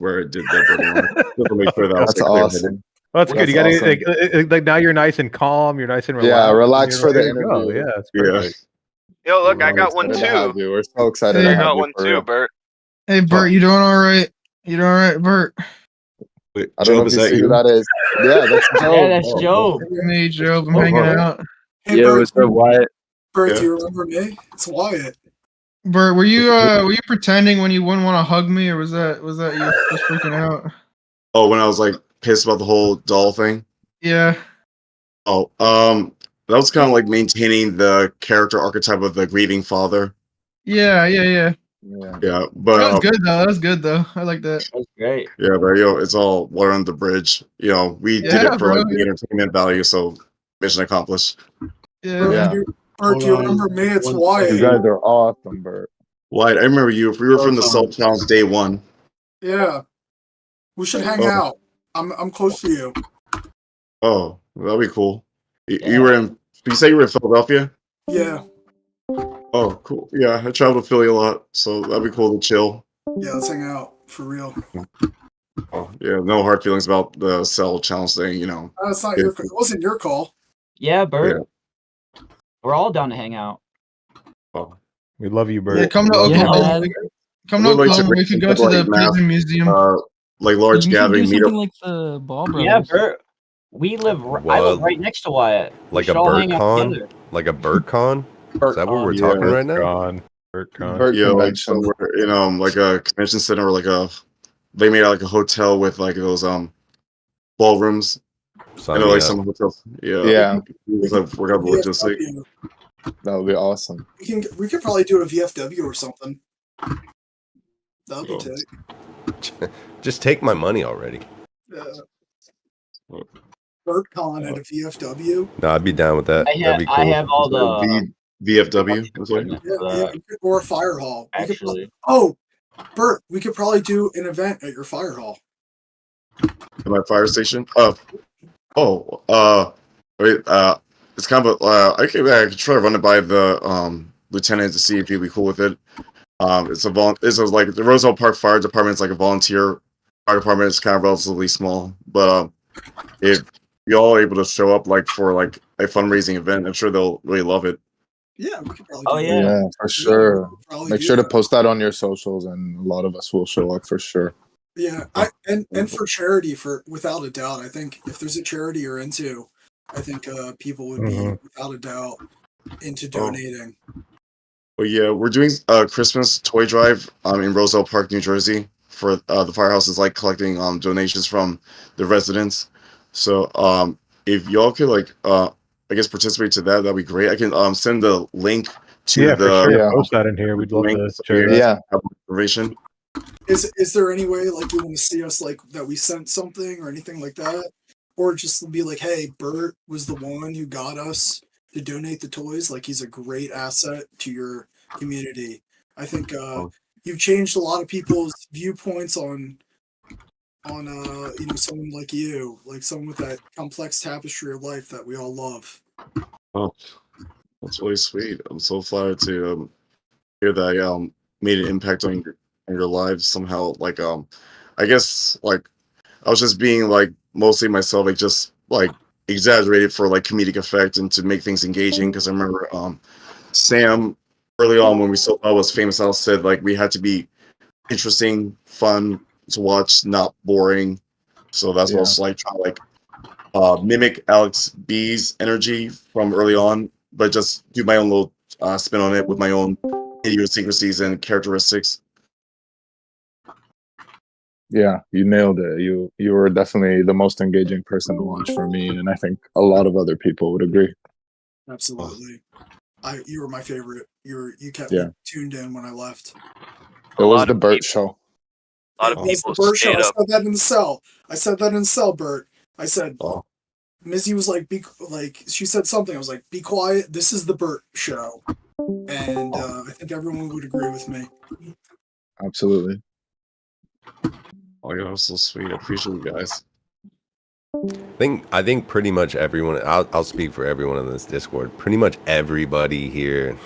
where it did that. Just to make sure that That's awesome. Well, that's good. You got to like now. You're nice and calm. You're nice and relaxed. Yeah, relax for the interview. interview. Yeah, that's perfect. Yo, look, I got one Excited to have too. you. We're so excited. I to have got you, one for too, real. Burt. Hey, Burt, you doing all right? You doing all right, Burt? Wait, I don't know Jobe, if is you that see you? who that is. Yeah, that's Jobe. Yeah, that's Jobe. Hey, Jobe, I'm hanging out. Hey, Yeah, Burt, what's up, Wyatt? Burt, Yeah. do you remember me? It's Wyatt. Burt, were you pretending when you wouldn't want to hug me, or was that you just freaking out? Oh, when I was like pissed about the whole doll thing. Yeah. Oh, that was kind of like maintaining the character archetype of the grieving father. Yeah. Yeah. Yeah, but That was good though. That was good though. I like that. That's great. yeah, but it's all water on the bridge. We did Yeah, it for bro, like the entertainment value, so mission accomplished. Burt, Yeah. Burt, do you remember me? It's You Wyatt. guys are awesome, Burt. Wyatt, I remember you. We were from the Soul Challenge day one. Yeah. We should hang out. I'm close to you. Oh, that'd be cool. You were in. You say you were in Philadelphia? Yeah. Oh, cool. Yeah, I traveled to Philly a lot, so that'd be cool to chill. Yeah, let's hang out. For real. Oh, yeah, no hard feelings about the Cell Challenge thing. It's not your. It wasn't your call. Yeah, Burt. We're all down to hang out. Oh, We love you, Burt. Yeah, come to Yeah, Oklahoma. man. Come to We'd like to Oklahoma. We could go to like the mass, prison museum. like large You should gathering do something meetup. like the Ball Brothers. Yeah, Burt. We live. I live right next to Wyatt. Like We a should all hang Burt out con? together. Like a Burt con? Is that what we're Yeah, talking right now? Burt Con. Burt Yeah, like convention. somewhere in like a convention center or they made like a hotel with like those ballrooms. Sign I know me like up. some hotels. Yeah. Yeah. Forgot the logistic. VFW. That would be awesome. We could probably do a VFW or something. That would be tight. Just take my money already. Burt Con at a VFW. No, I'd be down with that. That'd be cool. I have all the VFW. I'm sorry. Yeah, or a fire hall. Actually. Burt, we could probably do an event at your fire hall. At my fire station. Wait. It's kind of I could try to run it by the lieutenant to see if he'd be cool with it. It's like the Roseville Park Fire Department is like a volunteer fire department. It's kind of relatively small, but if y'all are able to show up like for like a fundraising event, I'm sure they'll really love it. Yeah, we could probably do yeah. Yeah, for sure. probably Make do sure to that. post that on your socials, and a lot of us will show up for sure. Yeah, and for charity, without a doubt, I think if there's a charity you're into, I think people would be without a doubt into donating. Well, yeah, we're doing a Christmas toy drive in Roseville Park, New Jersey. For the firehouse is like collecting donations from the residents. So if y'all could like I guess participate to that, that'd be great. I can send the link to the post that in here. We'd love to share that. Yeah. Information. Is there any way like you want to see us like that we sent something or anything like that, or just be like, hey, Burt was the one who got us to donate the toys. Like he's a great asset to your community. I think you've changed a lot of people's viewpoints on someone like you, like someone with that complex tapestry of life that we all love. Oh, that's really sweet. I'm so flattered to hear that I made an impact on your lives somehow. Like I guess like I was just being like mostly myself, like just like exaggerated for like comedic effect and to make things engaging. Because I remember Sam early on when we still thought was famous House said like we had to be interesting, fun to watch, not boring. So that's what I was like trying to like mimic Alex B's energy from early on, but just do my own little spin on it with my own idiosyncrasies and characteristics. Yeah, you nailed it. You were definitely the most engaging person to watch for me, and I think a lot of other people would agree. Absolutely. You were my favorite. You kept me tuned in when I left. It was the Burt show. A lot of people stayed I up. said that in the cell. Burt. I said, Mizzy was like, she said something. I was like, be quiet. This is the Burt show. And I think everyone would agree with me. Absolutely. Oh, yeah, that was so sweet. I appreciate you guys. I think pretty much everyone. I'll speak for everyone in this Discord. Pretty much everybody here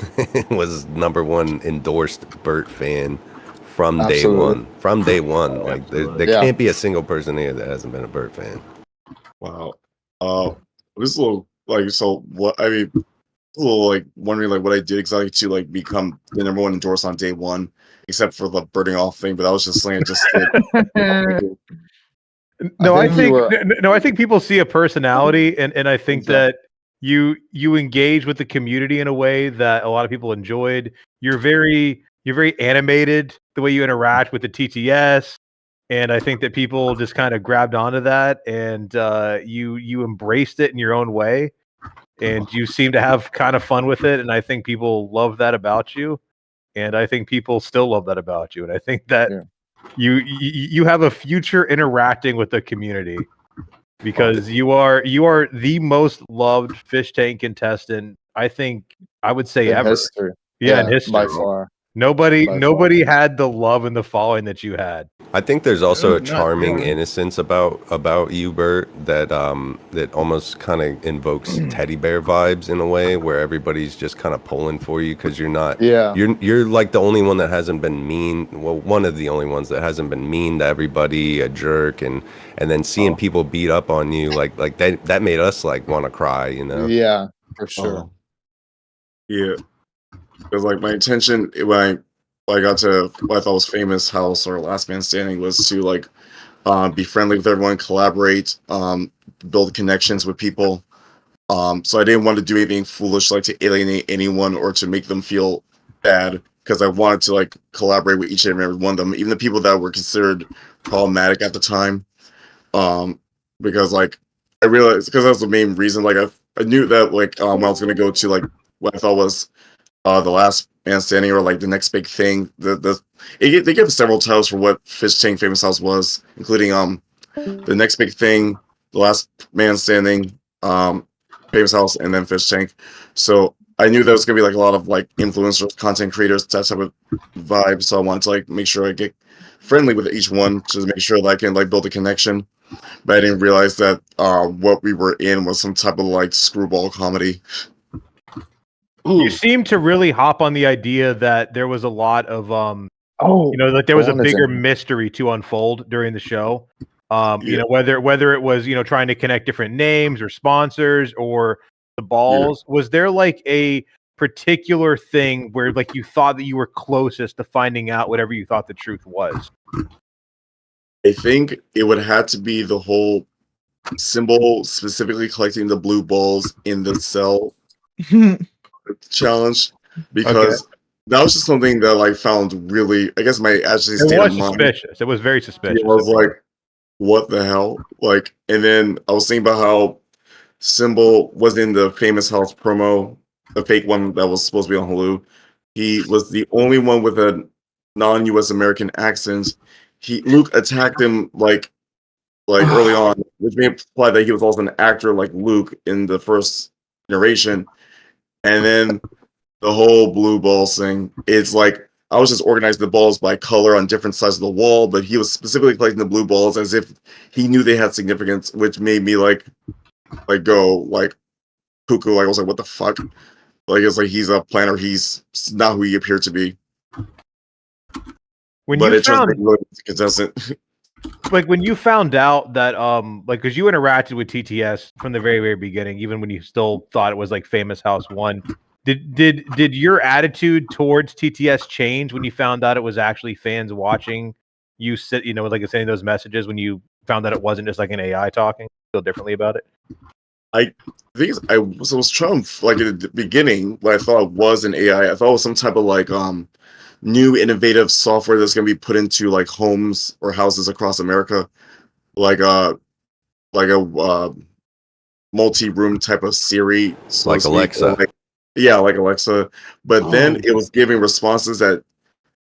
was #1 endorsed Burt fan from day Absolutely. one. From day one, like there Yeah. can't be a single person here that hasn't been a Burt fan. Wow. This is a little like so. What I mean, a little like wondering like what I did exactly to like become the #1 endorsed on day one, except for the birding off thing. But that was just something I just did. No, I think you think were- no, I think people see a personality, and I think Exactly. that you engage with the community in a way that a lot of people enjoyed. You're very animated the way you interact with the TTS, and I think that people just kind of grabbed onto that, and you embraced it in your own way, and you seem to have kind of fun with it, and I think people love that about you, and I think people still love that about you, and I think that Yeah. you have a future interacting with the community because you are the most loved fish tank contestant. I think I would say In ever. history. Yeah, in history. By far. Nobody By nobody had the love and the following that you had. I think there's also a Not charming really. innocence about you, Burt, that that almost kind of invokes teddy bear vibes in a way, where everybody's just kind of pulling for you because you're not. Yeah. You're like the only one that hasn't been mean. Well, one of the only ones that hasn't been mean to everybody, a jerk, and then seeing people beat up on you like that made us like want to cry, you know. Yeah, for sure. Yeah, because like my intention when I got to what I thought was famous house or last man standing was to like be friendly with everyone, collaborate, build connections with people. So I didn't want to do anything foolish like to alienate anyone or to make them feel bad because I wanted to like collaborate with each and every one of them, even the people that were considered problematic at the time. Because like I realized because that's the main reason. Like I knew that like when I was gonna go to like what I thought was the last man standing or like the next big thing. They give several titles for what Fishtank Famous House was, including the next big thing, the last man standing, Famous House, and then Fishtank. So I knew there was gonna be like a lot of like influencers, content creators, that type of vibe. So I wanted to like make sure I get friendly with each one to make sure that I can like build a connection. But I didn't realize that what we were in was some type of like screwball comedy. You seem to really hop on the idea that there was a lot of Oh, like there was a Dawn is bigger in. mystery to unfold during the show. Yeah. Whether it was trying to connect different names or sponsors or the balls. Was there like a particular thing where like you thought that you were closest to finding out whatever you thought the truth was? I think it would have to be the whole symbol, specifically collecting the blue balls in the cell challenge, because that was just something that I found really, I guess my actually state of mind. Suspicious. It was very suspicious. I was like, what the hell? Like, and then I was thinking about how Symbol was in the Famous House promo, the fake one that was supposed to be on Hulu. He was the only one with a non-US American accent. Luke attacked him like early on, which may imply that he was also an actor like Luke in the first narration. And then the whole blue balls thing. It's like I was just organizing the balls by color on different sides of the wall, but he was specifically collecting the blue balls as if he knew they had significance, which made me like go like cuckoo. Like I was like, what the fuck? Like it's like he's a planner. He's not who he appeared to be. When But you it turns out found, he really was a contestant. like when you found out that like because you interacted with TTS from the very, very beginning, even when you still thought it was like Famous House 1. Did your attitude towards TTS change when you found out it was actually fans watching you sit, like sending those messages when you found that it wasn't just like an AI talking? Feel differently about it? I think I was trying like at the beginning what I thought was an AI. I thought it was some type of like new innovative software that's gonna be put into like homes or houses across America, like a multi-room type of Siri, so Like to speak, Alexa. or like Alexa. But then it was giving responses that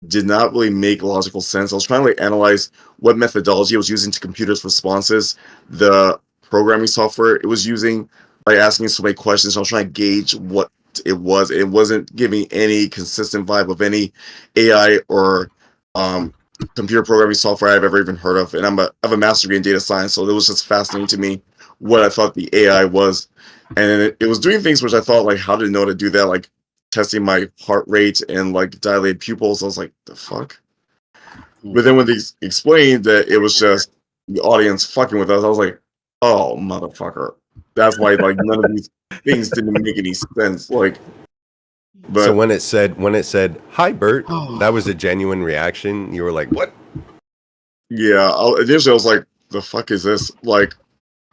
did not really make logical sense. I was trying to like analyze what methodology it was using to computers' responses, the programming software it was using, by asking so many questions. I was trying to gauge what it was. It wasn't giving any consistent vibe of any AI or computer programming software I've ever even heard of. And I have a master's degree in data science, so it was just fascinating to me what I thought the AI was. And it was doing things which I thought, like, how did it know to do that? Like testing my heart rate and like dilated pupils. I was like, the fuck? But then when they explained that it was just the audience fucking with us, I was like, oh motherfucker. That's why like none of these things didn't make any sense. Like, but So when it said hi Bert, that was a genuine reaction. You were like, what? yeah, initially I was like, the fuck is this? Like,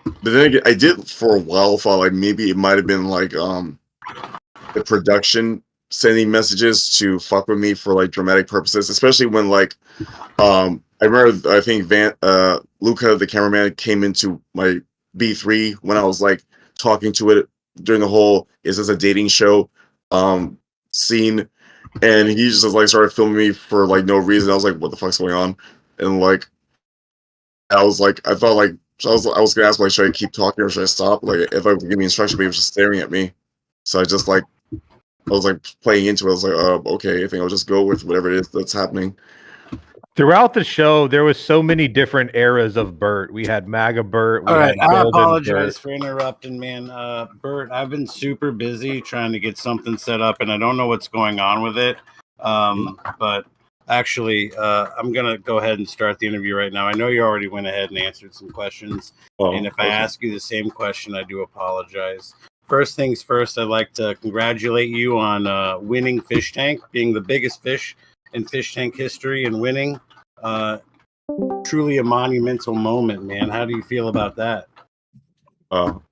but then again, I did for a while thought like maybe it might have been like the production sending messages to fuck with me for like dramatic purposes, especially when like I remember I think Luca the cameraman came into my B3 when I was like talking to it during the whole is this a dating show scene, and he just like started filming me for like no reason. I was like, what the fuck's going on? And like I was like, I thought like I was gonna ask like, should I keep talking or should I stop? Like if I would give me instruction, but he was just staring at me. So I just like I was like playing into it. I was like, okay, I think I'll just go with whatever it is that's happening. Throughout the show, there was so many different eras of Burt. We had MAGA Burt. We All right, had I Golden apologize Burt. for interrupting, man. Burt, I've been super busy trying to get something set up, and I don't know what's going on with it. But actually, I'm gonna go ahead and start the interview right now. I know you already went ahead and answered some questions, and if I ask you the same question, I do apologize. First things first, I'd like to congratulate you on winning Fishtank, being the biggest fish in Fishtank history and winning. Truly a monumental moment, man. How do you feel about that? Well,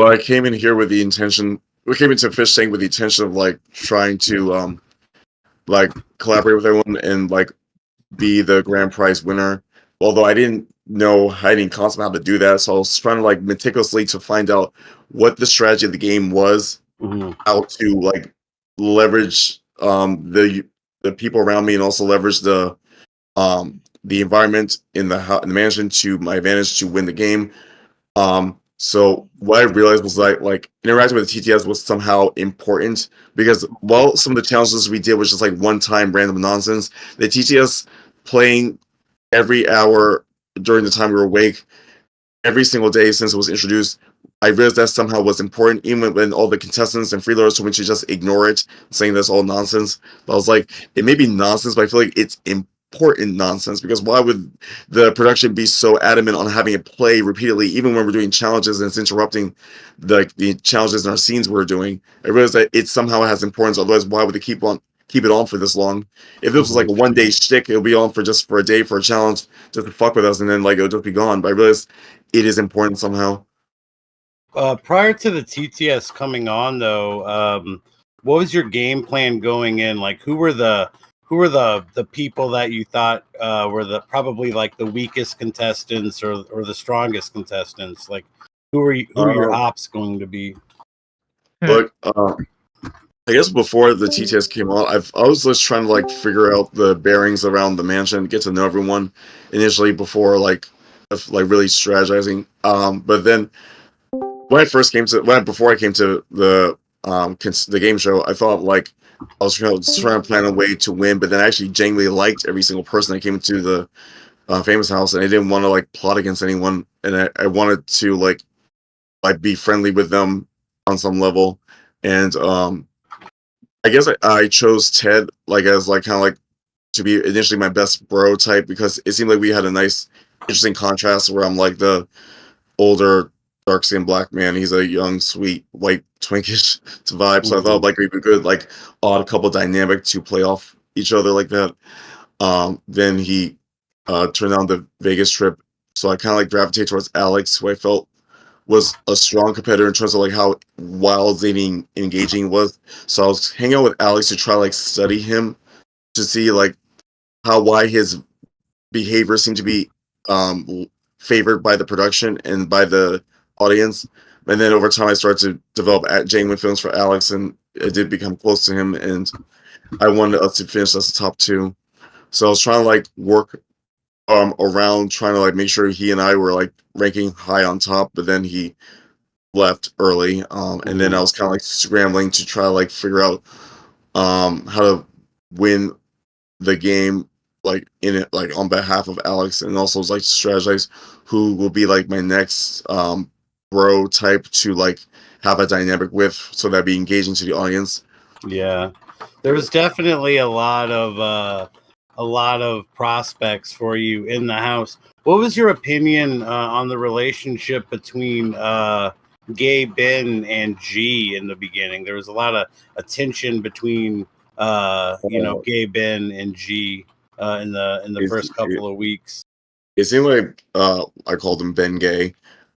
I came in here with the intention. We came into Fishtank with the intention of like trying to like collaborate with everyone and like be the grand prize winner. Although I didn't know, I didn't concept how to do that, so I was trying to like meticulously to find out what the strategy of the game was, how to like leverage the people around me and also leverage the environment in the mansion to my advantage to win the game. So what I realized was like interacting with the TTS was somehow important because while some of the challenges we did was just like one-time random nonsense, the TTS playing every hour during the time we were awake, every single day since it was introduced, I realized that somehow was important, even when all the contestants and freeloaders told me to just ignore it, saying that's all nonsense. But I was like, it may be nonsense, but I feel like it's important nonsense because why would the production be so adamant on having it play repeatedly, even when we're doing challenges and it's interrupting the challenges in our scenes we're doing? I realized that it somehow has importance. Otherwise, why would they keep it on for this long? If this was like a one-day shtick, it'll be on for just for a day for a challenge, just to fuck with us, and then like it'll just be gone. But I realized it is important somehow. Prior to the TTS coming on, though, what was your game plan going in? Like, who were the people that you thought were the probably like the weakest contestants or the strongest contestants? Like, who are your ops going to be? Look, I guess before the TTS came out, I was just trying to like figure out the bearings around the mansion, get to know everyone initially before like really strategizing. But then before I came to the game show, I thought like I was trying to plan a way to win, but then I actually genuinely liked every single person that came into the famous house, and I didn't want to like plot against anyone, and I wanted to like be friendly with them on some level, and I guess I chose Ted like as like kind of like to be initially my best bro type because it seemed like we had a nice, interesting contrast where I'm like the older, dark-skinned black man. He's a young, sweet, white, twinkish vibe. So I thought like we'd be good, like odd couple dynamic to play off each other like that. Then he turned down the Vegas trip, so I kind of like gravitate towards Alex, who I felt was a strong competitor in terms of like how wild and engaging was. So I was hanging out with Alex to try like study him to see like why his behavior seemed to be favored by the production and by the audience. And then over time I started to develop genuine feelings for Alex, and I did become close to him, and I wanted us to finish as the top two. So I was trying to like work around trying to like make sure he and I were like ranking high on top, but then he left early, and then I was kind of like scrambling to try to like figure out how to win the game like in it like on behalf of Alex, and also like strategize who will be like my next bro type to like have a dynamic with, so that'd be engaging to the audience. Yeah, there was definitely a lot of a lot of prospects for you in the house. What was your opinion on the relationship between Gay Ben and G in the beginning? There was a lot of tension between Gay Ben and G in the first couple of weeks. It seemed like I called him Ben Gay.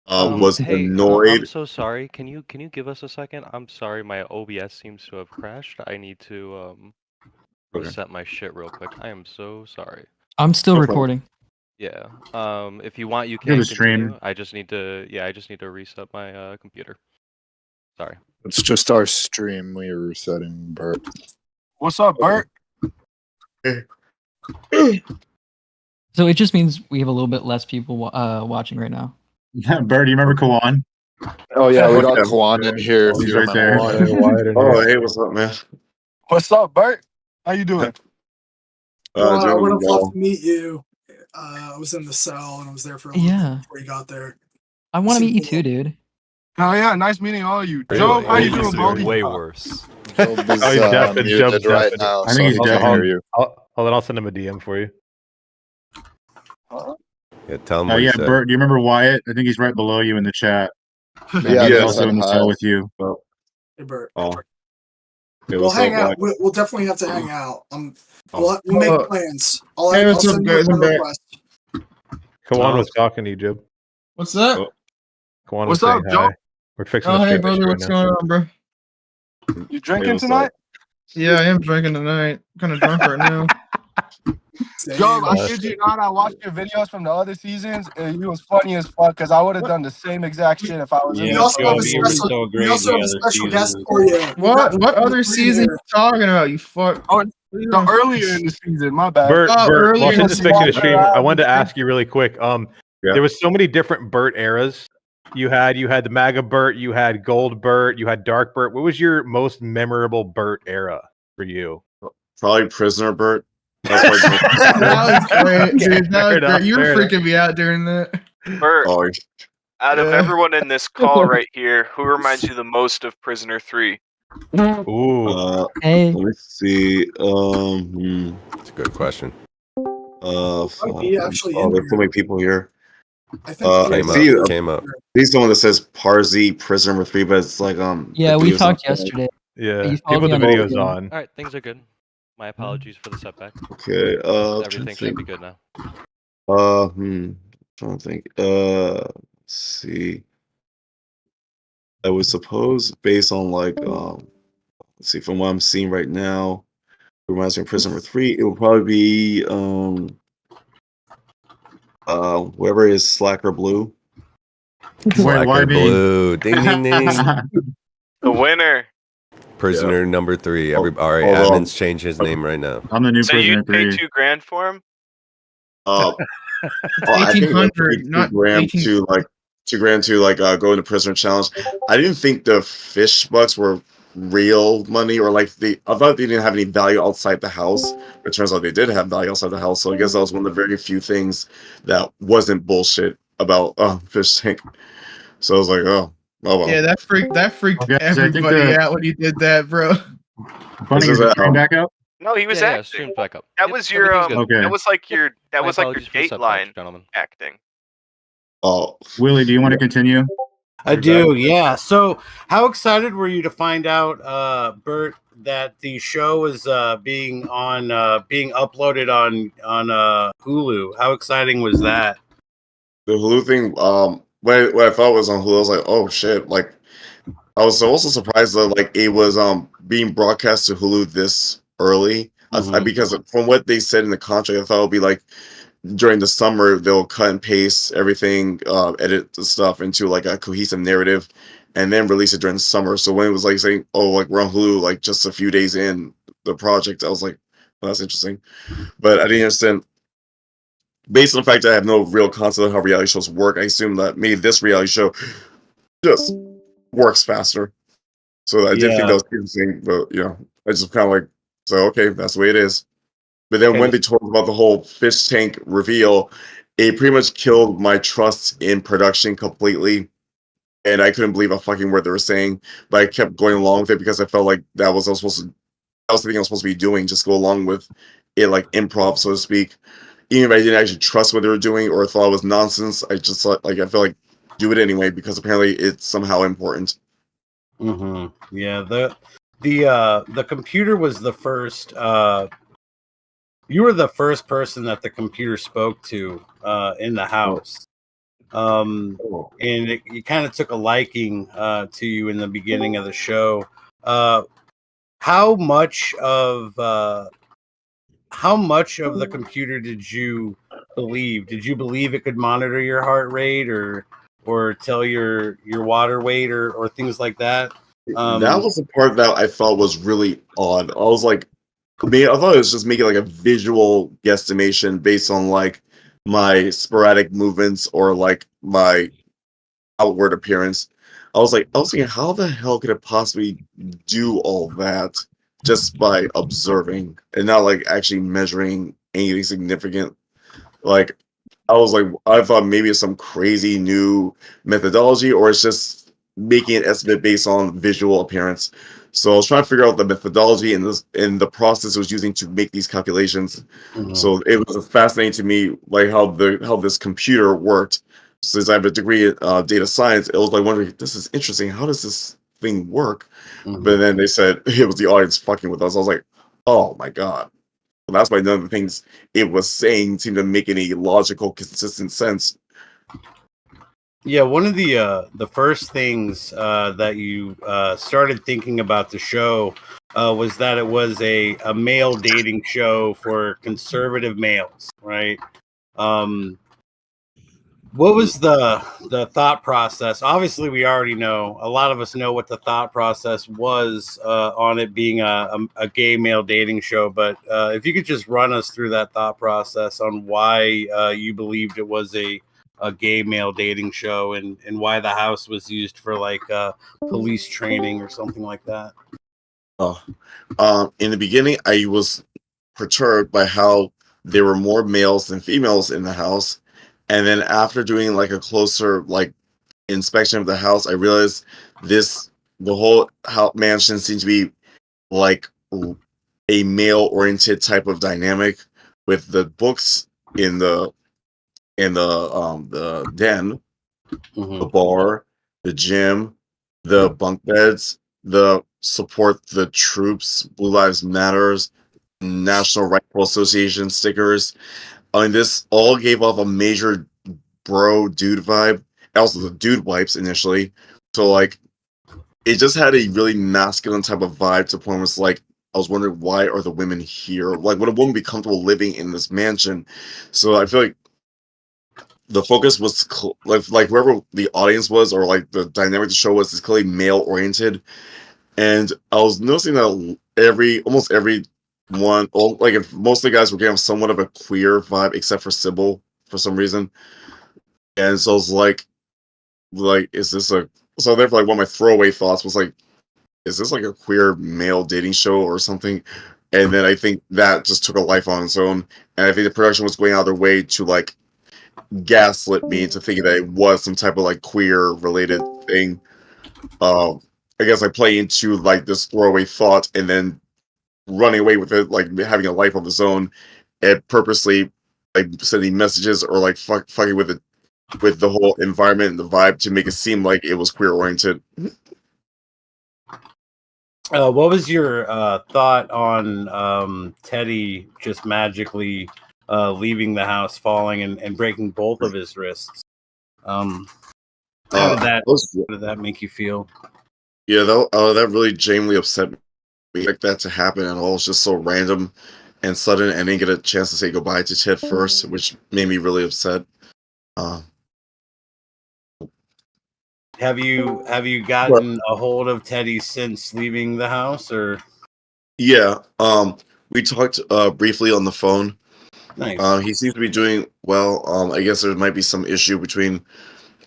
Was Hey, annoyed. I'm so sorry. Can you give us a second? I'm sorry, my OBS seems to have crashed. I need to reset my shit real quick. I am so sorry. I'm still No recording. Yeah. If you want, you You're can the stream. continue. I just need to reset my computer. Sorry. It's just our stream we are resetting, Burt. What's up, Burt? So it just means we have a little bit less people watching right now. Burt, do you remember Kawan? Oh yeah, we got Okay. Kwan in here. If He's you right there. remember. Oh, hey, what's up, man? What's up, Burt? How you doing? I would Doing have well. loved to meet you. I was in the cell and I was there for a Yeah. little bit before you got there. I want to meet you too, dude. Oh yeah, nice meeting all of you. Really? Joe, how you He's doing, doing Baldy? way worse. Jobe is Oh, he's deaf. muted Jobe's right deaf. now, I so think he he's can't deaf. hear you. I'll send him a DM for you. Yeah, tell him Oh what he yeah, said. Burt, do you remember Wyatt? I think he's right below you in the chat. Yeah, he's I also said in the hi. cell with you. Oh, Hey, Bert. yeah, We'll what's hang up, out. Mike? We'll definitely have to hang out. Oh. We'll make plans. I'll Hey, what's up, send you a guys? I'm friend back. request. Kawan was talking to you, Job. What's that? Oh. Kawan What's was saying up, Joe? hi. We're fixing Oh, the hey, stream brother. issue What's right now. going on, bro? You Hey, drinking what's tonight? up? Yeah, I am drinking tonight. Kind of drunk right now. Joe, I Damn. kid you not, I watched your videos from the other seasons, and you was funny as fuck, because I would have done the same exact shit if I was in Yeah, We the also have a Joe, you were special. so We great also in have the a other special guest seasons. for you. What other season you talking about, you fuck? Oh, the earlier in the season, my bad. Bert, Oh, Bert, earlier while in shit's the just fixing the season. stream, I wanted to ask you really quick. Yeah. There was so many different Bert eras. You had the MAGA Bert, you had Gold Bert, you had Dark Bert. What was your most memorable Bert era for you? Probably Prisoner Burt. That's my That was great, dude. That was Fair enough, great. You were fair enough. freaking me out during that. Bert, Oh, out of Yeah. everyone in this call right here, who reminds you the most of Prisoner 3? Ooh. Hey. let me see. It's a good question. Fuck. be actually Oh, in there's so here. many people here. I think I Came see. up. Came up. See someone that says Parzi Prisoner number 3, but it's like Yeah, the we video's talked not- yesterday. Yeah. You People followed with the me on videos Instagram. on. All right, things are good. My apologies for the setback. Okay. Everything should be good now. Trying to think. Let's see. I would suppose based on like let's see, from what I'm seeing right now, it reminds me of Prisoner number 3. It would probably be whoever is Slacker Blue. Slacker YB? Blue. Ding ding ding. The winner. Prisoner number 3. All right, Hold on. admins change his name right now. I'm the new So Prisoner you'd pay 3. $2,000 for him? I think it would 1800, take not $2,000 18. to like $2,000 to like go into Prisoner Challenge. I didn't think the fish bucks were real money, or like I thought they didn't have any value outside the house. It turns out they did have value outside the house. So I guess that was one of the very few things that wasn't bullshit about Fishtank. So I was like, oh well. Yeah, that freaked Okay, so I think everybody the- out when you did that, bro. Funny, This is is the stream back up? No, he was Yeah, acting. stream's back up. That Yep, was your everything's good. Okay. that was like your My apologies for the setback, Dateline gentlemen. acting. Oh, Willie, do you want to continue? I do, yeah. So, how excited were you to find out, Bert, that the show is being uploaded on Hulu? How exciting was that? the Hulu thing. What I thought was on Hulu, I was like, oh shit! Like, I was also surprised that like it was being broadcast to Hulu this early. Because from what they said in the contract, I thought it would be like during the summer they'll cut and paste everything, edit the stuff into like a cohesive narrative, and then release it during the summer. So when it was like saying, oh, like we're on Hulu like just a few days in the project, I was like, well, that's interesting. But I didn't understand. Based on the fact that I have no real concept of how reality shows work, I assume that maybe this reality show just works faster. So I did think that was interesting, but I just kind of like, so okay, that's the way it is. But then when they told about the whole fish tank reveal, it pretty much killed my trust in production completely. And I couldn't believe a fucking word they were saying. But I kept going along with it because I felt like that was the thing I was supposed to be doing, just go along with it like improv, so to speak. Even if I didn't actually trust what they were doing or thought it was nonsense, I just thought, like, I feel like do it anyway because apparently it's somehow important. Mm-hmm. Yeah, the computer was the first. You were the first person that the computer spoke to in the house, and it kind of took a liking to you in the beginning of the show. How much of the computer did you believe? Did you believe it could monitor your heart rate or tell your water weight or things like that? That was the part that I thought was really odd. I was like, I thought it was just making like a visual guesstimation based on like my sporadic movements or like my outward appearance. I was thinking, how the hell could it possibly do all that just by observing and not like actually measuring anything significant? Like, I thought maybe it's some crazy new methodology, or it's just making an estimate based on visual appearance. So I was trying to figure out the methodology and the process it was using to make these calculations. So it was fascinating to me, like how this computer worked. Since I have a degree in data science, it was like wondering, this is interesting. How does this thing work? But then they said it was the audience fucking with us. I was like, oh my god. And that's why none of the things it was saying seemed to make any logical, consistent sense. Yeah, one of the first things that you started thinking about the show was that it was a male dating show for conservative males, right? What was the thought process? Obviously, we already know. A lot of us know what the thought process was on it being a gay male dating show. But if you could just run us through that thought process on why you believed it was a gay male dating show and why the house was used for like police training or something like that. In the beginning, I was perturbed by how there were more males than females in the house. And then after doing like a closer like inspection of the house, I realized the whole mansion seemed to be like a male-oriented type of dynamic, with the books in the den, the bar, the gym, the bunk beds, the support the troops, Blue Lives Matters, National Rifle Association stickers. I mean, this all gave off a major bro dude vibe. Also, the dude wipes initially. So, like, it just had a really masculine type of vibe to the point where it's like, I was wondering, why are the women here? Like, would a woman be comfortable living in this mansion? So, I feel like the focus was like wherever the audience was, or like the dynamic of the show was, is clearly male oriented. And I was noticing that almost every one, like if most of the guys were getting somewhat of a queer vibe, except for Sybil for some reason. And so I was like, is this so therefore like one of my throwaway thoughts was like, is this like a queer male dating show or something? And then I think that just took a life on its own. And I think the production was going out of their way to like gaslit me into thinking that it was some type of like queer related thing. I guess I play into like this throwaway thought and then running away with it, like having a life of its own, and purposely like sending messages or like fucking with it, with the whole environment and the vibe to make it seem like it was queer oriented. What was your thought on Teddy just magically leaving the house, falling and breaking both of his wrists? How did that make you feel? Yeah, that really genuinely upset me. Like that to happen at all. It's just so random and sudden, and didn't get a chance to say goodbye to Ted first, which made me really upset. Have you gotten a hold of Teddy since leaving the house, or? Yeah, we talked briefly on the phone. Nice. He seems to be doing well. I guess there might be some issue between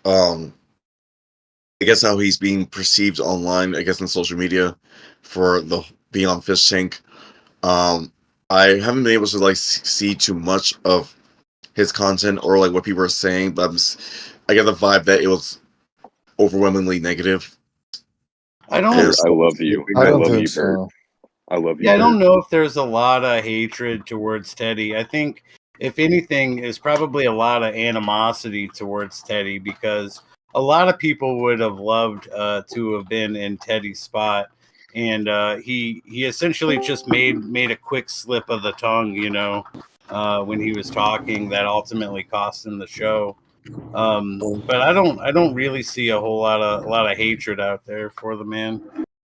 I guess how he's being perceived online, I guess in social media, for the being on Fishtank. I haven't been able to like see too much of his content or like what people are saying, but I get the vibe that it was overwhelmingly negative. I love you. I love you, Burt. I love you. Yeah, I don't Burt. know if there's a lot of hatred towards Teddy. I think, if anything, is probably a lot of animosity towards Teddy, because a lot of people would have loved to have been in Teddy's spot, and he essentially just made a quick slip of the tongue, when he was talking, that ultimately cost him the show. But I don't really see a whole lot of hatred out there for the man.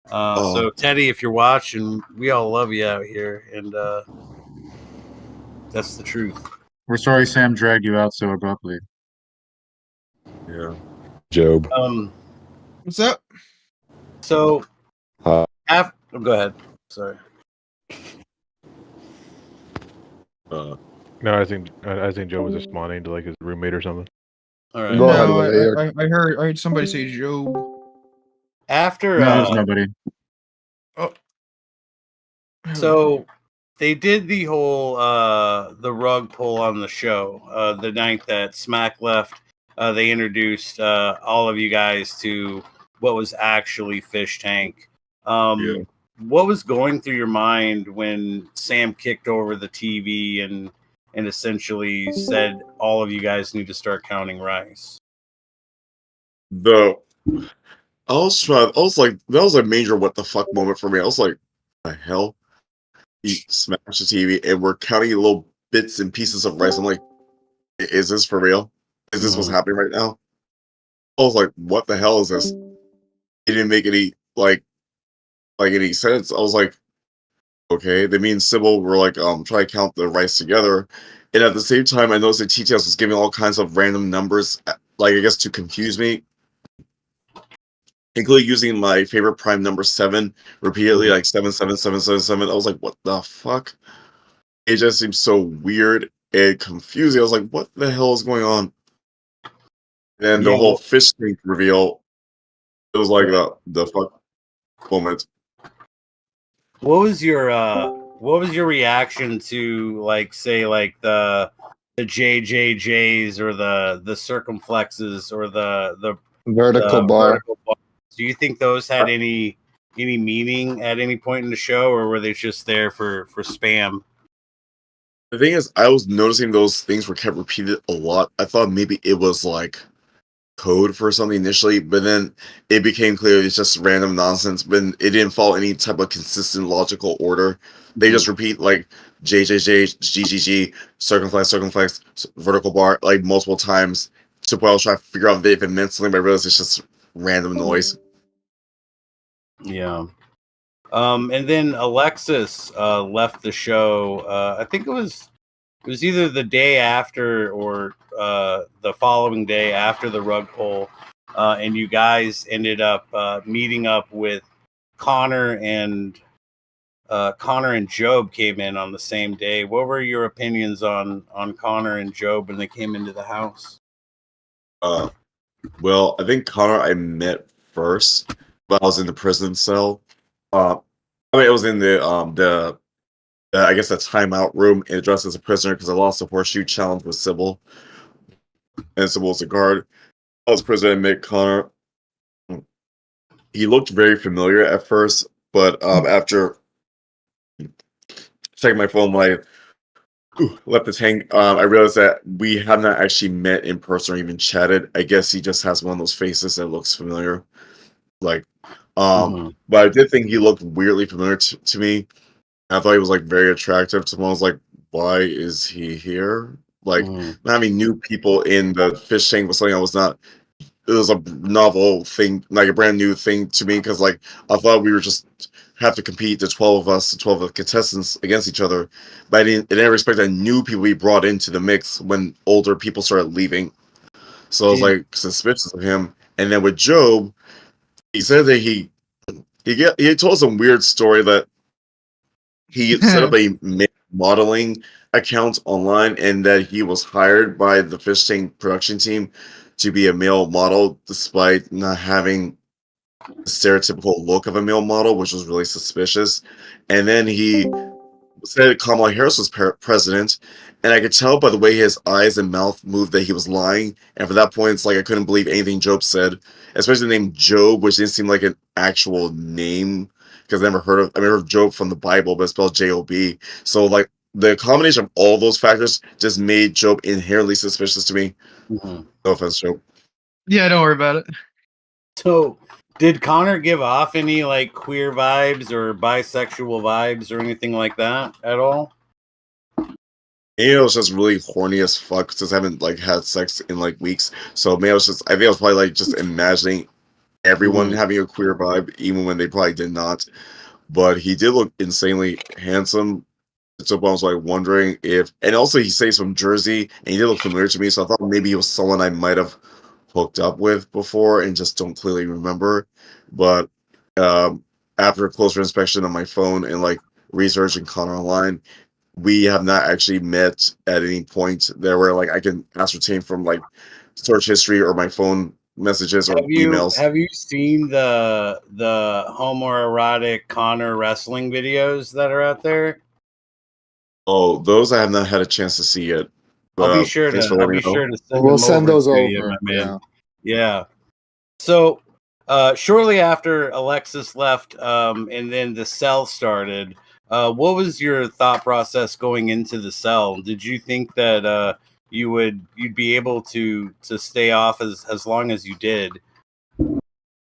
So Teddy, if you're watching, we all love you out here, and that's the truth. We're sorry Sam dragged you out so abruptly. Yeah. Jobe. What's up? So, go ahead. Sorry. No, I think Joe was responding to like his roommate or something. All right. Go ahead, No, Willie. I heard somebody say Jobe. After No, there's nobody. Oh. So they did the whole the rug pull on the show. The night that Smack left, they introduced all of you guys to what was actually Fishtank. What was going through your mind when Sam kicked over the TV and essentially said all of you guys need to start counting rice? I was like, that was a major what the fuck moment for me. I was like, the hell? He smashed the TV and we're counting little bits and pieces of rice. I'm like, is this for real? Is this what's happening right now? I was like, what the hell is this? It didn't make any like any sense. I was like, okay. They me and Sybil were like trying to count the rice together. And at the same time I noticed that TTS was giving all kinds of random numbers, like I guess to confuse me. Including using my favorite prime number 7 repeatedly, like 77777. I was like, what the fuck? It just seems so weird and confusing. I was like, what the hell is going on? And the whole fish tank reveal, it was like the fuck moment. What was your reaction to like the JJJs or the circumflexes or the vertical bar? Vertical bar? Do you think those had any meaning at any point in the show, or were they just there for spam? The thing is, I was noticing those things were kept repeated a lot. I thought maybe it was like code for something initially, but then it became clear it's just random nonsense. But it didn't follow any type of consistent logical order. They just repeat like JJJ, GGG, circumflex, vertical bar like multiple times. To where I was trying to figure out if it meant something, but I realized it's just random noise. Yeah. And then Alexis left the show. I think it was either the day after or the following day after the rug pull, and you guys ended up meeting up with Connor and Jobe came in on the same day. What were your opinions on Connor and Jobe when they came into the house? Well, I think Connor I met first, but I was in the prison cell. I mean, it was in the I guess the timeout room and dressed as a prisoner because I lost the horseshoe challenge with Sybil, and Sybil was a guard. I was prisoner and met Connor. He looked very familiar at first, but after checking my phone when I left the tank, I realized that we have not actually met in person or even chatted. I guess he just has one of those faces that looks familiar. Like, but I did think he looked weirdly familiar to me. I thought he was like very attractive. Someone was like, why is he here? Like, not having new people in the fish tank was something I was not. It was a novel thing, like a brand new thing to me, because like I thought we were just have to compete, the 12 of us, the 12 of the contestants against each other. But I didn't respect that new people we brought into the mix when older people started leaving. So I was like suspicious of him. And then with Jobe, he said that he told some weird story that he set up a modeling account online and that he was hired by the fish tank production team to be a male model despite not having the stereotypical look of a male model, which was really suspicious. And then he said Kamala Harris was president, and I could tell by the way his eyes and mouth moved that he was lying. And for that point, it's like I couldn't believe anything Jobe said, especially the name Jobe, which didn't seem like an actual name. because I never heard of. I never heard of Job from the Bible, but it's spelled Job. So like the combination of all those factors just made Job inherently suspicious to me. Mhm. No offense, Job. Yeah, don't worry about it. So, did Connor give off any like queer vibes or bisexual vibes or anything like that at all? Maybe I was just really horny as fuck since I haven't like had sex in like weeks. So maybe I think I was probably like just imagining everyone having a queer vibe, even when they probably did not. But he did look insanely handsome. So I was like wondering if, and also he says from Jersey, and he did look familiar to me. So I thought maybe he was someone I might have hooked up with before and just don't clearly remember. But after a closer inspection on my phone and like researching Connor online, we have not actually met at any point there where like I can ascertain from like search history or my phone messages or emails. Have you seen the homoerotic Connor wrestling videos that are out there? Oh, those I have not had a chance to see yet. I'll be But sure thanks for to letting me know. send We'll them send over those to you, over. my man. Yeah. So shortly after Alexis left, and then the cell started, what was your thought process going into the cell? Did you think that you'd be able to stay off as long as you did?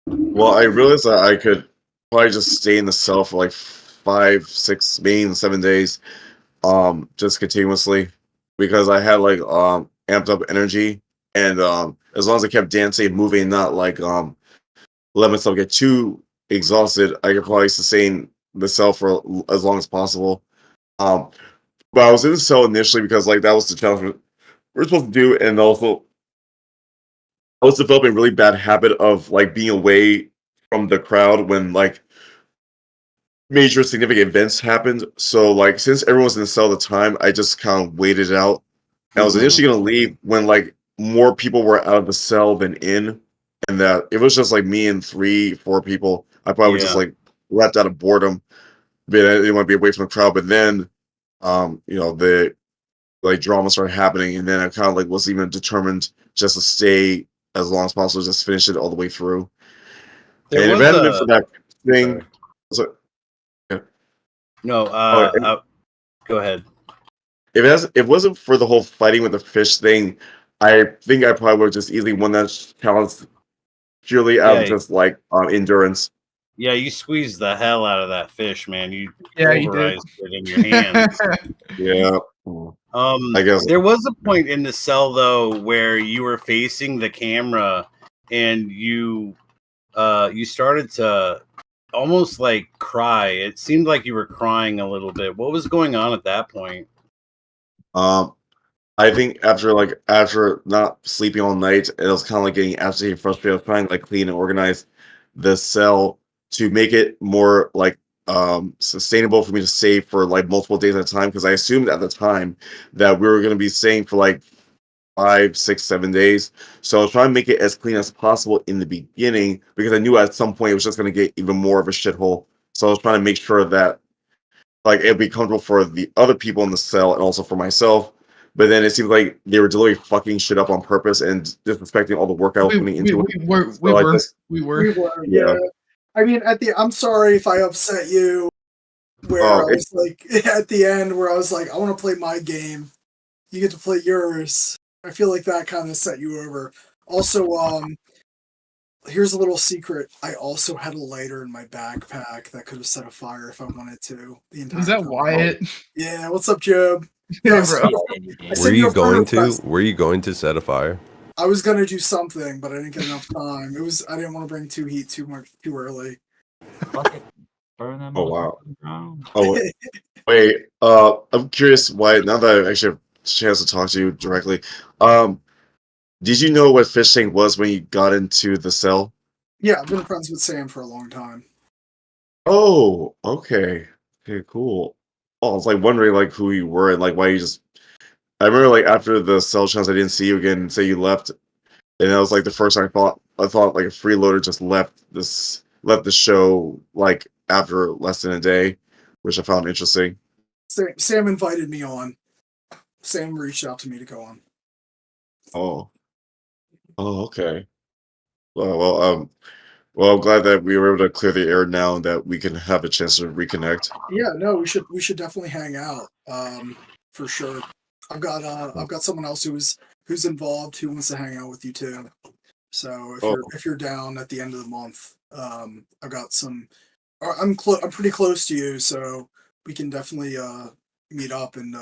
Well, I realized that I could probably just stay in the cell for like 5, 6, maybe even 7 days, just continuously, because I had like amped up energy, and as long as I kept dancing and moving, not like let myself get too exhausted, I could probably sustain the cell for as long as possible. Um, but I was in the cell initially because like that was the challenge we're supposed to do, and also I was developing a really bad habit of like being away from the crowd when like major significant events happened. So like since everyone was in the cell at the time, I just kind of waited it out. And I was initially gonna leave when like more people were out of the cell than in, and that it was just like me and 3, 4 people. I probably just Yeah. like left out of boredom, but I didn't want to be away from the crowd. But then, the like drama started happening, and then I kind of like was even determined just to stay as long as possible, just finish it all the way through. There And if it was hadn't been for that thing, sorry. so, yeah. No, Oh, go ahead. if it wasn't for the whole fighting with the fish thing, I think I probably would have just easily won that challenge purely out of Yeah. just like endurance. Yeah, you squeezed the hell out of that fish, man. You Yeah, you did. pulverized it in your hands. Yeah. I guess. There was a point in the cell though where you were facing the camera and you started to almost like cry. It seemed like you were crying a little bit. What was going on at that point? I think after not sleeping all night, it was kind of like getting absolutely frustrated. I was trying to like clean and organize the cell to make it more like sustainable for me to stay for like multiple days at a time, because I assumed at the time that we were going to be staying for like 5, 6, 7 days. So I was trying to make it as clean as possible in the beginning because I knew at some point it was just going to get even more of a shithole. So I was trying to make sure that like it'd be comfortable for the other people in the cell and also for myself. But then it seems like they were deliberately fucking shit up on purpose and disrespecting all the work I was putting into it. We So were. Yeah. I mean, I'm sorry if I upset you. Where I was like at the end, where I was like, I want to play my game. You get to play yours. I feel like that kind of set you over. Also, here's a little secret. I also had a lighter in my backpack that could have set a fire if I wanted to. The entire Was that time. Wyatt? Yeah. What's up, Job? Yeah, bro. Were you going to set a fire? I was gonna do something, but I didn't get enough time. I didn't want to bring too heat too early. Oh wow. Oh wait. I'm curious why now that I actually have a chance to talk to you directly. Did you know what Fishtank was when you got into the cell? Yeah, I've been friends with Sam for a long time. Oh, okay. Okay, cool. Oh, I was like wondering like who you were and like why you just I remember like after the cell chance I didn't see you again and say you left. And that was like the first time I thought like a freeloader just left the show like after less than a day, which I found interesting. Sam invited me on. Sam reached out to me to go on. Oh. Oh, okay. Well, Well, I'm glad that we were able to clear the air now and that we can have a chance to reconnect. Yeah, no, we should definitely hang out. For sure. I've got someone else who's involved who wants to hang out with you too. So if you're down at the end of the month, I've got some. I'm pretty close to you, so we can definitely meet up. And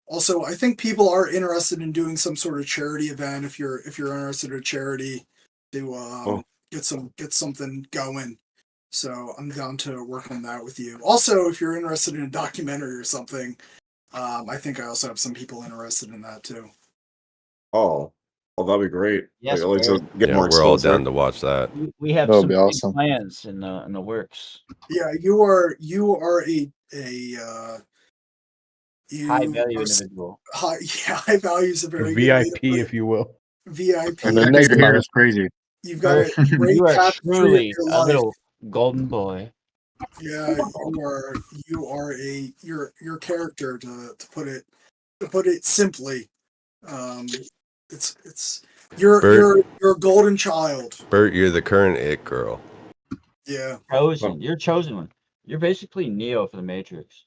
also, I think people are interested in doing some sort of charity event. If you're interested in a charity, to get something going. So I'm down to work on that with you. Also, if you're interested in a documentary or something, I think I also have some people interested in that too. Oh, that'd be great. Yes, Like, I like to Bert. get Yeah, more we're all exposure. down to watch that. We have That'll some be big awesome. plans in the works. Yeah, you are a High value individual. High value is a very VIP, if you will. VIP. And the thinking about it's crazy. You've got a Bert, great you are tapestry of truly your a life. little golden boy. Yeah, you are your character to put it simply. It's you're a golden child. Bert, you're the current it girl. Yeah. Chosen. You're chosen one. You're basically Neo for the Matrix.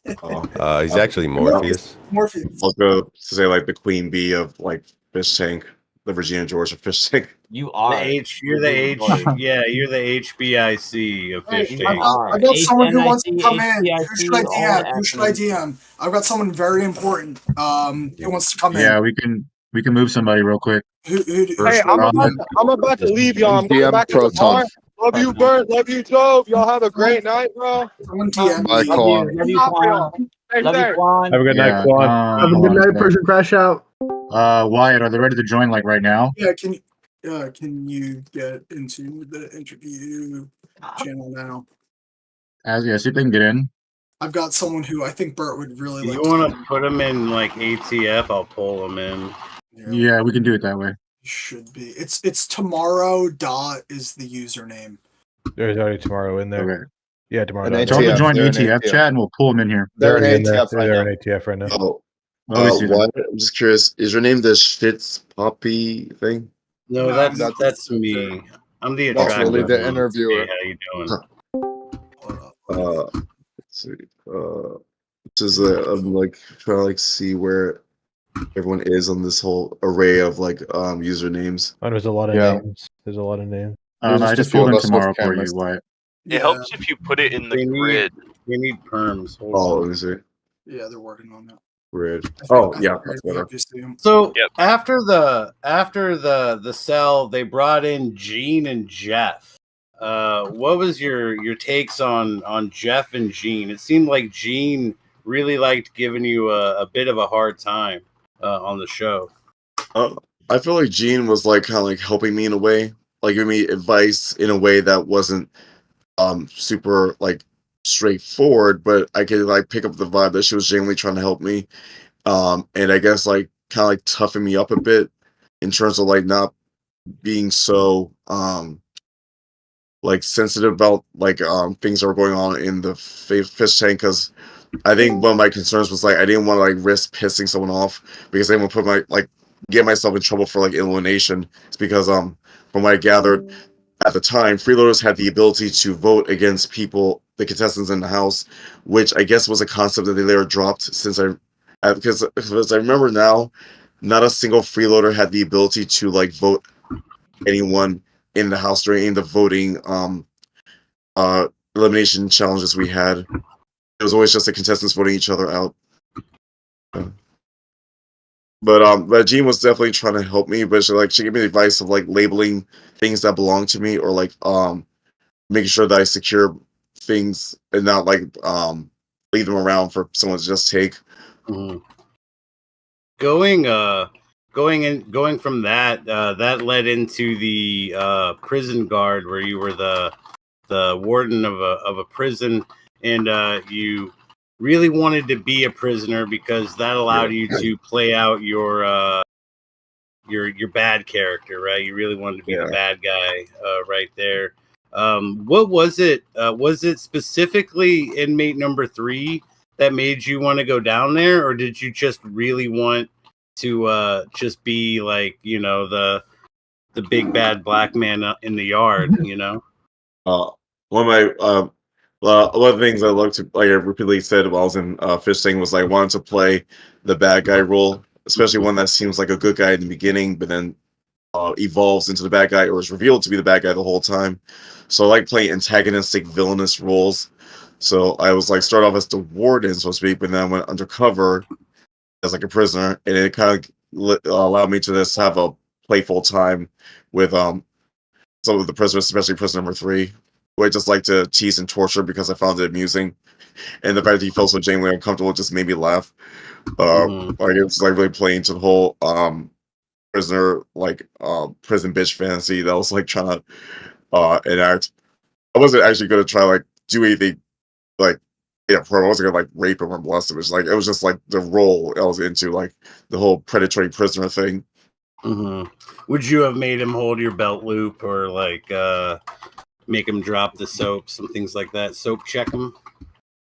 He's actually Morpheus. Morpheus. I was going to say like the queen bee of like Fishtank, the Regina George of Fishtank. You are. You're the H. Yeah, you're the HBIC of Fish Tank. I got someone who wants to come in. Who should I DM? Who should I DM? I've got someone very important. Who wants to come in? Yeah, we can move somebody real quick. Hey, I'm about to leave y'all. I'm going back to the bar. Love you, Bert. Love you, Jobe. Y'all have a great night, bro. Someone DM Bye, me. Quan. Love you, Quan. Love you, Quan. Have a good night, Quan. Have a good night, person. Crash out. Wyatt, are they ready to join like right now? Yeah, can you get into the interview channel now? Yeah, see if they can get in. I've got someone who I think Bert would really like. You want to put them in like ATF? I'll pull them in. Yeah, we can do it that way. Should be. It's tomorrow. Dot is the username. There's already tomorrow in there. Okay. Yeah, tomorrow. An Tell them to join They're in ATF ATF. chat and we'll pull them in here. They're in in there. ATF right They're now. in ATF right now. Oh, Well, we see them. I'm just curious. Is your name the Schwitz Poppy thing? No, No, that's me. I'm the That's attractive really the one. interviewer. Hey, how you doing? Let's see. This is I'm like trying to like see where everyone is on this whole array of like usernames. Oh, there's a lot of Yeah. names. There's a lot of names. I just pulled them tomorrow for you, Wyatt. It helps if you put it in the We need- grid. We need perms. Hold Oh, on. let me see. Yeah, they're working on that. Red. I Oh, think yeah, I that's think better. you see 'em. So Yep. after the cell, they brought in Gene and Jeff. What was your takes on Jeff and Gene? It seemed like Gene really liked giving you a bit of a hard time on the show. I feel like Gene was like kind of like helping me in a way, like giving me advice in a way that wasn't super like straightforward, but I could like pick up the vibe that she was genuinely trying to help me. And I guess like kind of like toughen me up a bit in terms of like not being so like sensitive about like things that were going on in the fish tank, because I think one of my concerns was like I didn't want to like risk pissing someone off because I didn't want to put my like get myself in trouble for like elimination. It's because from what I gathered at the time, freeloaders had the ability to vote against people, the contestants in the house, which I guess was a concept that they later dropped since because as I remember now, not a single freeloader had the ability to like vote anyone in the house during any of the voting elimination challenges we had. It was always just the contestants voting each other out. But Jean was definitely trying to help me, but she gave me the advice of like labeling things that belong to me, or like making sure that I secure things and not like leave them around for someone to just take. Mm-hmm. Going from that, that led into the prison guard, where you were the warden of a prison, and you really wanted to be a prisoner because that allowed you to play out your bad character, right? You really wanted to be the bad guy right there. What was it? Was it specifically inmate number 3 that made you want to go down there, or did you just really want to just be like, you know, the big bad black man in the yard. You know. One of my one of the things I love to, like I repeatedly said while I was in Fishtank, was I wanted to play the bad guy role, especially one that seems like a good guy in the beginning, but then evolves into the bad guy or is revealed to be the bad guy the whole time. So I like playing antagonistic, villainous roles. So I was like start off as the warden, so to speak, but then I went undercover as like a prisoner, and it kind of allowed me to just have a playful time with some of the prisoners, especially prisoner number 3, who I just like to tease and torture because I found it amusing, and the fact that he felt so genuinely uncomfortable just made me laugh. Like it was like really playing to the whole prisoner prison bitch fantasy that I was like trying to enact. I wasn't actually gonna try like do anything like I wasn't gonna like rape him or molest him. It was just like the role I was into, like the whole predatory prisoner thing. Would you have made him hold your belt loop or like make him drop the soap, some things like that? Soap check him.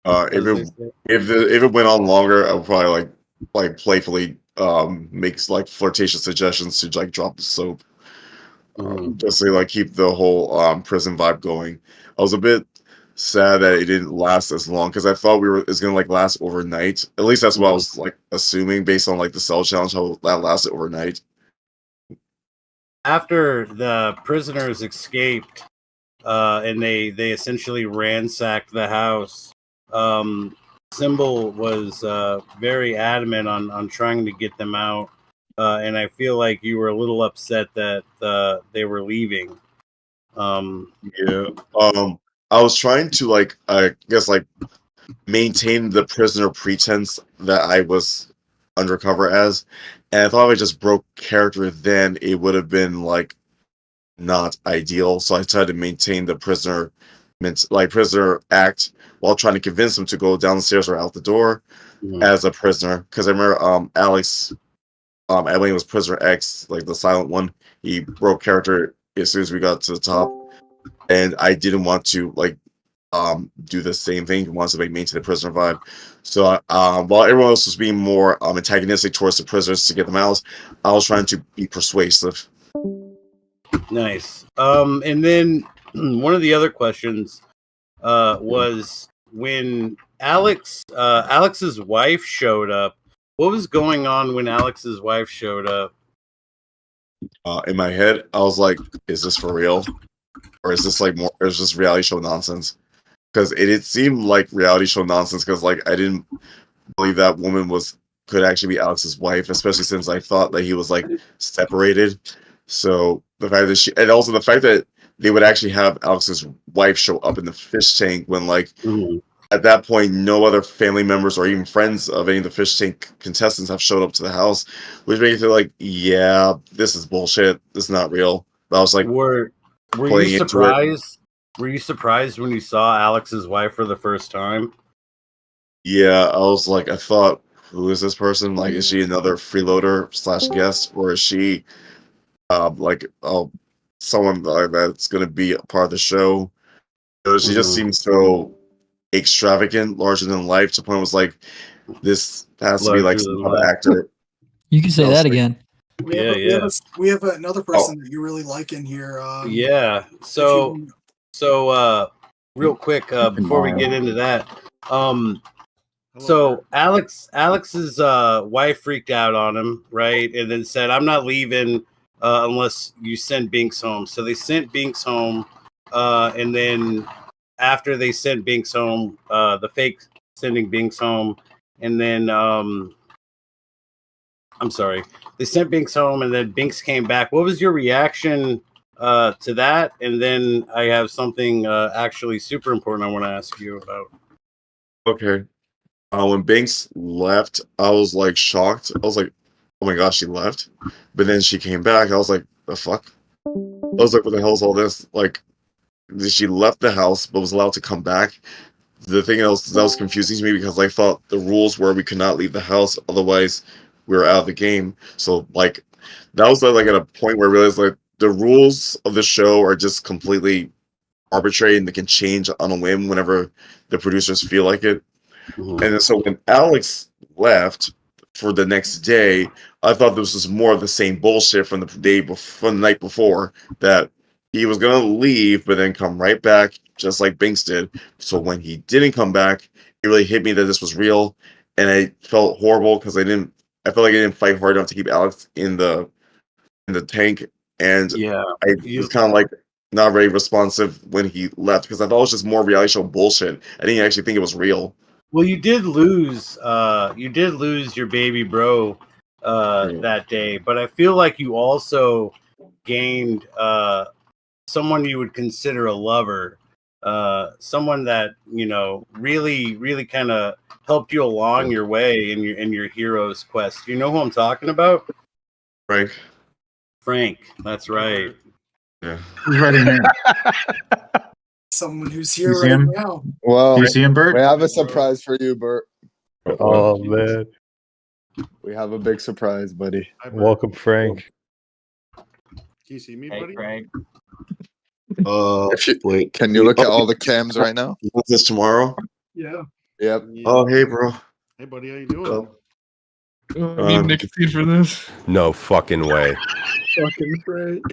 If it went on longer, I would probably like playfully makes like flirtatious suggestions to like drop the soap, just to like keep the whole prison vibe going. I was a bit sad that it didn't last as long because I thought it's gonna like last overnight. At least that's what I was like assuming based on like the cell challenge, how that lasted overnight. After the prisoners escaped and they essentially ransacked the house, Symbol was very adamant on trying to get them out, and I feel like you were a little upset that they were leaving. I was trying to like I guess like maintain the prisoner pretense that I was undercover as, and I thought if I just broke character, then it would have been like not ideal. So I tried to maintain the prisoner act while trying to convince him to go down the stairs or out the door as a prisoner. Because I remember Alex, Emily was prisoner X, like the silent one. He broke character as soon as we got to the top, and I didn't want to like do the same thing. He wants to like maintain the prisoner vibe. So while everyone else was being more antagonistic towards the prisoners to get them out, I was trying to be persuasive. Nice. And then one of the other questions was when Alex's wife showed up. What was going on when Alex's wife showed up? In my head, I was like, "Is this for real, or is this like more? Or is this reality show nonsense?" Because it seemed like reality show nonsense. Because like I didn't believe that woman could actually be Alex's wife, especially since I thought that he was like separated. So the fact that and also the fact that they would actually have Alex's wife show up in the fish tank when like at that point no other family members or even friends of any of the fish tank contestants have showed up to the house, which made me feel like, yeah, this is bullshit. This is not real. But I was like, were you surprised? Were you surprised when you saw Alex's wife for the first time? Yeah, I was like, I thought, who is this person? Like, is she another freeloader / guest, or is she someone that's gonna be a part of the show? She just seems so extravagant, larger than life. To the point was like, this has to be like some other actor. You can say that again. We have another person that you really like in here. So real quick before we get into that, so Alex's wife freaked out on him, right? And then said, "I'm not leaving unless you send Binx home." So they sent Binx home, and then after they sent Binx home, the fake sending Binx home, and then I'm sorry, they sent Binx home, and then Binx came back. What was your reaction to that? And then I have something actually super important I want to ask you about. Okay. When Binx left, I was like shocked. I was like, oh my gosh, she left. But then she came back. I was like, the fuck? I was like, what the hell is all this? Like, she left the house but was allowed to come back. The thing that was confusing to me because I thought the rules were we could not leave the house, otherwise we were out of the game. So like that was like at a point where I realized like the rules of the show are just completely arbitrary and they can change on a whim whenever the producers feel like it. And then so when Alex left, for the next day, I thought this was more of the same bullshit from from the night before, that he was gonna leave but then come right back just like Binx did. So when he didn't come back, it really hit me that this was real, and I felt horrible because I felt like I didn't fight hard enough to keep Alex in the tank, and I was kind of like not very responsive when he left because I thought it was just more reality show bullshit. I didn't actually think it was real. Well, you did lose your baby bro that day, but I feel like you also gained someone you would consider a lover, someone that really kind of helped you along your way in your hero's quest. You know who I'm talking about? Frank, that's right. Yeah. Who's right in here? Someone who's You here see right him? now. Well, You see him, Burt? we have a surprise for you, Burt. Oh man! We have a big surprise, buddy. Welcome, Frank. Can you see me, Hey, buddy? Frank. Wait. Can you look at all the cams right now? What's this tomorrow? Yeah. Yep. Oh, hey, bro. Hey, buddy, how you doing? I need nicotine for this. No fucking way. Fucking Frank.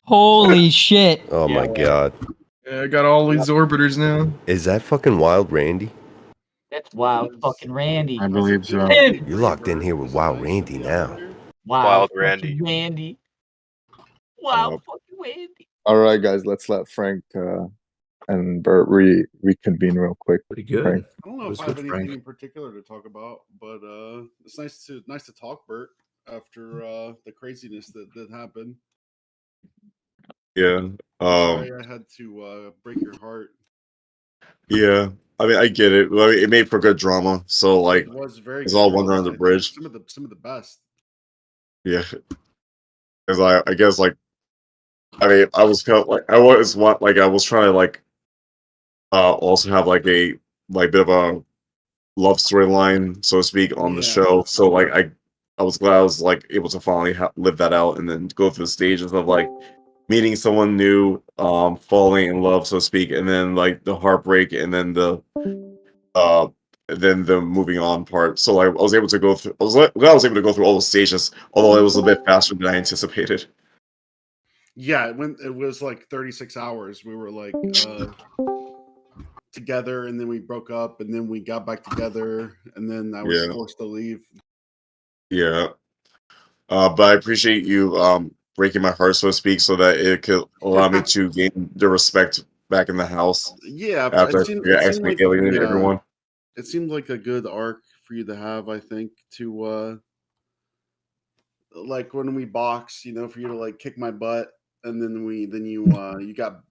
Holy shit. Oh my god. Yeah, I got all these orbiters now. Is that fucking Wild Randy? That's Wild fucking Randy. I believe so. You're locked in here with Wild Randy now. Wild fucking Randy. Randy. Wild fucking Randy. All right, guys, let's let Frank and Burt reconvene real quick. Pretty good. Frank. I don't know if I have anything in particular to talk about, but it's nice to talk, Burt, after the craziness that happened. Yeah. Sorry I had to break your heart. Yeah. I mean, I get it. I mean, it made for good drama. So like, It was very it's good all drama, one under I the think. bridge. Some of the best. Yeah. Because I guess like, I mean, I was trying to like, also have like a bit of a love storyline, so to speak, on the show. So like, I was glad I was like able to finally live that out and then go through the stages of like meeting someone new, falling in love, so to speak, and then like the heartbreak, and then the moving on part. So like, I was able to go through. Glad I was able to go through all those stages, although it was a bit faster than I anticipated. Yeah, it was like 36 hours. We were like together, and then we broke up, and then we got back together, and then I was forced to leave. Yeah. But I appreciate you breaking my heart, so to speak, so that it could allow me to gain the respect back in the house. Yeah, After it seemed I like, alienated everyone. It seemed like a good arc for you to have, I think, to like when we box, for you to like kick my butt, and then you got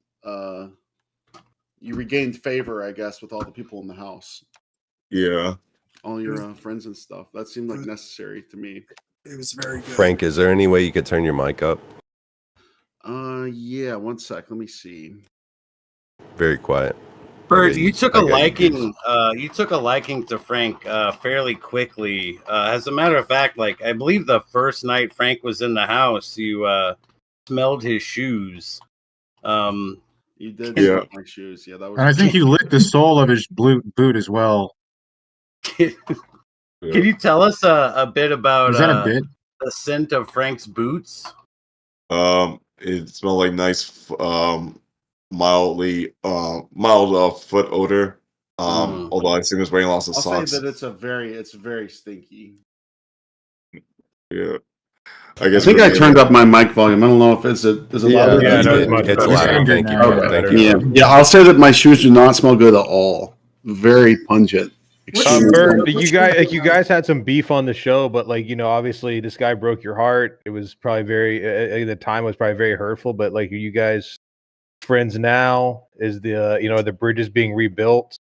you regained favor, I guess, with all the people in the house. Yeah. All your friends and stuff. That seemed like necessary to me. It was very good. Frank, is there any way you could turn your mic up? Yeah, one sec. Let me see. Very quiet. Burt, you took a liking. You took a liking to Frank fairly quickly. As a matter of fact, like I believe the first night Frank was in the house, you smelled his shoes. You did Yeah. my shoes. Yeah, that was. And I think you licked the sole of his boot as well. Can you tell us a bit about Is that a bit? the scent of Frank's boots? It smelled like nice, mild foot odor. Although I assume he was wearing lots of I'll socks. say that it's very stinky. Yeah. I think I turned up my mic volume. I don't know if is it louder? Yeah, no, it's much better. Louder. Thank you. Okay. Thank you. Yeah, I'll say that my shoes do not smell good at all. Very pungent. Burt, you guys had some beef on the show, but like obviously this guy broke your heart. It was probably very at the time was probably very hurtful. But like, are you guys friends now? Is the bridge is being rebuilt?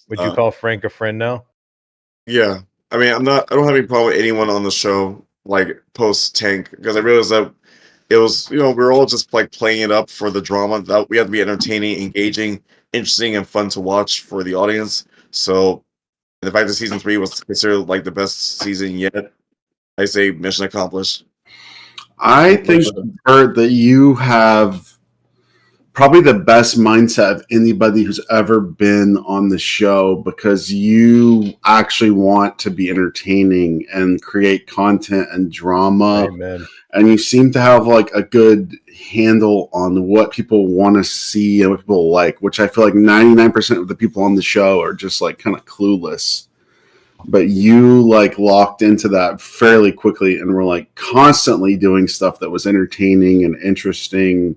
Would you call Frank a friend now? Yeah, I mean, I don't have any problem with anyone on the show like post tank, because I realized that it was we were all just like playing it up for the drama. That we had to be entertaining, engaging, interesting, and fun to watch for the audience. So the fact that season 3 was considered like the best season yet, I say mission accomplished. I think, Burt, that you have probably the best mindset of anybody who's ever been on the show, because you actually want to be entertaining and create content and drama. Amen. And you seem to have like a good handle on what people want to see and what people like, which I feel like 99% of the people on the show are just like kind of clueless. But you like locked into that fairly quickly and were like constantly doing stuff that was entertaining and interesting.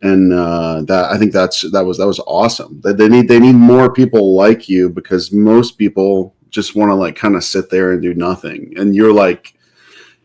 And that I think that was awesome. They need more people like you, because most people just want to like kind of sit there and do nothing. And you're like,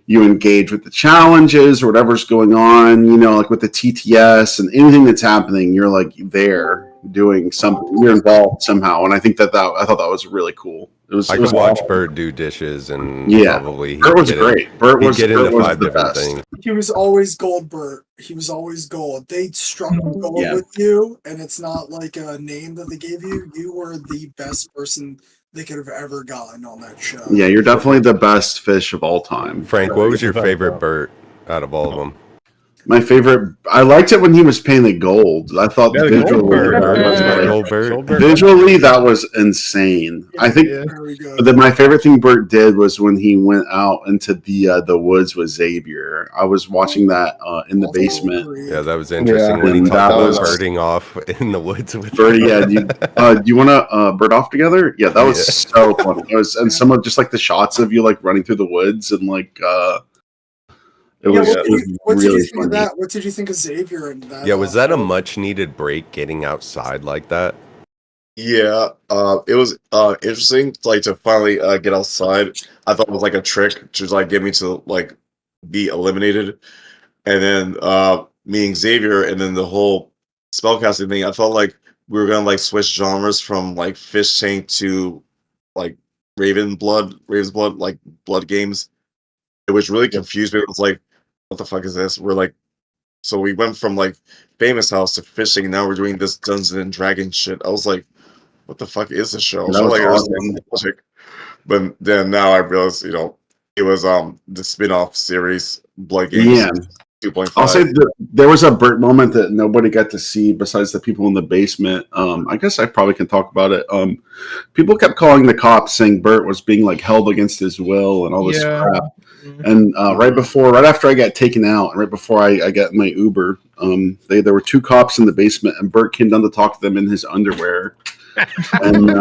you engage with the challenges or whatever's going on, you know, like with the TTS and anything that's happening, you're like there doing something. You're involved somehow, and I think I thought that was really cool. I could watch Burt do dishes, and yeah, probably Burt was great. Burt was get into Burt was 5 the different best. things. He was always gold, Burt. He was always gold. They struck gold Yeah. with you, and it's not like a name that they gave you. You were the best person they could have ever gotten on that show. Yeah, you're definitely the best fish of all time. Frank, what was your favorite Burt out of all of them? My favorite, I liked it when he was painted gold. I thought Yeah, the visually, gold Burt. visually that was insane. I think that my favorite thing Burt did was when he went out into the woods with Xavier. I was watching that in the basement. Yeah, that was interesting when he and talked that about was birding off in the woods with Burt, yeah, do you want to bird off together? Yeah, that was so funny. It was, and some of just like the shots of you like running through the woods and like it was, what did really you think funny. of that? What did you think of Xavier and that? Yeah, was that a much needed break getting outside like that? Yeah, it was interesting, like to finally get outside. I thought it was like a trick to like get me to like be eliminated, and then meeting Xavier, and then the whole spellcasting thing. I felt like we were gonna like switch genres from like Fishtank to like Raven's Blood, like blood games, which really confused me. It was like, what the fuck is this? We're like, so we went from like Famous House to fishing, and now we're doing this Dungeons and Dragons shit. I was like, what the fuck is this show? That So was like, awesome. logic. But then now I realized, it was the spin-off series Blood Games Yeah. 2.5. I'll say there was a Burt moment that nobody got to see besides the people in the basement. I guess I probably can talk about it. People kept calling the cops saying Burt was being like held against his will and all this crap. And right after I got taken out, and right before I got my Uber, there were 2 cops in the basement, and Burt came down to talk to them in his underwear. And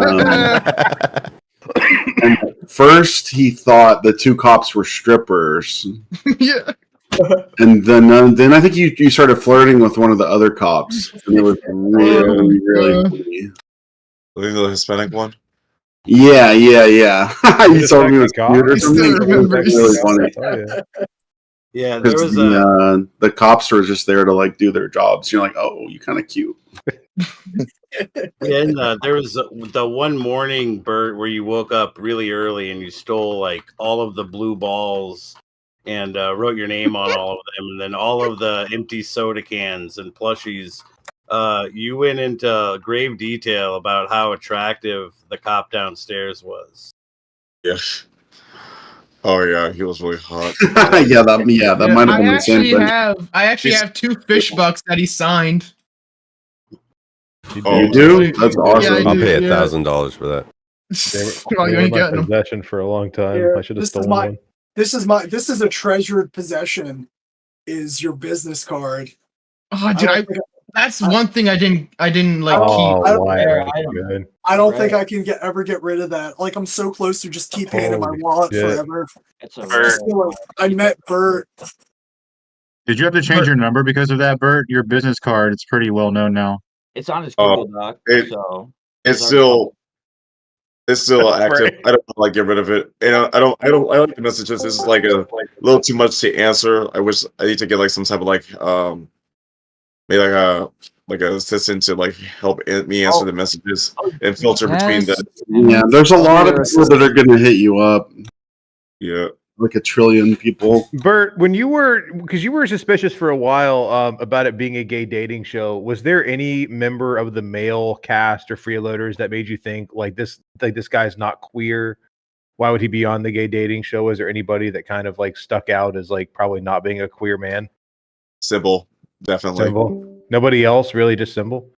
first he thought the 2 cops were strippers. Yeah. And then I think you started flirting with one of the other cops, and it was really, really funny. The Hispanic one? Yeah. You told me it was cute or I still something. It was remember. really funny. Yeah, there was The cops were just there to like do their jobs. You're like, oh, you kind of cute. And there was the one morning, Burt, where you woke up really early and you stole like all of the blue balls and wrote your name on all of them, and then all of the empty soda cans and plushies. You went into grave detail about how attractive the cop downstairs was. Yeah. Oh yeah, he was really hot. that might have been the same. I actually have 2 fish bucks that he signed. You do? That's awesome. Yeah, I I'll do, pay yeah. $1,000 for that. Well, you They were ain't my getting 'em. possession for a long time. Here, I should have this is stolen my one. this is a treasured possession. Is your business card? Oh, dude, that's one thing I didn't like Oh, keep. why? Good. I don't think I can ever get rid of that. Like, I'm so close to just keeping it in my wallet shit. forever. It's a I just feel like I met Burt. Did you have to change your number because of that, Burt? Your business card, it's pretty well known now. It's on his Google Doc, so It's still active. I don't want to get rid of it, and I like the messages. This is like a little too much to answer. I wish I need to get like some type of like maybe like an assistant to like help me answer the messages and filter between the. Yeah, there's a lot of people that are going to hit you up. Yeah. Like 1 trillion people. Burt, when you were, because you were suspicious for a while about it being a gay dating show, was there any member of the male cast or freeloaders that made you think like this guy's not queer? Why would he be on the gay dating show? Was there anybody that kind of like stuck out as like probably not being a queer man? Sybil, definitely. Sybil? Nobody else really, just Symbol.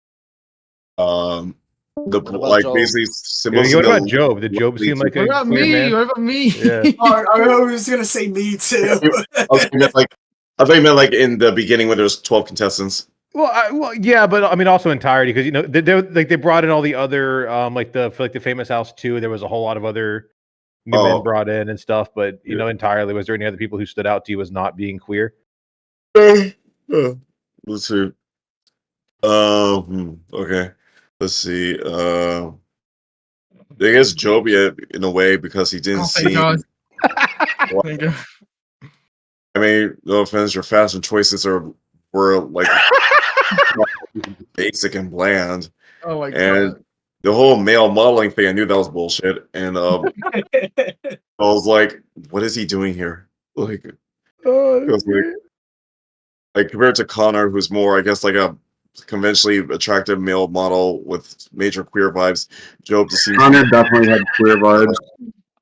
The about like Jobe? basically symbols. What in about the- Jobe? Did Jobe seem like What a about queer me? man? What about me? Yeah. I was gonna say me too. I thought you meant like in the beginning when there was 12 contestants. Well, yeah, but I mean also entirety because they brought in all the other like the Famous House 2. There was a whole lot of other new men brought in and stuff, but entirely, was there any other people who stood out to you as not being queer? Let's see. Okay. Let's see. I guess Jobe in a way because he didn't Thank seem. God. Thank God. I mean, no offense, your fashion choices were like basic and bland. Oh my And God. the whole male modeling thing, I knew that was bullshit. And I was like, what is he doing here? Like, because like compared to Connor, who's more, I guess, like a conventionally attractive male model with major queer vibes, Jobe just seems. Connor definitely had queer vibes.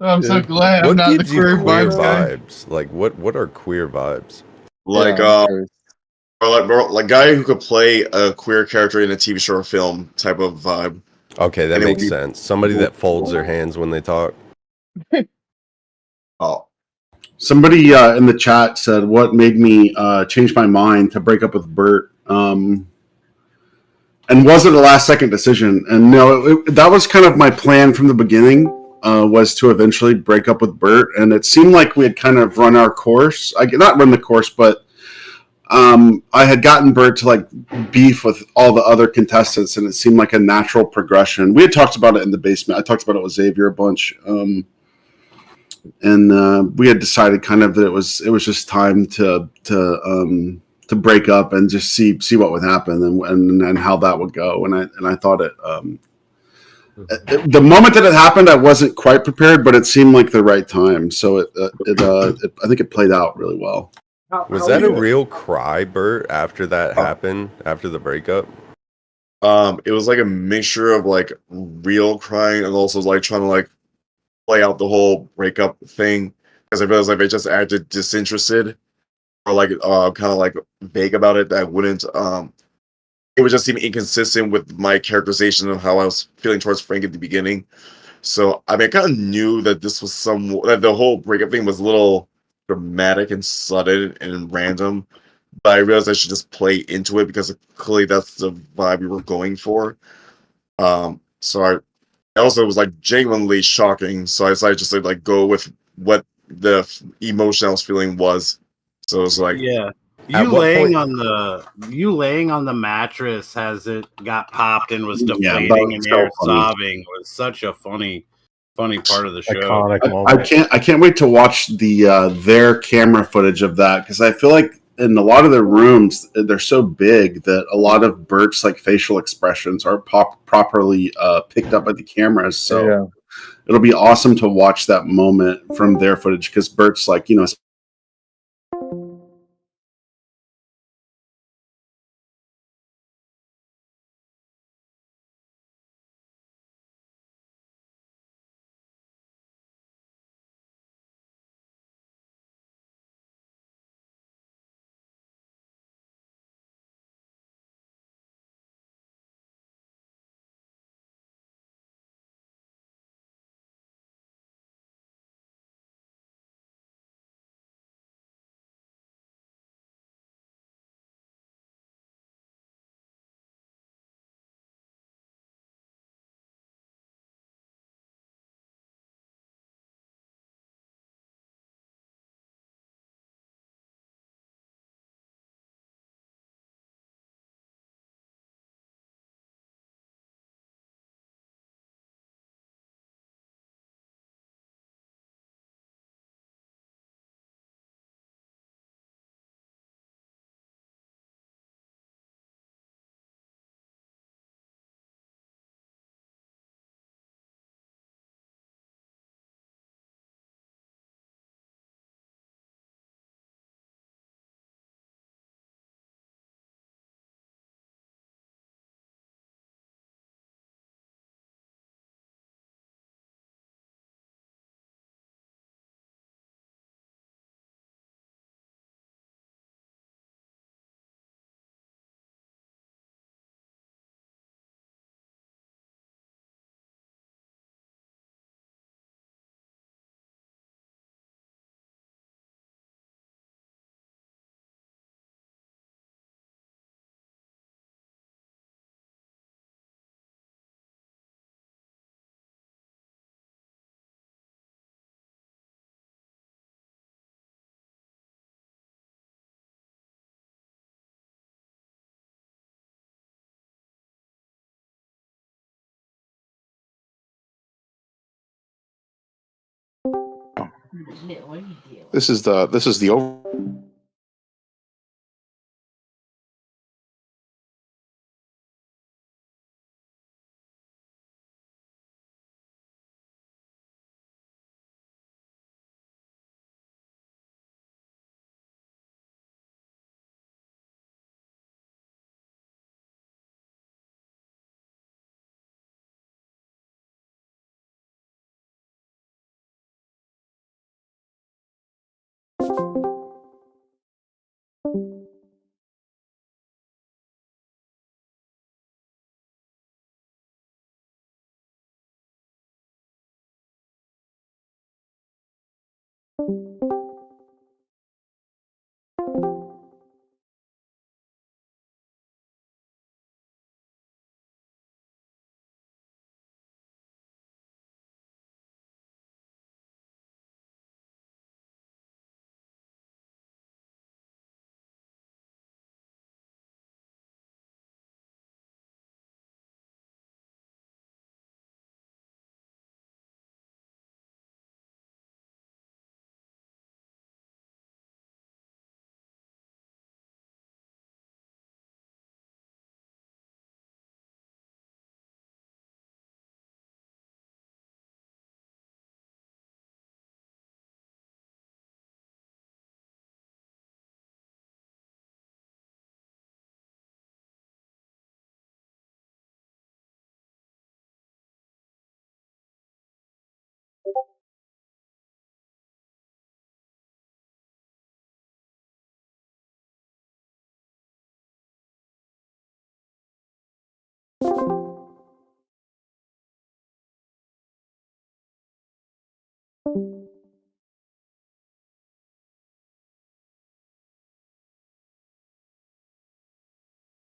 I'm so glad I'm What not the gives you queer queer vibes guy. vibes? Like what are queer vibes? Like or like guy who could play a queer character in a TV show or film type of vibe. Okay, that And it would makes be- sense. Somebody that folds their hands when they talk. Oh. Somebody in the chat said, "What made me change my mind to break up with Burt?" And was it a last second decision? And no, that was kind of my plan from the beginning. Was to eventually break up with Burt, and it seemed like we had kind of run our course. I not run the course, but I had gotten Burt to like beef with all the other contestants, and it seemed like a natural progression. We had talked about it in the basement. I talked about it with Xavier a bunch. And we had decided kind of that it was just time to break up and just see what would happen and how that would go. And I thought the moment that it happened, I wasn't quite prepared, but it seemed like the right time. So I think it played out really well. Was that a real cry, Burt, after that happened, after the breakup? It was like a mixture of like real crying and also like trying to like play out the whole breakup thing because I realized like I just acted disinterested or like kind of like vague about it. That wouldn't it would just seem inconsistent with my characterization of how I was feeling towards Frank at the beginning. So I mean, I kind of knew that this was that the whole breakup thing was a little dramatic and sudden and random. But I realized I should just play into it because clearly that's the vibe we were going for. So I also was like genuinely shocking. So I decided just to like go with what the emotion I was feeling was. So it was like, Yeah. At You what laying point- on the mattress as it got popped and was Yeah, deflating that was and so you're funny. sobbing was such a funny part of the show. Iconic I can't wait to watch their camera footage of that because I feel like in a lot of their rooms they're so big that a lot of Burt's like facial expressions are properly picked up by the cameras. So it'll be awesome to watch that moment from their footage because Burt's like This is the over.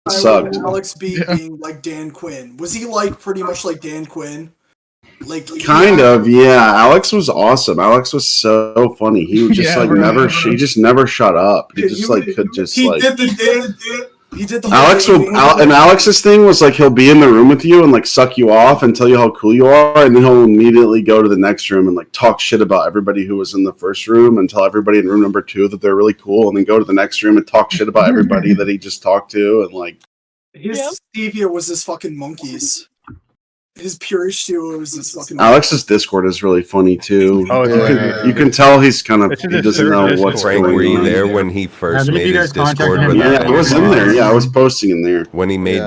Sucked. Alex B being like Dan Quinn. Was he like pretty much like Dan Quinn? Like Kind of, yeah. Alex was awesome. Alex was so funny. He was just he just never shut up. He just could just he did the whole Alex thing. and Alex's thing was like he'll be in the room with you and like suck you off and tell you how cool you are, and then he'll immediately go to the next room and like talk shit about everybody who was in the first room and tell everybody in room number 2 that they're really cool, and then go to the next room and talk shit about everybody that he just talked to, and like His stevia was his fucking monkeys. His pure stevia was his fucking. Alex's Discord is really funny too. Oh, you can tell he's kind of he doesn't know what's Frank, going were you on. there when he first Have any of made you his guys Discord contacted him? without Yeah, I was in there. Yeah, I was posting in there. When he made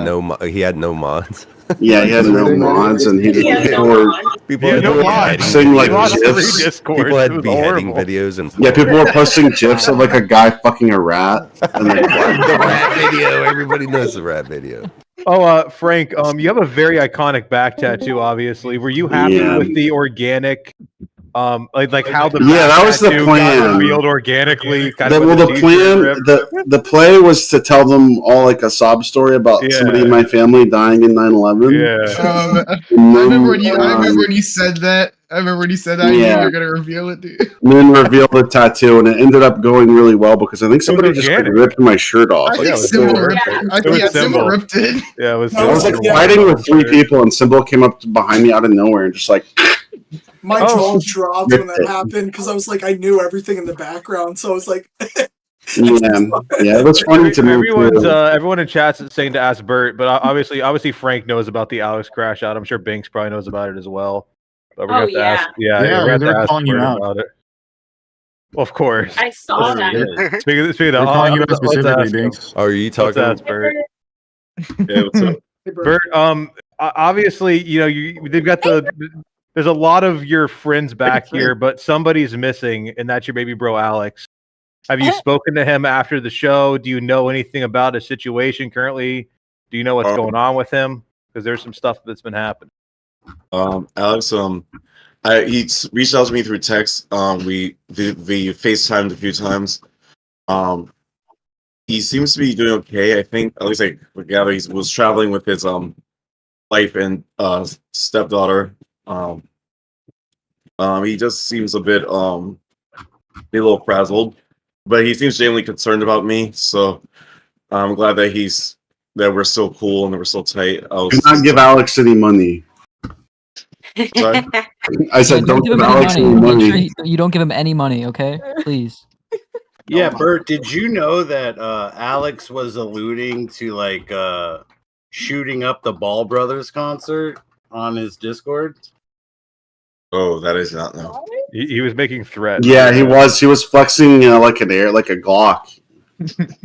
he had no mods. Yeah, he had no mods, and he just People had were posting like gifs. People had beheading videos and Yeah, people were posting gifs of like a guy fucking a rat. And like, the rat video. Everybody knows the rat video. Oh, Frank, you have a very iconic back tattoo. Obviously, were you happy with the organic? Like how the that was the tattoo plan. got revealed organically. Kind The, of well, with the a plan, t-shirt rip. the play was to tell them all like a sob story about somebody in my family dying in 9/11. Yeah. I remember when you said that. I knew you Yeah. were gonna reveal it, dude. And then revealed the tattoo, and it ended up going really well because I think somebody just like, ripped my shirt off. I think Symbol ripped it. Symbol ripped it. Yeah, it was. I was like fighting with 3 people, and Symbol came up behind me out of nowhere and just like. My jaw dropped when that happened because I was like, I knew everything in the background, so I was like, yeah, it was funny to me. Everyone in chat's saying to ask Burt, but obviously Frank knows about the Alex crash out. I'm sure Binx probably knows about it as well. But we're gonna have to ask. Yeah, we're gonna have they're to ask calling you Burt out. about it. Well, of course. I saw that. Speaking of They're calling you out let's specifically, ask him. Binx. Oh, are you talking? Let's ask Burt. Yeah, what's up? Burt, obviously, they've got there's a lot of your friends back here, but somebody's missing, and that's your baby bro Alex. Have you spoken to him after the show? Do you know anything about his situation currently? Do you know what's going on with him? Because there's some stuff that's been happening. Alex, he reached out to me through text. We FaceTimed a few times. He seems to be doing okay. I think at least he was traveling with his wife and stepdaughter. He just seems a little frazzled, but he seems genuinely concerned about me. So I'm glad that we're still cool and that we're still tight. Do not give Alex any money. Sorry? I said, don't don't give give him any Alex money. any Make money. sure you don't give him any money, okay? Please. Yeah, Bert, did you know that Alex was alluding to like shooting up the Ball Brothers concert on his Discord? Oh, that is not no. He was making threats. Yeah, he was. He was flexing like a Glock,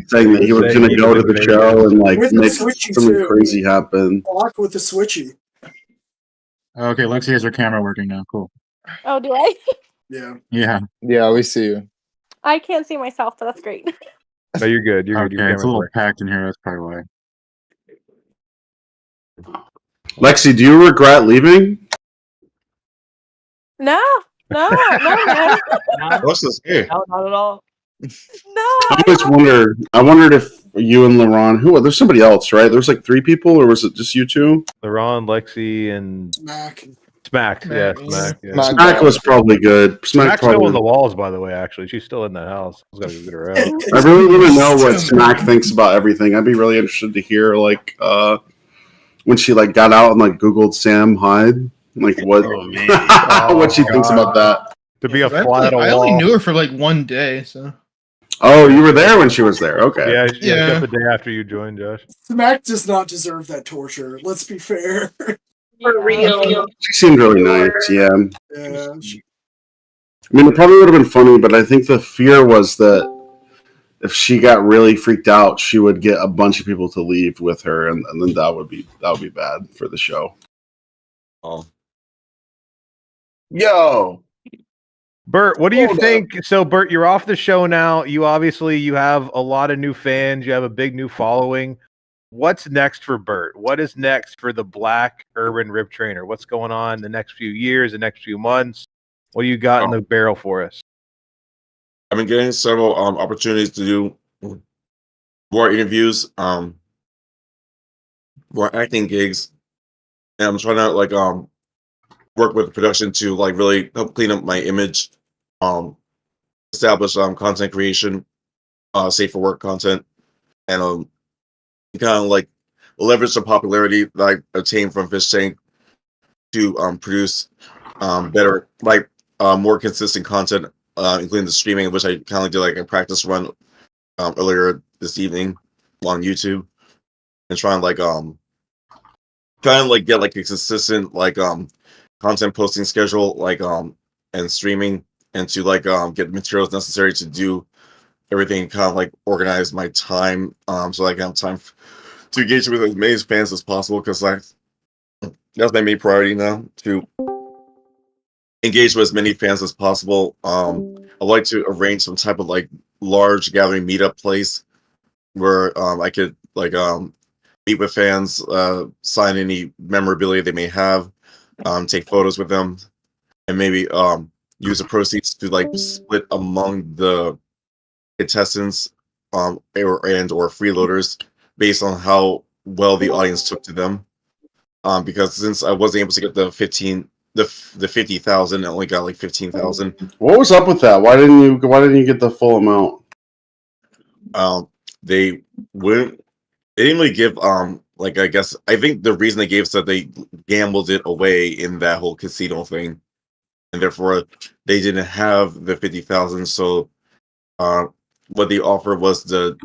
saying that he was Saying going to he go was to in the Vegas. show and like With the make switchy, something too. crazy happen. Block with the switchy. Okay, Lexi has her camera working now. Cool. Oh, do I? Yeah. Yeah. Yeah, we see you. I can't see myself, but that's great. No, you're good. You're good. Your Okay, it's a camera's little working. packed in here. That's probably why. Lexi, do you regret leaving? No, man. What's this here? No, not at all. I wondered if you and Laron, there's somebody else, right? There's like 3 people, or was it just you two? Laron, Lexi, and Smack. Smack. Yeah, Smack. Yeah. Smack was probably good. Smack's still probably on the walls, by the way. Actually, she's still in the house. I was gonna get her out. I really want to know what Smack thinks about everything. I'd be really interested to hear, like, when she like got out and like Googled Sam Hyde, like what what she thinks about that. To be a I fly on a I only wall. knew her for like one day, so. Oh, you were there when she was there. Okay. Yeah, Yeah. just the day after you joined, Josh. Smack does not deserve that torture. Let's be fair. For real. She seemed really nice. Yeah. Yeah. I mean, it probably would have been funny, but I think the fear was that if she got really freaked out, she would get a bunch of people to leave with her, and then that would be bad for the show. Oh. Yo. Burt, what do you Hold think? So, Burt, you're off the show now. You have a lot of new fans. You have a big new following. What's next for Burt? What is next for the Black Urban Rip Trainer? What's going on the next few years, the next few months? What do you got in the barrel for us? I've been getting several opportunities to do more interviews, more acting gigs, and I'm trying to like work with production to like really help clean up my image, establish content creation, safe for work content, and kind of like leverage the popularity that I obtained from Fishtank to produce better, like more consistent content, including the streaming, which I kind of did like a practice run earlier this evening on YouTube, and trying like get like a consistent like content posting schedule, like and streaming, and to like get materials necessary to do everything, kind of like organize my time so I can have time to engage with as many fans as possible, because that's my main priority now, to engage with as many fans as possible. I'd like to arrange some type of like large gathering meetup place where I could like meet with fans, sign any memorabilia they may have, take photos with them, and maybe use the proceeds to like split among the contestants or freeloaders based on how well the audience took to them. Because since I wasn't able to get the 50,000, I only got like 15,000. What was up with that? Why didn't you get the full amount? They wouldn't. They didn't really give like, I guess I think the reason they gave is that they gambled it away in that whole casino thing, and therefore they didn't have the 50,000. So what they offered was the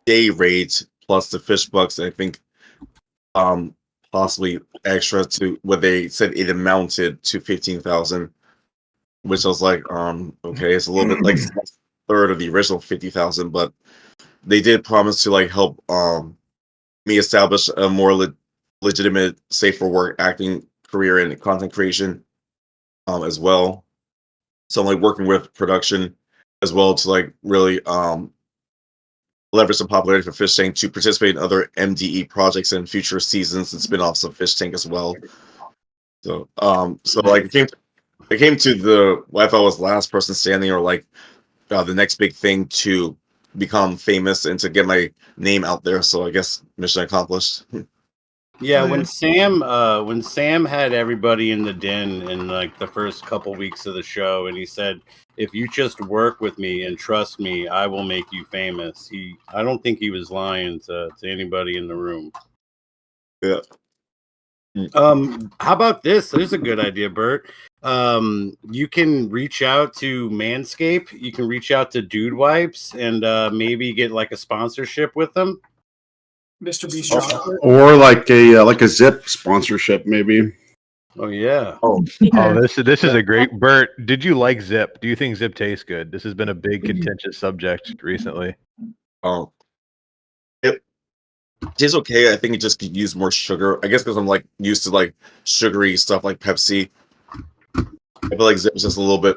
day rate plus the fish bucks. I think possibly extra to what they said it amounted to 15,000, which I was like, okay, it's a little bit like a third of the original 50,000, but they did promise to like help me establish a more legitimate, safe for work acting career in content creation as well. So I'm like working with production as well to like really leverage the popularity for Fishtank to participate in other MDE projects and future seasons and spin-offs of Fishtank as well. So like it came to the what I thought was last person standing, or like the next big thing to become famous and to get my name out there. So I guess mission accomplished. Yeah, when Sam had everybody in the den in like the first couple weeks of the show, and he said, "If you just work with me and trust me, I will make you famous." I don't think he was lying to anybody in the room. Yeah. How about this? There's a good idea, Burt. You can reach out to Manscaped. You can reach out to Dude Wipes and maybe get like a sponsorship with them. Mr. Beast chocolate. Or like a Zip sponsorship, maybe. Oh yeah. Oh, this is a great Burt. Did you like Zip? Do you think Zip tastes good? This has been a big contentious subject recently. Oh, it tastes okay. I think it just could use more sugar. I guess because I'm like used to like sugary stuff like Pepsi. I feel like Zip is just a little bit.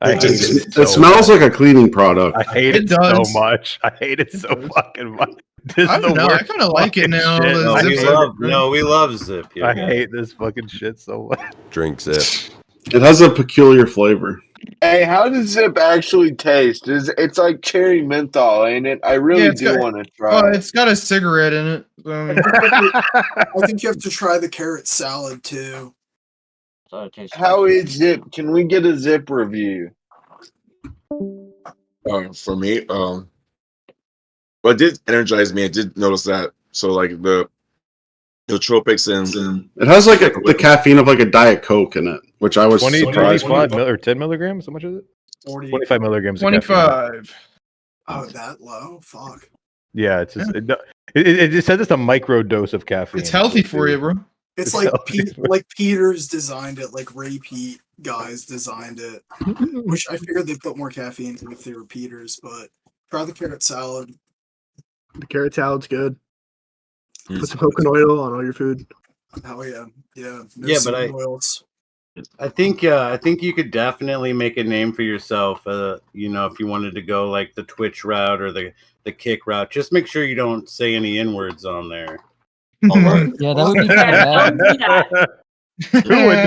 It smells like a cleaning product. I hate it so much. I hate it so fucking much. This I is the don't know. I worst kind of like it fucking now. shit. We love Zip. Here. I hate this fucking shit so much. Drink Zip. It has a peculiar flavor. Hey, how does Zip actually taste? It's like cherry menthol, ain't it? I really do want to try. Oh, it's got a cigarette in it. I think you have to try the carrot salad too. How is Zip? Can we get a Zip review? For me, what did energize me? I did notice that. So like the nootropics and It has like the caffeine of like a Diet Coke in it, which I was 25 surprised. or 10 milligrams. How much is it? 25 milligrams. of 25. Oh, that low? Fuck. Yeah, it's just, it says it's a micro dose of caffeine. It's healthy for you, bro. It's like like Peters designed it, like Ray Pete guys designed it. Which I figured they put more caffeine in if they were Peters, but try the carrot salad. The carrot salad's good. Put some coconut oil on all your food. Hell yeah, yeah. No Yeah, but seed oils. I think you could definitely make a name for yourself. You know, if you wanted to go like the Twitch route or the Kick route, just make sure you don't say any N-words on there. Yeah, that would be bad.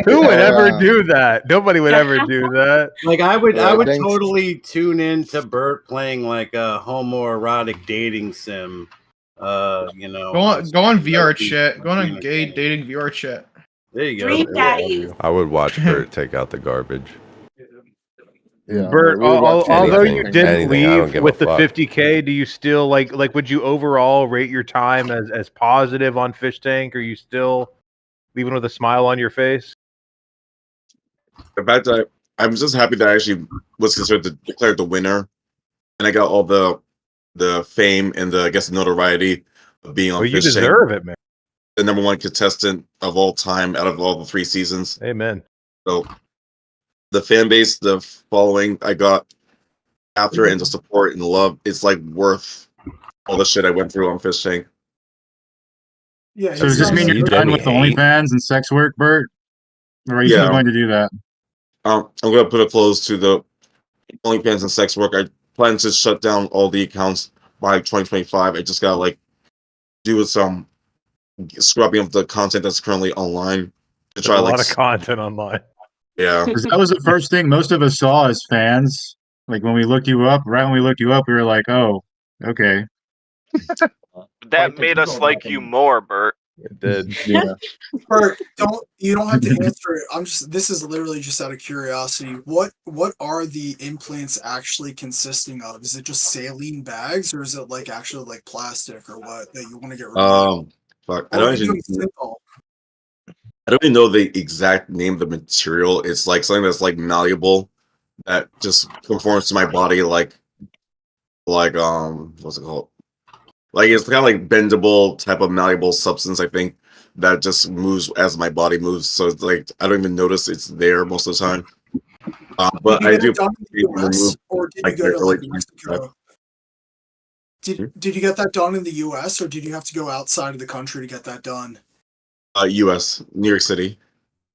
Who would ever do that? Nobody would ever do that. Like I would Binx. totally tune in to Burt playing like a homoerotic dating sim. You know, Go on VR chat. Go on a gay dating VR chat. There you go. Dream Daddy. I would watch Burt take out the garbage. Yeah, Burt, although you didn't anything, I don't leave give with a the fuck. 50K, do you still like would you overall rate your time as positive on Fishtank? Are you still leaving with a smile on your face? the fact that I'm just happy that I actually was considered declared the winner, and I got all the fame and the notoriety of being on. Well, you Fishtank. deserve it, man. The #1 contestant of all time out of all the 3 seasons. Amen. So the fan base, the following I got after, and the support and the love, it's like worth all the shit I went through on Fishtank. Yeah. So does this mean you're done with the OnlyFans and sex work, Burt? Or are you still going to do that? I'm going to put a close to the OnlyFans and sex work. I plan to shut down all the accounts by 2025. I just got to do some scrubbing of the content that's currently online to try a lot of content online. Yeah, 'Cause that was the first thing most of us saw as fans. Like when we looked you up, right when we looked you up, we were like, "Oh, okay." That made us like you more, Burt. It did. Yeah. Bert, you don't have to answer it. This is literally just out of curiosity. What are the implants actually consisting of? Is it just saline bags, or is it like actually like plastic or what that you want to get rid of? Fuck. Or are you doing synthol? I don't even know the exact name of the material. It's like something that's like malleable that just conforms to my body like what's it called? Like it's kind of like bendable type of malleable substance, I think, that just moves as my body moves. So it's like I don't even notice it's there most of the time. But Did you I get do it done in the US, or did you go to like early- Mexico? Did you get that done in the US, or did you have to go outside of the country to get that done? US, New York City.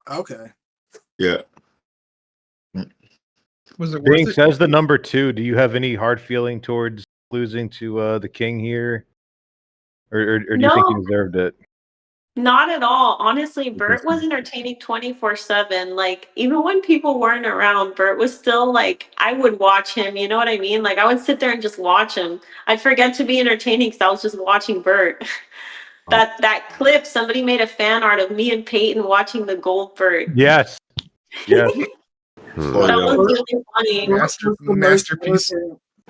Okay. Yeah. Was it worth Binx, it? as the number 2, do you have any hard feeling towards losing to the king here, or do you think No. you deserved it? Not at all. Honestly, Burt was entertaining 24/7. Like, even when people weren't around, Burt was still like, I would watch him. You know what I mean? Like, I would sit there and just watch him. I'd forget to be entertaining because I was just watching Burt. That clip, somebody made a fan art of me and Peyton watching the gold Burt. Yes. Yes. That was really funny. Masterpiece.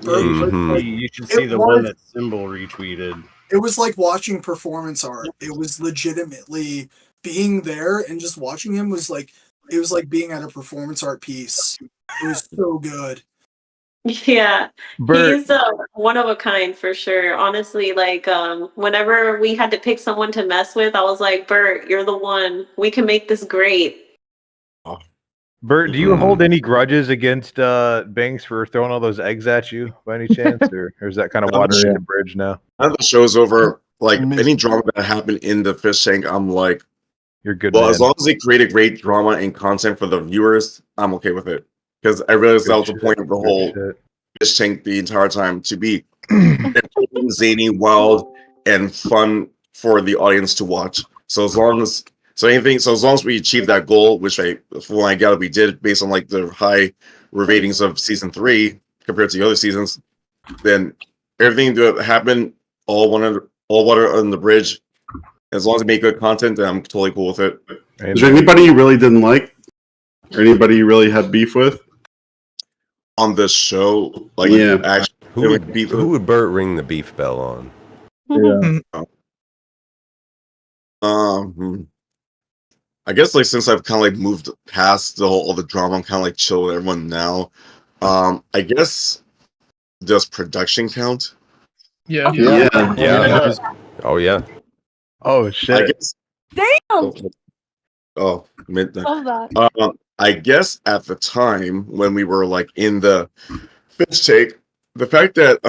You should see the one that Symbol retweeted. It was like watching performance art. It was legitimately being there and just watching him was like it was like being at a performance art piece. It was so good. Yeah, Burt, he's one of a kind for sure. Honestly, like whenever we had to pick someone to mess with, I was like, Burt, you're the one. We can make this great. Burt, do you hold any grudges against Binx for throwing all those eggs at you by any chance, or is that kind of water under the bridge now? Now the show's over, like any drama that happened in the fish tank, I'm like, you're good. Well, man. as long as they create a great drama and content for the viewers, I'm okay with it. Because I realized that was the point of the whole fish tank the entire time, to be zany, wild, and fun for the audience to watch. So as long as we achieve that goal, which from what I gather we did based on like the high ratings of season 3 compared to the other seasons, then everything that happened, all water on the bridge. As long as they make good content, then I'm totally cool with it. Is there anybody you really didn't like, or anybody you really had beef with on this show? Like, yeah, actually, who would Burt ring the beef bell on? Yeah. I guess like since I've kind of like moved past all the drama, I'm kind of like chill with everyone now. I guess does production count? Yeah. Oh yeah. Oh shit. I guess. Damn. Oh, midnight. Love that. I guess at the time when we were like in the fish take, the fact that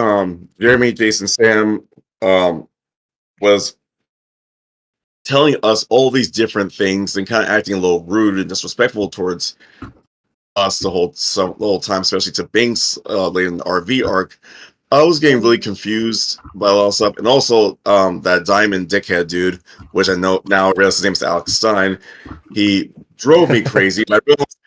Jeremy, Jason, Sam was telling us all these different things and kind of acting a little rude and disrespectful towards us the whole time, especially to Binx late in the RV arc. I was getting really confused by a lot of stuff, and also that diamond dickhead dude, which I know now I realize his name is Alex Stein. He drove me crazy. I realized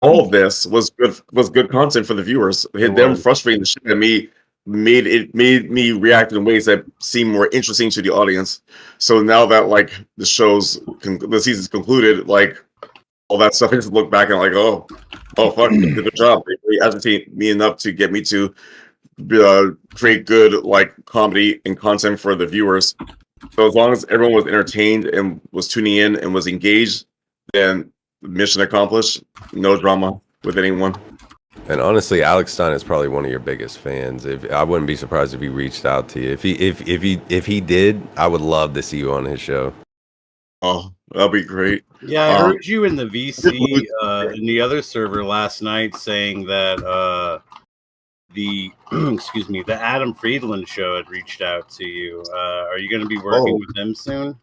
all of this was good content for the viewers. Them frustrating the shit at me made me react in ways that seem more interesting to the audience. So now that like the season's concluded, like all that stuff, I just look back and like, oh fuck, they did a good job. They really agitate me enough to get me to create good like comedy and content for the viewers. So as long as everyone was entertained and was tuning in and was engaged, then mission accomplished. No drama with anyone. And honestly, Alex Stein is probably one of your biggest fans. I wouldn't be surprised if he reached out to you. If he did, I would love to see you on his show. Oh, that'd be great. Yeah, I heard you in the VC in the other server last night saying that the the Adam Friedland show had reached out to you. Are you going to be working with them soon?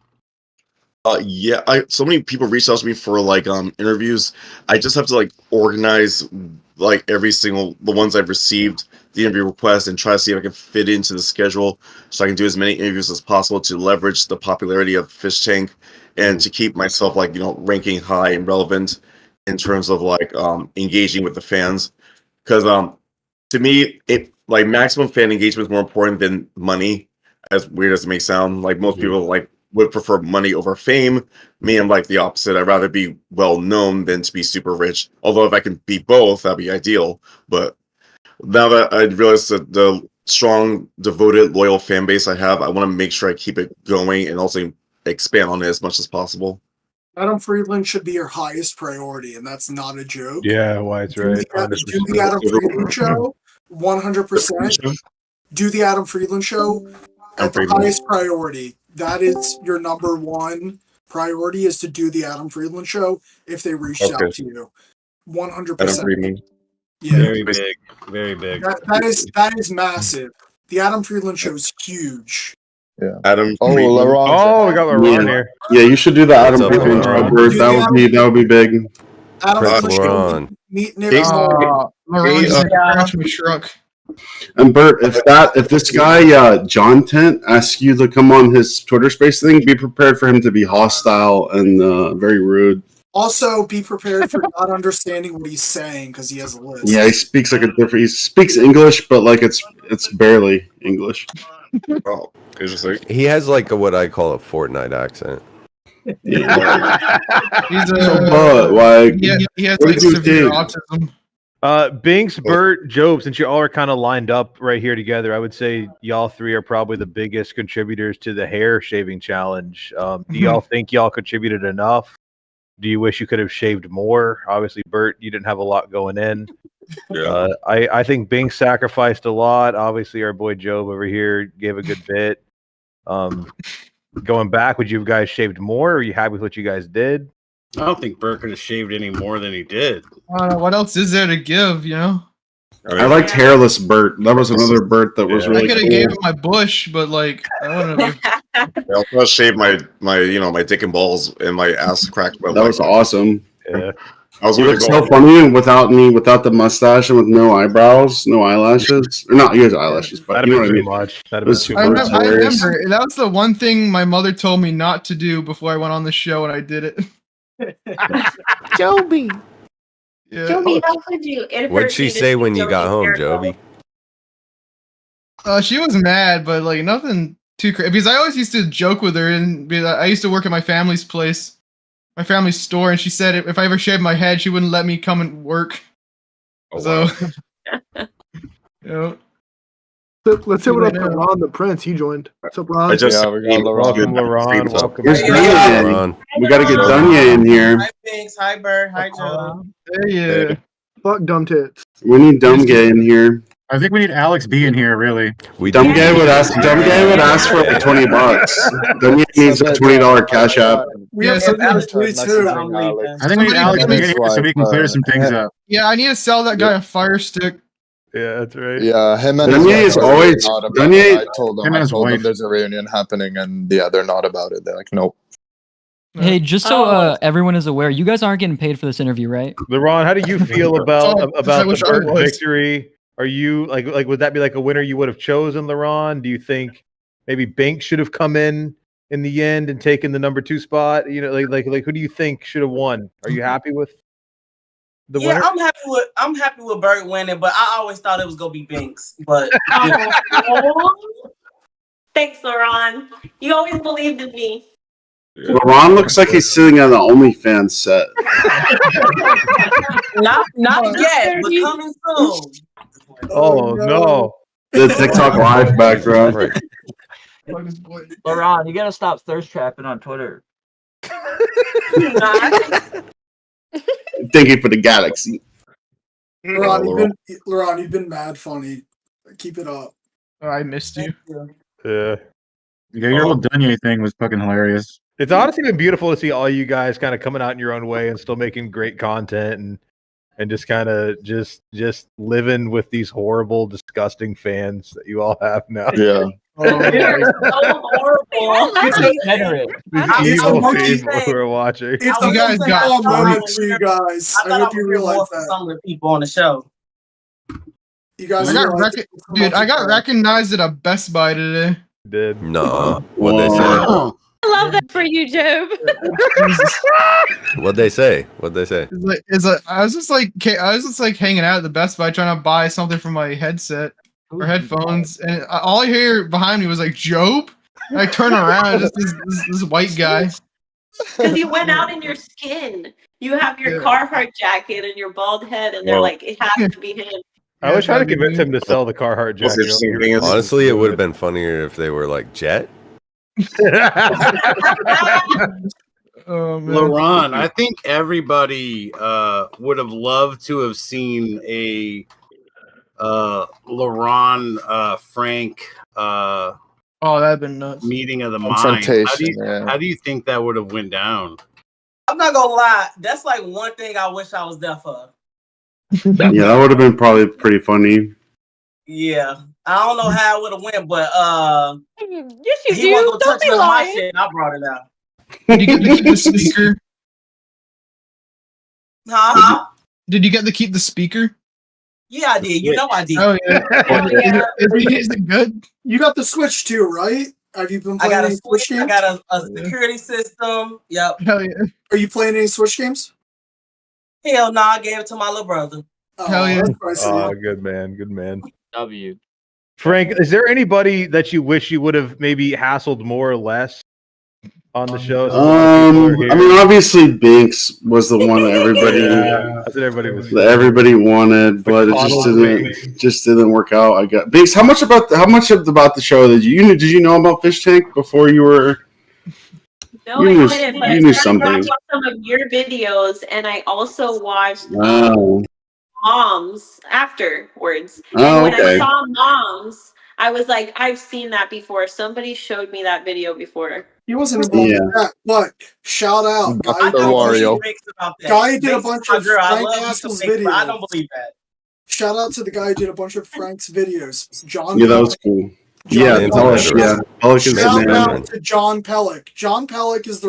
Yeah, so many people reached out to me for like interviews. I just have to like organize like the ones I've received the interview request and try to see if I can fit into the schedule so I can do as many interviews as possible to leverage the popularity of Fishtank and to keep myself like ranking high and relevant in terms of like engaging with the fans. Because to me, it like maximum fan engagement is more important than money, as weird as it may sound. Like most people like would prefer money over fame. Me, I'm like the opposite. I'd rather be well known than to be super rich. Although if I can be both, that'd be ideal. But now that I realize that the strong, devoted, loyal fan base I have, I want to make sure I keep it going and also expand on it as much as possible. Adam Friedland should be your highest priority, and that's not a joke. Yeah, White's right. Do the Adam Friedland show, 100%. Do the Adam Friedland show at the highest priority. That is your number one priority, is to do the Adam Friedland show if they reached out to you. 100%. Yeah. Very big. Very big. That is massive. The Adam Friedland show is huge. Yeah. Adam. Laron. Oh, we got Laron here. Yeah, you should do the Adam Friedland show, Burt. That would be big. Adam Laron. Meet Nick. Truck. And Burt, if this guy John Tent asks you to come on his Twitter Space thing, be prepared for him to be hostile and very rude. Also, be prepared for not understanding what he's saying because he has a list. Yeah, he speaks like he speaks English, but like it's barely English. Oh, interesting. He has like what I call a Fortnite accent. He's but like he has like severe autism. Binx, Burt, Jobe, since you all are kind of lined up right here together, I would say y'all three are probably the biggest contributors to the hair shaving challenge. Do y'all think y'all contributed enough? Do you wish you could have shaved more? Obviously, Burt, you didn't have a lot going in. Yeah. I think Binx sacrificed a lot. Obviously, our boy Jobe over here gave a good bit. Going back, would you guys shaved more? Or are you happy with what you guys did? I don't think Burt could have shaved any more than he did. What else is there to give? You know, I liked hairless Burt. That was another Burt that was I really could have cool. gave him my bush, but like I wouldn't have. I also shaved my my dick and balls and my ass cracked. That was awesome. Yeah. I was You going look to so go. funny without the mustache and with no eyebrows, no eyelashes. Or not, he has eyelashes, but That'd you know have what I been mean. too much. That'd It have was been too I much. super remember, I hilarious. remember that was the one thing my mother told me not to do before I went on the show, and I did it. Joby. Yeah. Joby, how could you? It What'd hurt she me to say see when you got Joby's home, hair Joby? She was mad, but like nothing too crazy. Because I always used to joke with her, and I used to work at my family's place, my family's store, and she said if I ever shaved my head, she wouldn't let me come and work. Oh, So, wow. you know. Let's say what up Right to now. Ron the Prince. He joined. What's up, Ron? We got LaRon. Welcome, Laron. Welcome. Here's Dunya. We got to get Dunya in here. Hi, Binx. Hi, Burt. Hi, Joe. Yeah. Fuck dumb tits. We need Dumb Gay in here. I think we need Alex B in here, really. Dumb Gay would ask for like $20. Dumb Gay needs a $20 cash app. We have some Alex too. I think we need Alex B in here so we can clear some things up. Yeah, I need to sell that guy a fire stick. Yeah, that's right. Yeah, him and Dunya his is wife are always- not about Dunya- it. I told Him and his them wife. there's a reunion happening, and yeah, they're not about it. They're like, nope. Hey, just so everyone is aware, you guys aren't getting paid for this interview, right? Laron, how do you feel about I the wish I Burt was. victory? Are you like would that be like a winner you would have chosen, Laron? Do you think maybe Binx should have come in the end and taken the number 2 spot? You know, like who do you think should have won? Are you happy with the Yeah, winner? I'm happy with Burt winning, but I always thought it was gonna be Binx. But Thanks, Laron. You always believed in me. LaRon looks like he's sitting on the OnlyFans set. not yet, but coming soon. Oh no. The TikTok live background. Right. Laron, you gotta stop thirst trapping on Twitter. Thank you for the galaxy. Laron, you've been mad funny. Keep it up. Oh, I missed you. Yeah. Yeah, your whole Dunya thing was fucking hilarious. It's honestly been beautiful to see all you guys kind of coming out in your own way and still making great content and just kind of just living with these horrible, disgusting fans that you all have now. Yeah. So horrible. These evil people who are watching. It's You guys got moment for you guys. I hope you realize for that. some of the people on the show. You guys I got realize dude, I got recognized at a Best Buy today. Did No. What'd they say? I love that for you, Jobe. What'd they say? What'd they say? I was just like hanging out at the Best Buy trying to buy something for my headset or headphones, and all I hear behind me was like Jobe. And I turn around, just this white guy. Because you went out in your skin. You have your Carhartt jacket and your bald head, and they're Well- like, it has to be him. I was trying to convince him to sell the Carhartt What's jacket. interesting thing is- Honestly, it would have been funnier if they were like Jet. Oh, man. LaRon, I think everybody would have loved to have seen a LaRon Frank Oh, that'd been nuts. meeting of the minds. Confrontation, yeah. How do you think that would have went down? I'm not gonna lie, that's like one thing I wish I was there for. Yeah, that would have been probably pretty funny. Yeah, I don't know how it would have went, but Yes, you he do. wasn't gonna Don't touch be none of my lying. shit. And I brought it out. Did you get to keep the speaker? Huh? Did you get to keep the speaker? Yeah, I did. You know I did. Oh yeah. Is it good? You got the Switch too, right? Have you been I playing got a any Switch Switch. games? I got a security system. Yep. Hell yeah. Are you playing any Switch games? Hell no, I gave it to my little brother. Hell yeah. That's nice of Oh, you. good man, good man. W. Frank, is there anybody that you wish you would have maybe hassled more or less on the show. So a lot of people are here. I mean, obviously, Binx was the one that everybody That's what everybody was that everybody wanted, but it just didn't work out. I got Binx. How much about the show did you know about Fishtank before you were? No, you I didn't. But you I knew started watching something. some of your videos, and I also watched Wow. Moms afterwards. And Oh, when okay. I saw Moms, I was like, I've seen that before. Somebody showed me that video before. He wasn't involved in that, but shout out, Guy did a bunch of, Guy did a bunch of Frank Castle's videos. I don't believe that. Shout out to the guy who did a bunch of Frank's videos. John. Yeah, that was cool. Yeah, Pellick is Shout the man. out to John Pellick. John Pellick is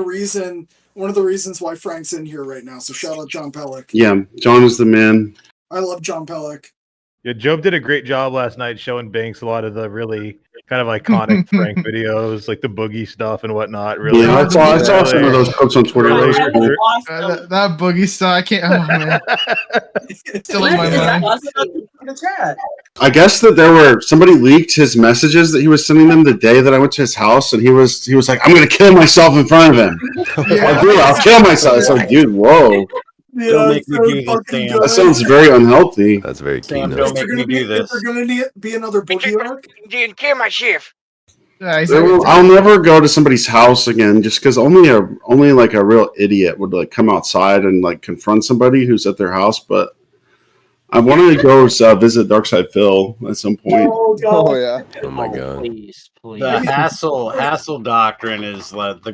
one of the reasons why Frank's in here right now. So shout out John Pellick. Yeah, John is the man. I love John Pellick. Yeah, Jobe did a great job last night showing Binx a lot of the really kind of iconic Frank videos, like the boogie stuff and whatnot. Really, Yeah, I saw some of those clips on Twitter. Really That was cool. cool. That boogie stuff, I can't. Oh man, it's still in my mind. I guess that somebody leaked his messages that he was sending them the day that I went to his house, and he was like, "I'm gonna kill myself in front of him." Like, dude, I'll kill myself. It's like, dude, whoa. Don't make me do this, Sam. That sounds very unhealthy. That's very Sam, keen. don't make me do this. Is there gonna be another boogie arc? Didn't kill my shift. I'll never go to somebody's house again, just because only like a real idiot would like come outside and like confront somebody who's at their house. But I wanted to go visit Darkside Phil at some point. Oh yeah. Oh my god. Please. The hassle doctrine is one of the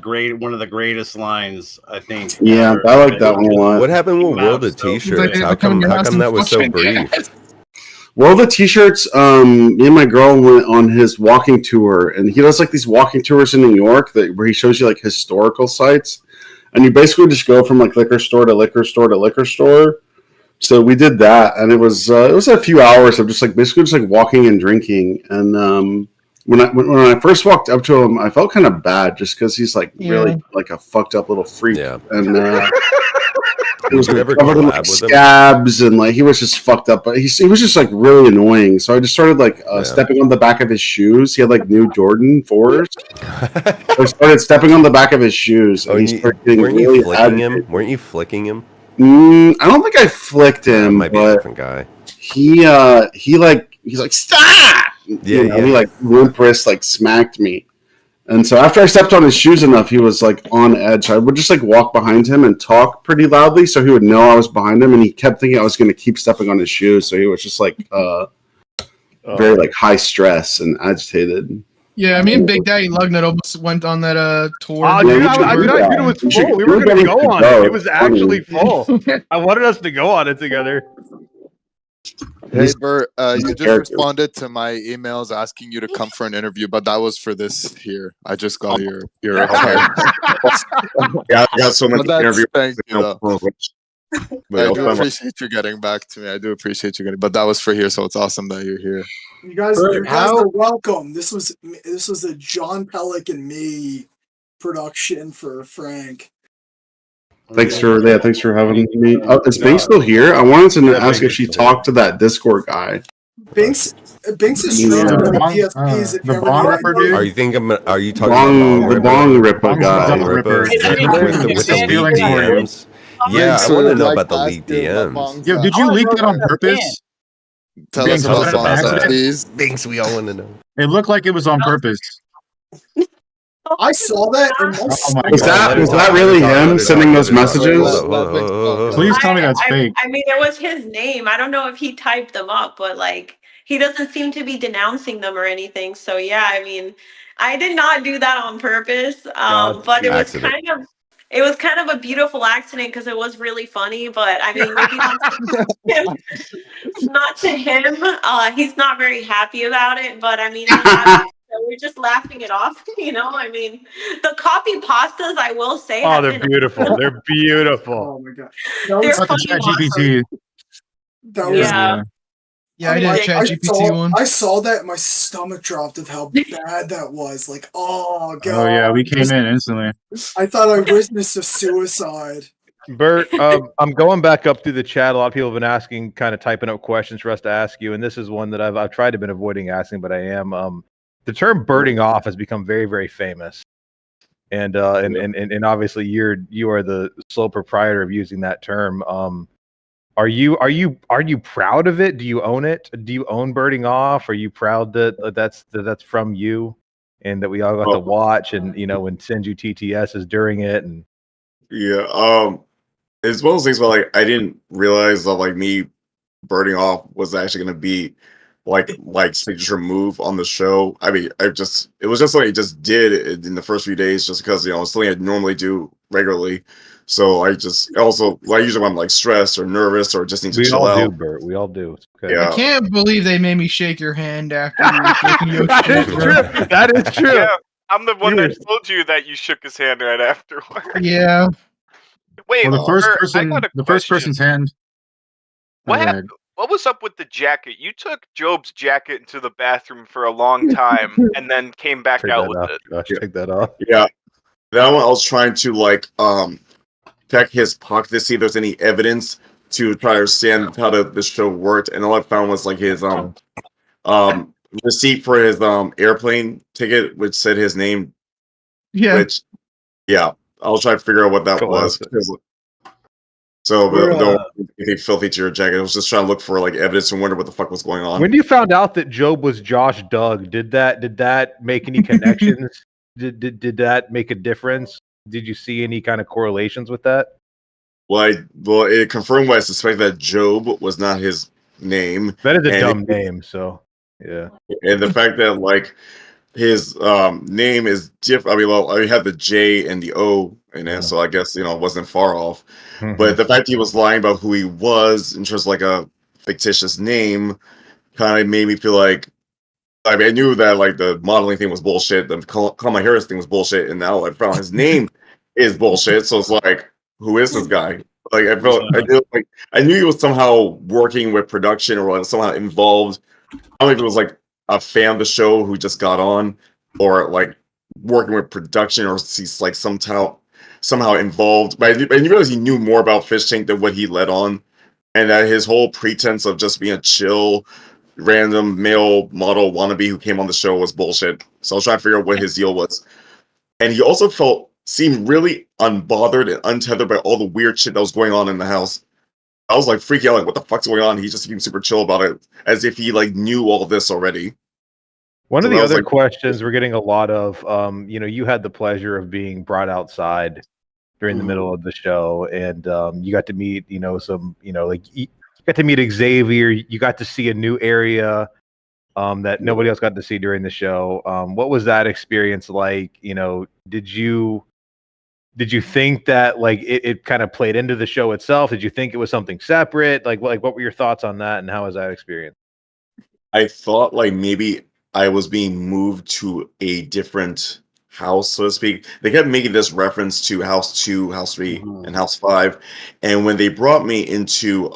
greatest lines I think. Yeah, ever. I like that one a lot. What happened with World of T-shirts? How come that was so brief? Well, the T-shirts, me and my girl went on his walking tour, and he does like these walking tours in New York where he shows you like historical sites, and you basically just go from like liquor store to liquor store to liquor store. So we did that, and it was a few hours of just like basically just like walking and drinking. And when I first walked up to him, I felt kind of bad just because he's like really like a fucked up little freak. Yeah. And he was Never covered in collab like with him? scabs, and like he was just fucked up. But he was just like really annoying. So I just started like stepping on the back of his shoes. He had like new Jordan 4s. I started stepping on the back of his shoes, and he started getting Weren't really you flicking agitated. him? Weren't you flicking him? I don't think I flicked him, Might be a but different guy. he's like stop. Yeah, yeah. He like limp wrist like smacked me, and so after I stepped on his shoes enough, he was like on edge. I would just like walk behind him and talk pretty loudly, so he would know I was behind him, and he kept thinking I was going to keep stepping on his shoes. So he was just like very like high stress and agitated. Yeah, me and Big Daddy Lugnut almost went on that tour. Oh, dude, it was full. We were going to go on it. It was actually full. I wanted us to go on it together. Hey Bert, you just responded to my emails asking you to come for an interview, but that was for this here. I just got your Yeah, I got so much But that's- interview. thank you, though. But I do appreciate you getting back to me. I do appreciate you getting, but that was for here, so it's awesome that you're here. You guys, Bert, are welcome. This was a John Pellick and me production for Frank. Thanks for having me. Is Binx still here? I wanted to ask if she talked to that Discord guy. Binx is streaming on the DSPs. If you ever know it. Are you talking about the Bong Ripper guy? Bong Ripper with the leaked DMs? Yeah, I want to know about the leaked DMs. Yo, did you leak that on purpose? Tell us about the Bong, please. Binx, we all want to know. It looked like it was on purpose. I saw that. And Was that really him sending those messages? Please tell me that's fake. I mean, it was his name. I don't know if he typed them up, but like he doesn't seem to be denouncing them or anything. So yeah, I mean, I did not do that on purpose. But it was kind of a beautiful accident because it was really funny. But I mean, maybe not to him. He's not very happy about it. But I mean, we're just laughing it off, you know. I mean, the copy pastas, I will say. Oh, they're beautiful. They're beautiful. Oh my god. They're ChatGPT. That was Yeah, I did a ChatGPT one. I saw that and my stomach dropped of how bad that was. Like, oh god. Oh yeah, we came in instantly. I thought I witnessed a suicide. Bert, I'm going back up through the chat. A lot of people have been asking, kind of typing up questions for us to ask you, and this is one that I've tried to been avoiding asking, but I am. The term "birding off" has become very, very famous, and obviously you are the sole proprietor of using that term. Are you proud of it? Do you own it? Do you own birding off? Are you proud that that's from you, and that we all got to watch and and send you TTSs during it? And Yeah, it's one of those things where like I didn't realize that like me birding off was actually going to be like signature move on the show. I mean, it was just like I just did it in the first few days just because it's something I normally do regularly. So I just also usually when I'm like stressed or nervous or just need to we chill all out. do, Bert. We all do. It's okay. Yeah. I can't believe they made me shake your hand after you were shaking your That shit, is bro. true. That is true. Yeah, I'm the one that told you that you shook his hand right afterward. Yeah. Wait, Well, the first Bert, I person, got a the first question. person's hand. What Go happened? ahead. What was up with the jacket? You took Jobe's jacket into the bathroom for a long time and then came back Take out that with off, it. Josh. Take that off. Yeah. That one I was trying to like check his pocket to see if there's any evidence to try to understand how the show worked, and all I found was like his receipt for his airplane ticket, which said his name. Yeah. Which, yeah, I'll try to figure out what that was. So don't anything filthy to your jacket. I was just trying to look for like evidence and wonder what the fuck was going on. When you found out that Jobe was Josh Doug, did that make any connections? did that make a difference? Did you see any kind of correlations with that? Well, it confirmed what I suspect, that Jobe was not his name. That is a and dumb name. So yeah, and the fact that like his name is different. I mean, well, I had the J and the O in it, so I guess it wasn't far off. But the fact he was lying about who he was in terms of like a fictitious name kind of made me feel like, I mean, I knew that like the modeling thing was bullshit, the Kamala Harris thing was bullshit, and now I found his name is bullshit. So it's like, who is this guy? Like I knew he was somehow working with production or like somehow involved. I don't know if it was like a fan of the show who just got on, or like working with production, or he's like somehow involved. But I realized he knew more about Fishtank than what he let on, and that his whole pretense of just being a chill, random male model wannabe who came on the show was bullshit. So I was trying to figure out what his deal was. And he also seemed really unbothered and untethered by all the weird shit that was going on in the house. I was like freaking out, like, what the fuck's going on? He just seemed super chill about it, as if he like knew all this already. One So of the that was, other like, questions we're getting a lot of, you had the pleasure of being brought outside during the middle of the show, and you got to meet, you got to meet Xavier. You got to see a new area that nobody else got to see during the show. What was that experience like? Did you think that like it kind of played into the show itself? Did you think it was something separate? Like what were your thoughts on that, and how was that experience? I thought like maybe I was being moved to a different house, so to speak. They kept making this reference to House 2, House 3, and House 5. And when they brought me into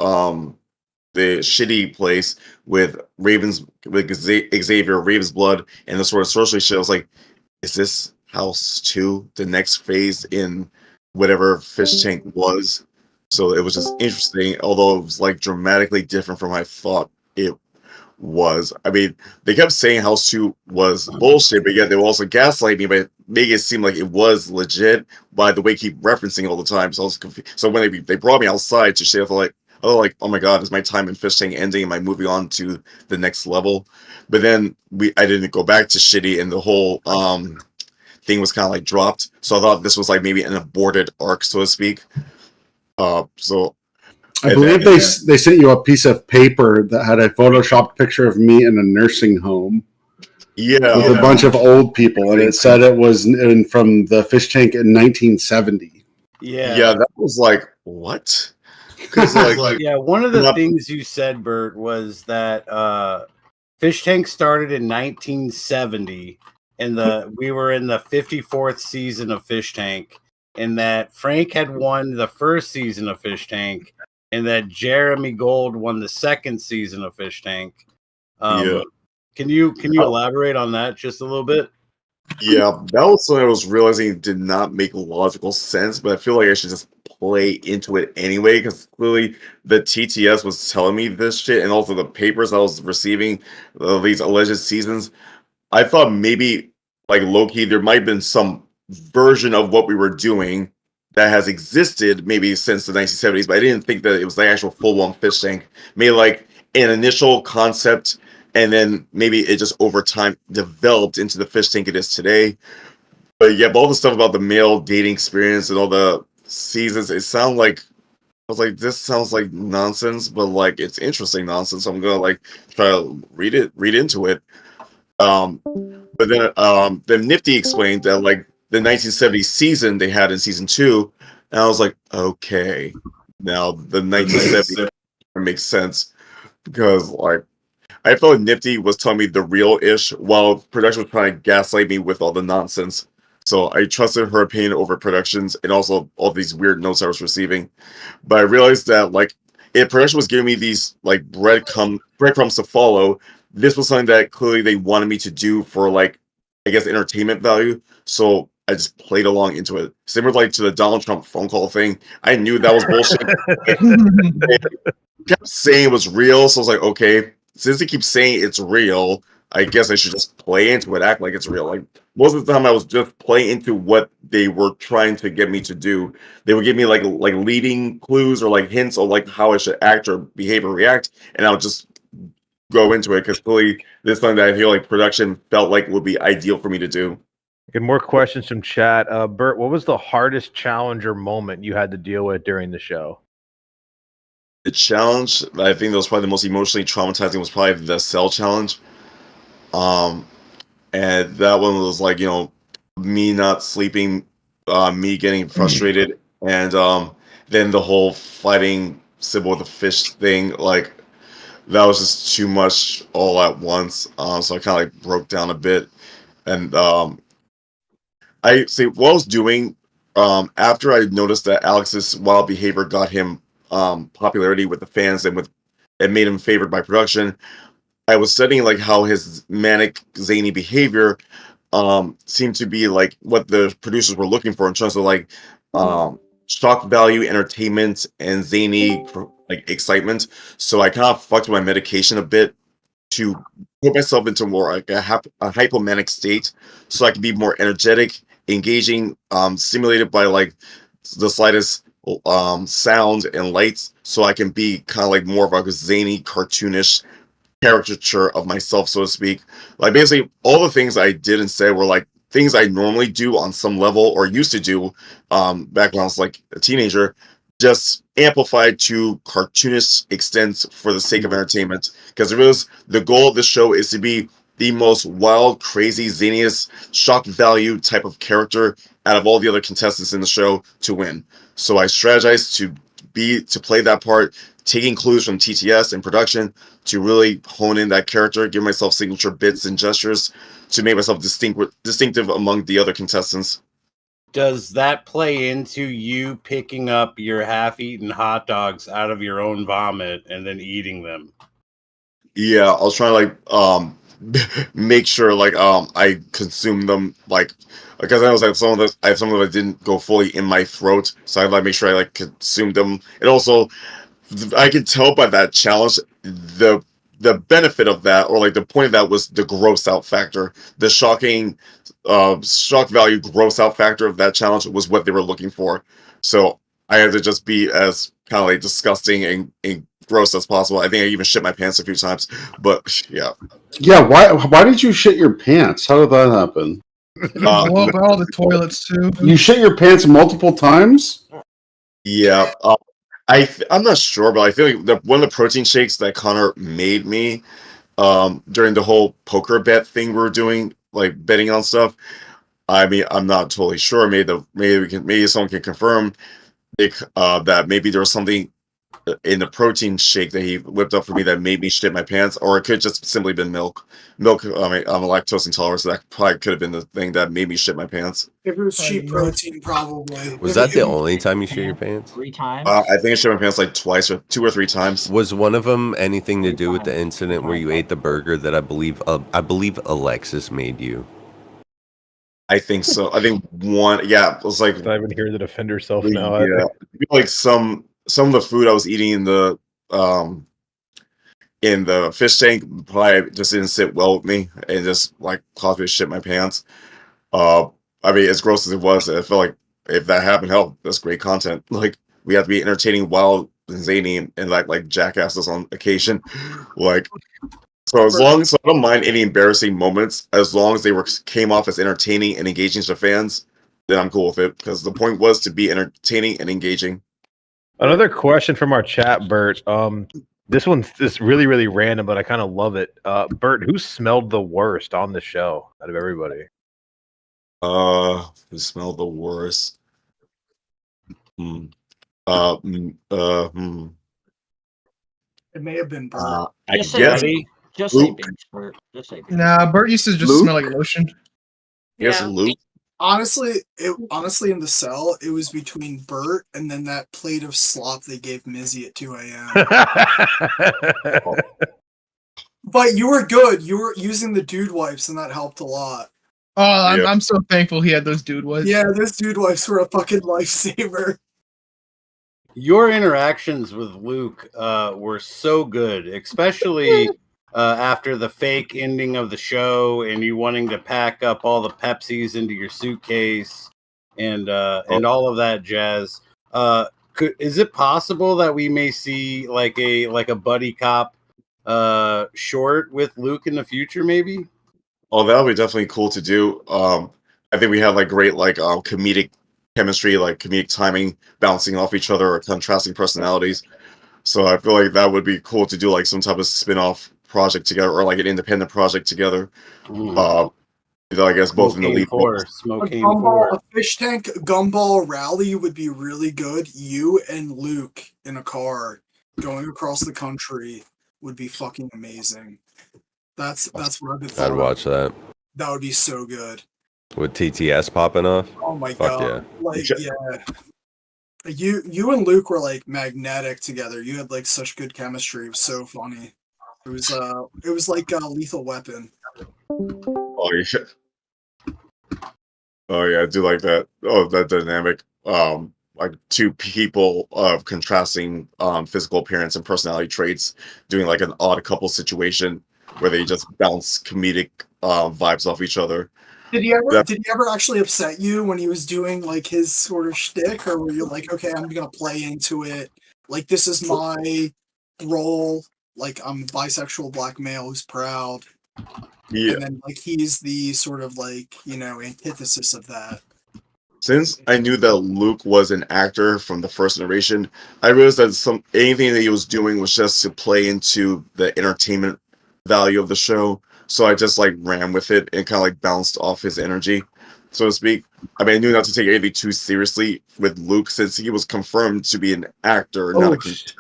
the shitty place with Xavier, Raven's Blood, and the sort of sorcery shit, I was like, is this House 2 the next phase in whatever Fishtank was? So it was just interesting, although it was like dramatically different from what I thought it was. I mean, they kept saying House 2 was bullshit, but yet they were also gaslighting me, but making it seem like it was legit by the way they keep referencing all the time. So I was confused. So when they brought me outside to share, I felt like, oh my god, is my time in Fishtank ending? Am I moving on to the next level? But then I didn't go back to shitty, and the whole thing was kind of like dropped. So I thought this was like maybe an aborted arc, so to speak. So I believe they sent you a piece of paper that had a photoshopped picture of me in a nursing home. Yeah, with a bunch of old people, and it said it was from the Fishtank in 1970. Yeah, that was like, what? Yeah, one of the things you said, Bert, was that Fishtank started in 1970, and we were in the 54th season of Fishtank, and that Frank had won the first season of Fishtank, and that Jeremy Gold won the second season of Fishtank. Yeah. Can you elaborate on that just a little bit? Yeah, that was what I was realizing did not make logical sense, but I feel like I should just play into it anyway, because clearly the TTS was telling me this shit, and also the papers I was receiving of these alleged seasons. I thought maybe, like low-key, there might have been some version of what we were doing that has existed maybe since the 1970s, but I didn't think that it was the actual full-blown fish tank. Maybe like an initial concept, and then maybe it just over time developed into the fish tank it is today. But yeah, but all the stuff about the male dating experience and all the seasons, it sounded like I was like, this sounds like nonsense, but like it's interesting nonsense. So I'm gonna like try to read into it. But then Nifty explained that like the 1970 season they had in season 2, and I was like, okay, now the 1970 makes sense because like I felt like Nifty was telling me the real ish while production was trying to gaslight me with all the nonsense. So I trusted her opinion over productions and also all these weird notes I was receiving. But I realized that like if production was giving me these like breadcrumbs to follow, this was something that clearly they wanted me to do for like I guess entertainment value. So I just played along into it. Similar like to the Donald Trump phone call thing. I knew that was bullshit. Kept saying it was real, so I was like, okay, since they keep saying it's real, I guess I should just play into it, act like it's real. Like most of the time, I was just playing into what they were trying to get me to do. They would give me like leading clues or like hints of like how I should act or behave or react, and I'll just go into it because clearly this is something that I feel like production felt like would be ideal for me to do. Get more questions from chat. Burt, what was the hardest challenge or moment you had to deal with during the show? The challenge I think that was probably the most emotionally traumatizing was probably the cell challenge. And that one was like, you know, me not sleeping, me getting frustrated, and then the whole fighting Sybil with the fish thing, like that was just too much all at once. So I kind of like broke down a bit, and I see what I was doing after I noticed that Alex's wild behavior got him popularity with the fans and with it made him favored by production. I was studying like how his manic zany behavior seemed to be like what the producers were looking for in terms of like shock value entertainment and zany like excitement. So I kind of fucked with my medication a bit to put myself into more like a hypomanic state so I can be more energetic, engaging, stimulated by like the slightest sound and lights, so I can be kind of like more of like a zany, cartoonish caricature of myself, so to speak. Like basically all the things I did and said were like things I normally do on some level or used to do back when I was like a teenager, just amplified to cartoonish extents for the sake of entertainment. Because it was the goal of this show is to be the most wild, crazy, zaniest, shock value type of character out of all the other contestants in the show to win. So I strategized to play that part, taking clues from TTS and production to really hone in that character, give myself signature bits and gestures to make myself distinctive among the other contestants. Does that play into you picking up your half-eaten hot dogs out of your own vomit and then eating them? Yeah, I was trying to like make sure like I consume them like because I was like some of them that didn't go fully in my throat, so I like make sure I like consumed them. And also I can tell by that challenge the benefit of that, or like the point of that, was the gross out factor. The shocking shock value gross out factor of that challenge was what they were looking for. So I had to just be as kind of like disgusting and gross as possible. I think I even shit my pants a few times, but yeah. Yeah, why did you shit your pants? How did that happen? Blow up all the toilets too. You shit your pants multiple times? Yeah. I'm not sure, but I feel like one of the protein shakes that Connor made me during the whole poker bet thing we were doing, like betting on stuff. I mean, I'm not totally sure. Maybe someone can confirm that maybe there was something in the protein shake that he whipped up for me that made me shit my pants, or it could just simply been milk. Milk. I mean, I'm a lactose intolerant, so that probably could have been the thing that made me shit my pants. If it was cheap protein, probably. Was that the only time you shit your pants? 3 times. I think I shit my pants like twice or 2 or 3 times. Was one of them anything to do with the incident where you ate the burger that I believe Alexis made you? I think so. I think one. Yeah, it was like. Not even here to defend herself now. Yeah, I feel like some of the food I was eating in the fish tank probably just didn't sit well with me and just like caused me to shit my pants. I I mean, as gross as it was, I feel like if that happened, hell, that's great content. Like we have to be entertaining, wild, and zany, and like jackasses on occasion. Like so, so I don't mind any embarrassing moments as long as they came off as entertaining and engaging to fans. Then I'm cool with it because the point was to be entertaining and engaging. Another question from our chat, Burt. This one's just really, really random, but I kind of love it. Burt, who smelled the worst on the show out of everybody? Who smelled the worst? Hmm. Hmm. It may have been Burt. I Just say guess Binx. Just Luke. say Binx, Burt. Just say Binx. Nah, Burt used to just Luke? smell like lotion. Yes, Luke. Honestly, in the cell, it was between Burt and then that plate of slop they gave Mizzy at 2 a.m. But you were good. You were using the dude wipes, and that helped a lot. Oh, I'm so thankful he had those dude wipes. Yeah, those dude wipes were a fucking lifesaver. Your interactions with Luke were so good, especially after the fake ending of the show and you wanting to pack up all the Pepsis into your suitcase and all of that jazz. Is it possible that we may see like a buddy cop short with Luke in the future, maybe? Oh, that would be definitely cool to do. I think we have like great comedic chemistry, like comedic timing, bouncing off each other or contrasting personalities. So I feel like that would be cool to do like some type of spin-off project together or like an independent project together. I guess both in the lead. A fish tank gumball rally would be really good. You and Luke in a car going across the country would be fucking amazing. That's what I've been I'd thought watch that. That would be so good. With TTS popping off. Oh my Fuck god. Like you and Luke were like magnetic together. You had like such good chemistry. It was so funny. It was like a Lethal Weapon. Oh yeah. Oh yeah, I do like that. Oh, that dynamic. Like two people of contrasting physical appearance and personality traits doing like an odd couple situation where they just bounce comedic vibes off each other. Did he ever actually upset you when he was doing like his sort of shtick, or were you like, okay, I'm gonna play into it, like this is my role, like I'm a bisexual black male who's proud, and then like he's the sort of like antithesis of that. Since I knew that Luke was an actor from the first iteration, I realized that anything that he was doing was just to play into the entertainment value of the show. So I just like ran with it and kind of like bounced off his energy, so to speak. I mean, I knew not to take anything too seriously with Luke since he was confirmed to be an actor, not a contestant.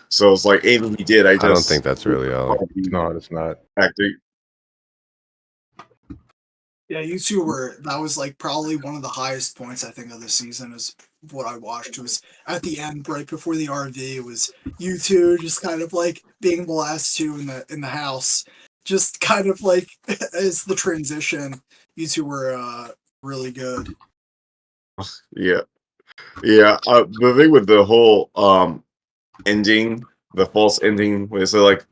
So it's like anything he did, I don't think that's really No, it's not acting. Yeah, you two that was like probably one of the highest points I think of the season is what I watched. It was at the end, right before the RV, it was you two just kind of like being the last two in the house. Just kind of like as the transition, you two were really good. Yeah. The thing with the whole ending, the false ending, where it's like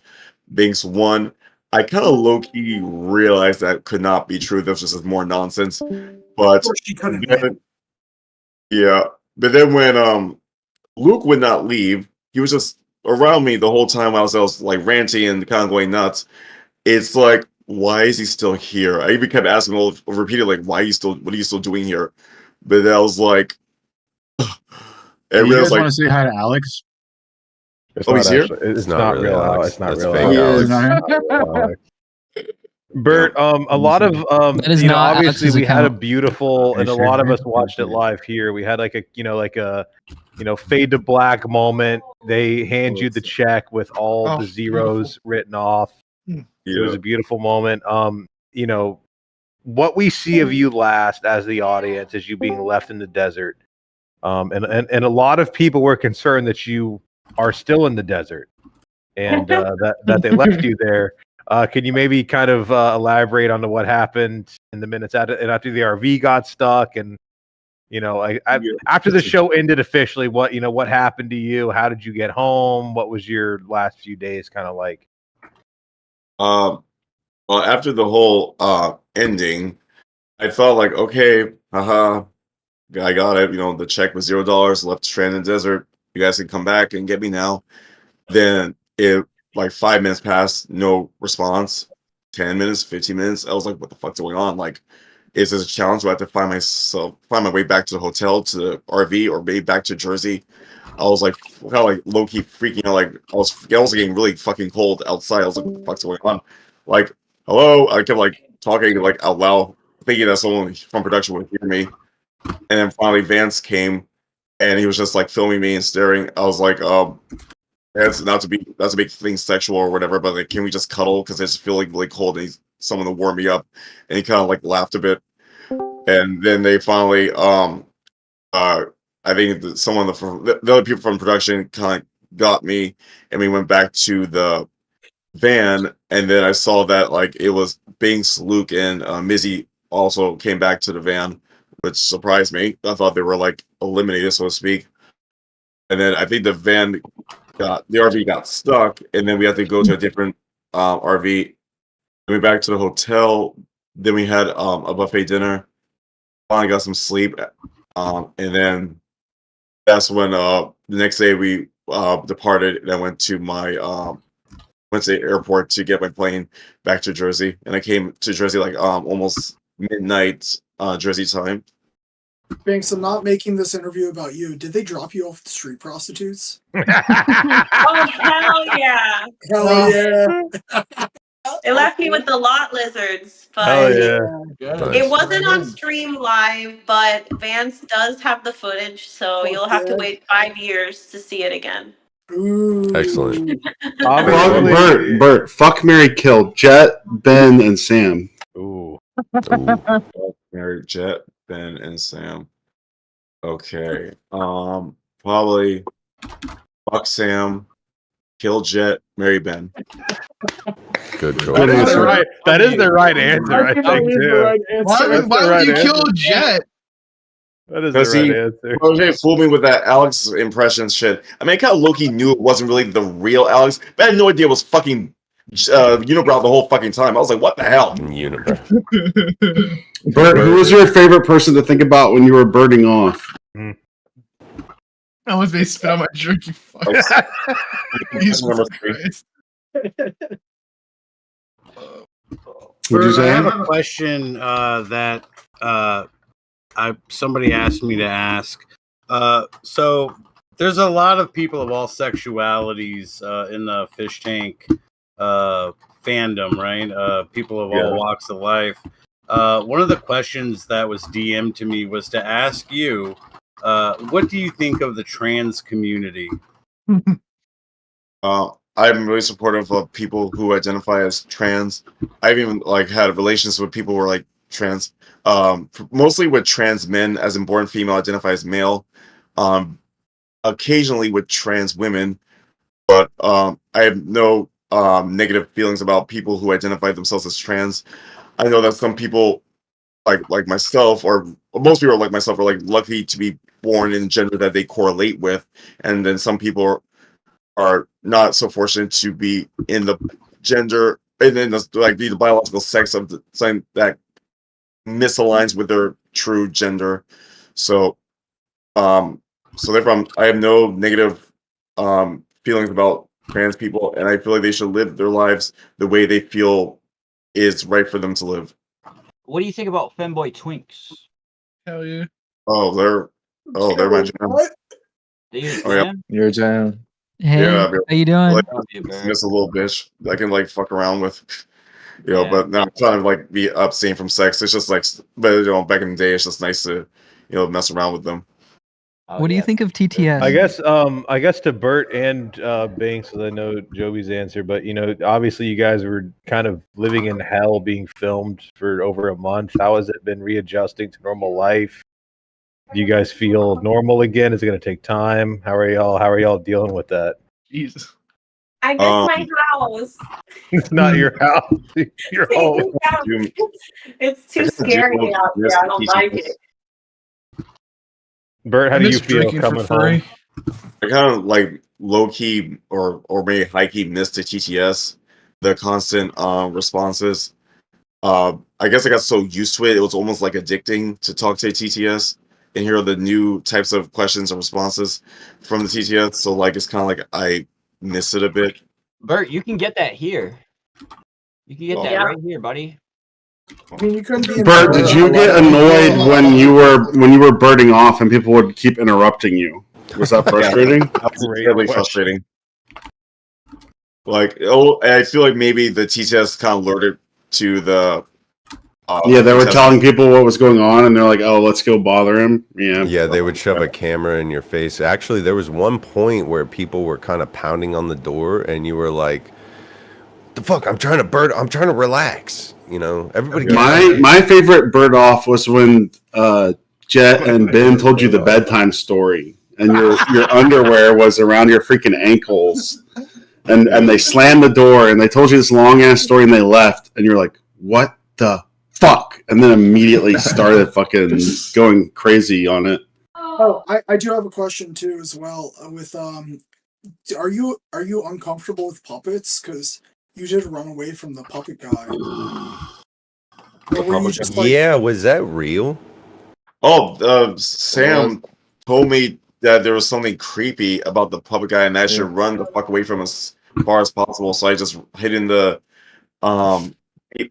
Binx won, I kind of low key realized that could not be true. This was just more nonsense. But but then when Luke would not leave, he was just around me the whole time while I was like ranting and kind of going nuts. It's like, why is he still here? I even kept asking repeatedly, like, what are you still doing here? But I was like, you guys want to say hi to Alex? He's here? It's not real Alex. It's not real Alex. Burt, a lot of obviously Alex's we had a account. beautiful, and a lot of us watched it live here. We had like a fade to black moment. They hand you the check with all the zeros written off. It was a beautiful moment. What we see of you last as the audience is you being left in the desert. And a lot of people were concerned that you are still in the desert and that they left you there. Can you maybe kind of elaborate on what happened in the minutes after the RV got stuck and after the show ended officially, what happened to you? How did you get home? What was your last few days kind of like? Well, after the whole ending, I thought like, okay, haha, I got it. You know, the check was $0. Left stranded in the desert. You guys can come back and get me now. Then it like 5 minutes passed, no response. 10 minutes, 15 minutes. I was like, what the fuck's going on? Like, is this a challenge? Do I have to find my way back to the hotel, to the RV, or maybe back to Jersey? I was like, kind of like low key freaking out. Like, I was getting really fucking cold outside. I was like, what the fuck's going on? Like, hello? I kept like talking like out loud, thinking that someone from production would hear me. And then finally Vance came and he was just like filming me and staring. I was like, that's not to make things sexual or whatever, but like, can we just cuddle? Because I just feel like really cold and he's someone to warm me up. And he kind of like laughed a bit. And then they finally I think someone the other people from production kind of got me, and we went back to the van, and then I saw that like it was Binx, Luke, and Mizzy also came back to the van, which surprised me. I thought they were like eliminated, so to speak. And then I think the RV got stuck, and then we had to go to a different RV. Went back to the hotel. Then we had a buffet dinner. Finally got some sleep, and then that's when the next day we departed, and I went to the airport to get my plane back to Jersey, and I came to Jersey like almost midnight Jersey time. Binx, I'm not making this interview about you. Did they drop you off the street prostitutes? Oh hell yeah! Hell yeah! It left me with the lot lizards, but it wasn't on stream live. But Vance does have the footage, so you'll have to wait 5 years to see it again. Excellent. Burt, fuck, marry, kill Jet, Ben, and Sam. Ooh. Marry Jet, Ben, and Sam. Okay. Probably fuck Sam, kill Jet, marry Ben. Good choice. That is the right, that is the right answer, I think, too. Why would you kill Jet? That is the right answer. OJ fooled me with that Alex impression shit. I mean, I kind of low-key knew it wasn't really the real Alex, but I had no idea it was fucking Unibrow the whole fucking time. I was like, what the hell? Unibrow. Burt, who was your favorite person to think about when you were birding off? I was made spit on my jerky. Fuck. Number 3. Would you say? I have a question that somebody asked me to ask. So there's a lot of people of all sexualities in the Fishtank fandom, right? People of all walks of life. One of the questions that was DM'd to me was to ask you, what do you think of the trans community? I'm really supportive of people who identify as trans. I've even like had relations with people who are like trans, mostly with trans men, as in born female, identify as male. Occasionally with trans women, but I have no negative feelings about people who identify themselves as trans. I know that some people, like myself, or most people like myself, are like lucky to be born in gender that they correlate with, and then some people are not so fortunate to be in the gender and then be the biological sex of the same that misaligns with their true gender. So therefore I have no negative feelings about trans people, and I feel like they should live their lives the way they feel is right for them to live. What do you think about femboy twinks? Hell yeah. They're my jam. What? Your jam. Hey, Yeah, how you doing? Like, miss a little bitch I can like fuck around with, but now I'm trying to like be abstain from sex. It's just like, but back in the day, it's just nice to mess around with them. What do you think of TTS? I guess to Burt and Binx, because I know Joby's answer, but obviously you guys were kind of living in hell, being filmed for over a month. How has it been readjusting to normal life? Do you guys feel normal again? Is it going to take time? How are y'all dealing with that? Jesus. I miss my house. It's not your house. Your home. It's too scary out there. I don't like it. Burt, how do you feel coming home? I kind of like low key or maybe high key miss the TTS, the constant responses. I I guess I got so used to it, it was almost like addicting to talk to a TTS and hear the new types of questions and responses from the TTS. So like it's kind of like I miss it a bit. Bert, you can get that here. You can get that right here, buddy. I mean, you couldn't be. Bert, did you get annoyed when you were birding off and people would keep interrupting you? Was that frustrating? That was really frustrating. Like, I feel like maybe the TTS kind of alerted to the. Yeah, they were telling people what was going on, and they're like, "Oh, let's go bother him." Yeah. Yeah, they would shove a camera in your face. Actually, there was one point where people were kind of pounding on the door, and you were like, "The fuck! I'm trying to relax." You know, everybody. My favorite bird off was when Jet and Ben told you the bedtime story, and your underwear was around your freaking ankles, and they slammed the door, and they told you this long ass story, and they left, and you're like, "What the fuck?" And then immediately started fucking going crazy on it. Oh, I do have a question too as well. With are you uncomfortable with puppets? Because you did run away from the puppet guy. Or were you just like, Yeah, was that real? Oh, Sam told me that there was something creepy about the puppet guy, and I should run the fuck away from him as far as possible. So I just hid in the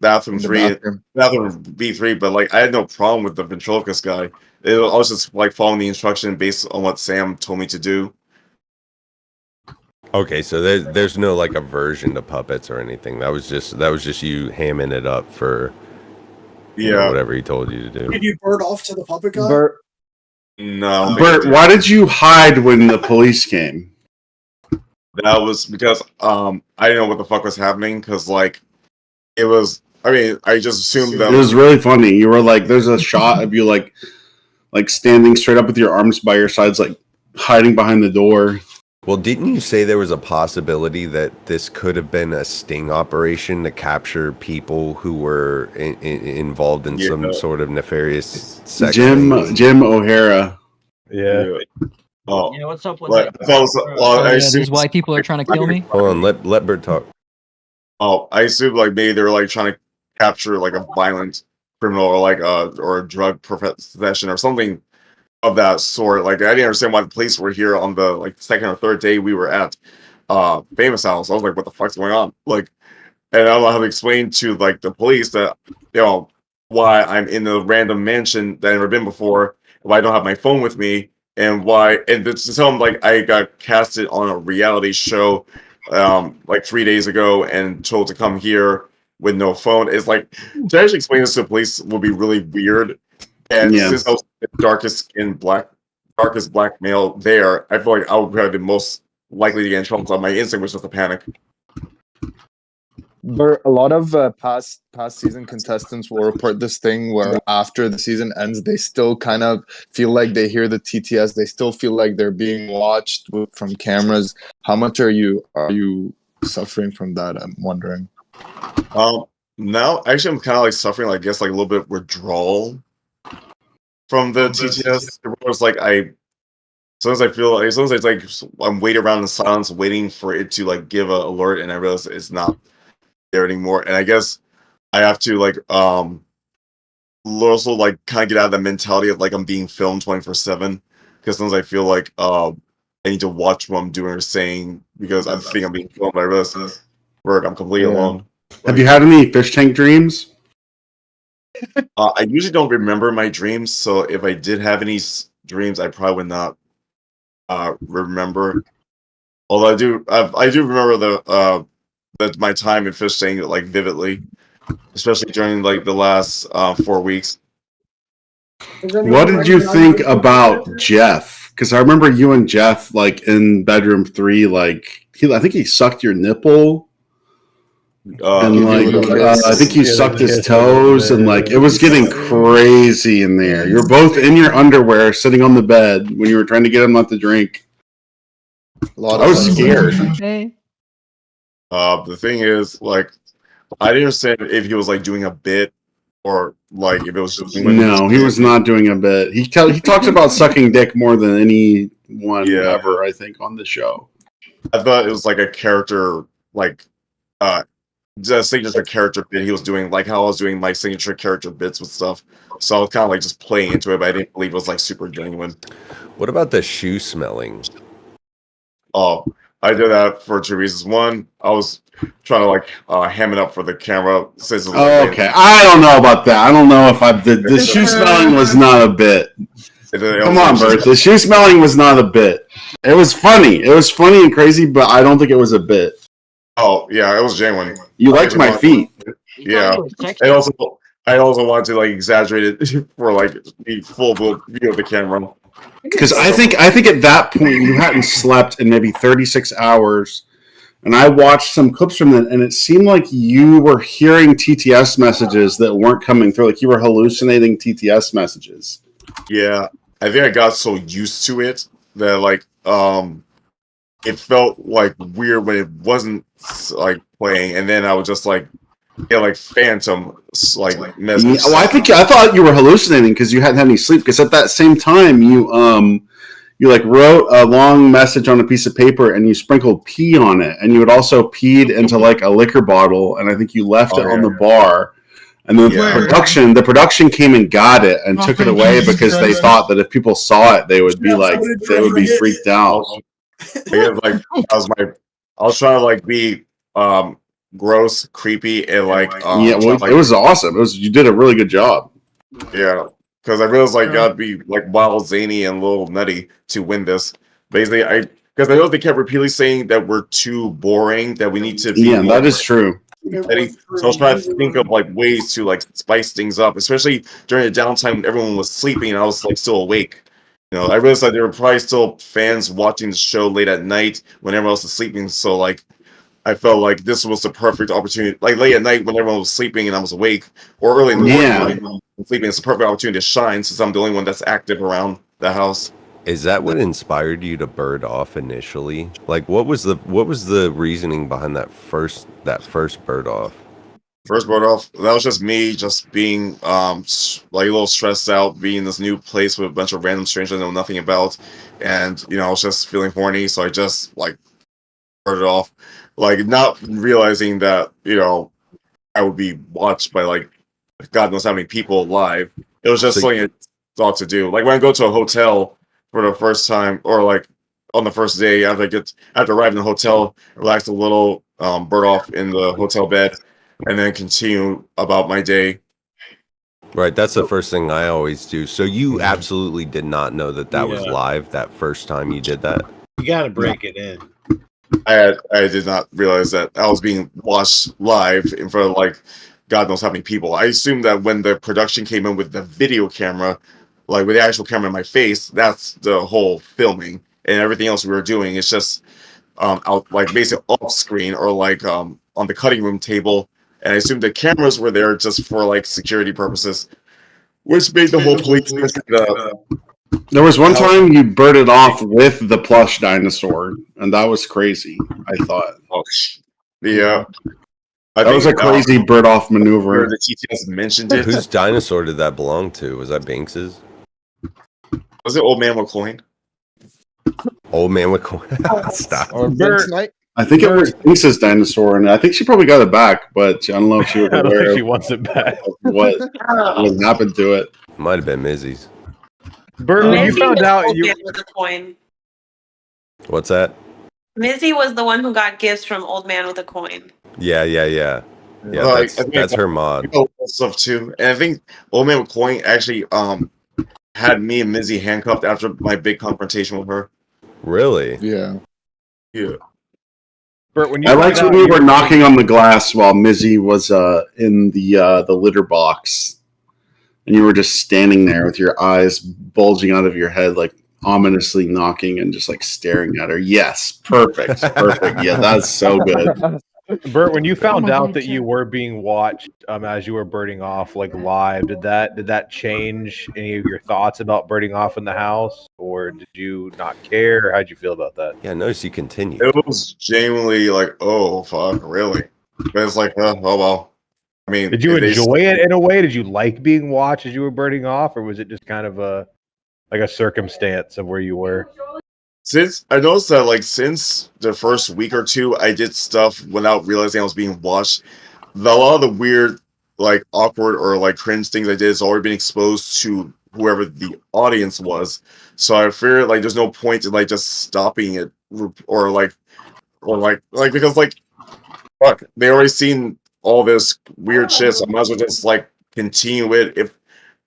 bathroom B3. But like I had no problem with the ventriloquist guy. I was just like following the instruction based on what Sam told me to do. Okay, so there's no like aversion to puppets or anything. That was just you hamming it up for whatever he told you to do. did you bird off to the puppet guy? No, Bert, why did you hide when the police came? That was because I didn't know what the fuck was happening because like it was. I mean, I just assumed that It was really funny. You were like, there's a shot of you like standing straight up with your arms by your sides, like hiding behind the door. Well, didn't you say there was a possibility that this could have been a sting operation to capture people who were involved in some sort of nefarious sex? Jim O'Hara. Yeah. Oh. Yeah, what's up with But that? I was, well, I This is assumed, why people are trying to kill me. Hold on, let Bert talk. oh, I assumed like maybe they were like trying to capture like a violent criminal or like or a drug possession or something of that sort. Like I didn't understand why the police were here on the like second or third day we were at Famous House. I was like, what the fuck's going on? Like, and I don't know how to explain to like the police that why I'm in the random mansion that I've never been before, why I don't have my phone with me, and to tell them like I got casted on a reality show like 3 days ago and told to come here with no phone. It's like to actually explain this to the police would be really weird. And since I was the darkest black male there, I feel like I would probably be most likely to get in trouble. So my instinct was just to panic. But a lot of past season contestants will report this thing where after the season ends, they still kind of feel like they hear the TTS. They still feel like they're being watched from cameras. How much are you suffering from that? I'm wondering. Now actually I'm kind of like suffering, like, I guess, like a little bit withdrawal from the TTS. It was like as soon as I feel like, as soon as it's like I'm waiting around in silence, waiting for it to like give a alert, and I realize it's not there anymore. And I guess I have to like also like kind of get out of the mentality of like I'm being filmed 24/7, because sometimes I feel like I need to watch what I'm doing or saying because I think I'm being filmed. I realize I'm completely alone. Have you had any fish tank dreams? I usually don't remember my dreams, so if I did have any dreams, I probably would not remember. Although I do remember my time in Fishtank like vividly, especially during like the last 4 weeks. What did you think about Jeff? Because I remember you and Jeff like in bedroom 3, like I think he sucked your nipple. And like I think you sucked his toes, and like it was getting crazy in there. You're both in your underwear, sitting on the bed when you were trying to get him not to drink. I was scared. The thing is, like, I didn't understand if he was like doing a bit or like if it was just No, he was not doing a bit. He talks about sucking dick more than anyone ever, I think, on the show. I thought it was like a character, like the signature character bit he was doing, like how I was doing my signature character bits with stuff. So I was kind of like just playing into it, but I didn't believe it was like super genuine. What about the shoe smelling? Oh, I did that for 2 reasons. One, I was trying to like ham it up for the camera. Since it was, like, Okay, I don't know about that. I don't know if the shoe smelling was not a bit. Come on, Bert. The shoe smelling was not a bit. It was funny. It was funny and crazy, but I don't think it was a bit. Oh yeah, it was genuine. You liked my feet. Yeah. I also wanted to like exaggerate it for like the full view of the camera. Because I think at that point you hadn't slept in maybe 36 hours, and I watched some clips from that, and it seemed like you were hearing TTS messages that weren't coming through, like you were hallucinating TTS messages. Yeah, I think I got so used to it that like it felt like weird when it wasn't like playing, and then I would just like get like phantom like messages. Well, I thought you were hallucinating because you hadn't had any sleep. Because at that same time, you like wrote a long message on a piece of paper and you sprinkled pee on it, and you had also peed into like a liquor bottle, and I think you left it on the bar. And then the production came and got it and took it away because they thought that if people saw it, they would be freaked out. Like I was trying to like be gross, creepy, and like it was awesome. You did a really good job. Yeah, because I realized like I'd be like wild, zany, and a little nutty to win this. Basically, because I know they kept repeatedly saying that we're too boring, that we need to be more that is true. So I was trying to think of like ways to like spice things up, especially during the downtime when everyone was sleeping and I was like still awake. You know, I realized like there were probably still fans watching the show late at night when everyone else was sleeping. So like I felt like this was the perfect opportunity, like late at night when everyone was sleeping and I was awake, or early in the morning when I'm sleeping. It's a perfect opportunity to shine since I'm the only one that's active around the house. Is that what inspired you to bird off initially? Like, what was the reasoning behind that first bird off? First bird off, that was just me, just being like a little stressed out, being in this new place with a bunch of random strangers I know nothing about, and you know I was just feeling horny, so I just like birded off, like not realizing that you know I would be watched by like God knows how many people live. It was just something I thought to do. Like when I go to a hotel for the first time, or like on the first day after I arrive in the hotel, relax a little, bird off in the hotel bed, and then continue about my day. Right, that's the first thing I always do. So you absolutely did not know that was live that first time you did that? You got to break it in. I did not realize that I was being watched live in front of like God knows how many people. I assumed that when the production came in with the video camera, like with the actual camera in my face, that's the whole filming, and everything else we were doing is just out like basically off screen or like on the cutting room table. And I assumed the cameras were there just for like security purposes, which made the whole police. There was one time you birded off with the plush dinosaur, and that was crazy. I thought. Oh, yeah. That was a crazy bird off maneuver. The TTS mentioned it. Whose dinosaur did that belong to? Was that Binx's? Was it Old Man with Coin? Old Man with Coin. Stop. Or Binx Night? I think it was Binx's dinosaur, and I think she probably got it back, but I don't know if she was I don't aware think she of wants it back. what happened to it. Might have been Mizzy's. Bert, when you found out Old you Man with a coin. What's that? Mizzy was the one who got gifts from Old Man with a coin. Yeah. Like, That's her mod. Stuff too, and I think Old Man with Coin actually had me and Mizzy handcuffed after my big confrontation with her. Really? Yeah. Yeah. Bert, when I liked when we were knocking on the glass while Mizzy was in the litter box, and you were just standing there with your eyes bulging out of your head, like ominously knocking and just like staring at her. Yes, perfect. Yeah, that's so good. Bert, when you found out that you were being watched as you were birding off like live, did that change any of your thoughts about birding off in the house, or did you not care? Or how'd you feel about that? Yeah, notice you continue. It was genuinely like, oh fuck, really? But it's like, oh well. I mean, Did you enjoy it in a way? Did you like being watched as you were birding off, or was it just kind of a circumstance of where you were? Since I noticed that, like, since the first week or two, I did stuff without realizing I was being watched. A lot of the weird, like, awkward or like cringe things I did has already been exposed to whoever the audience was. So I fear like there's no point in like just stopping it or because like fuck, they already seen all this weird shit. So I might as well just like continue it if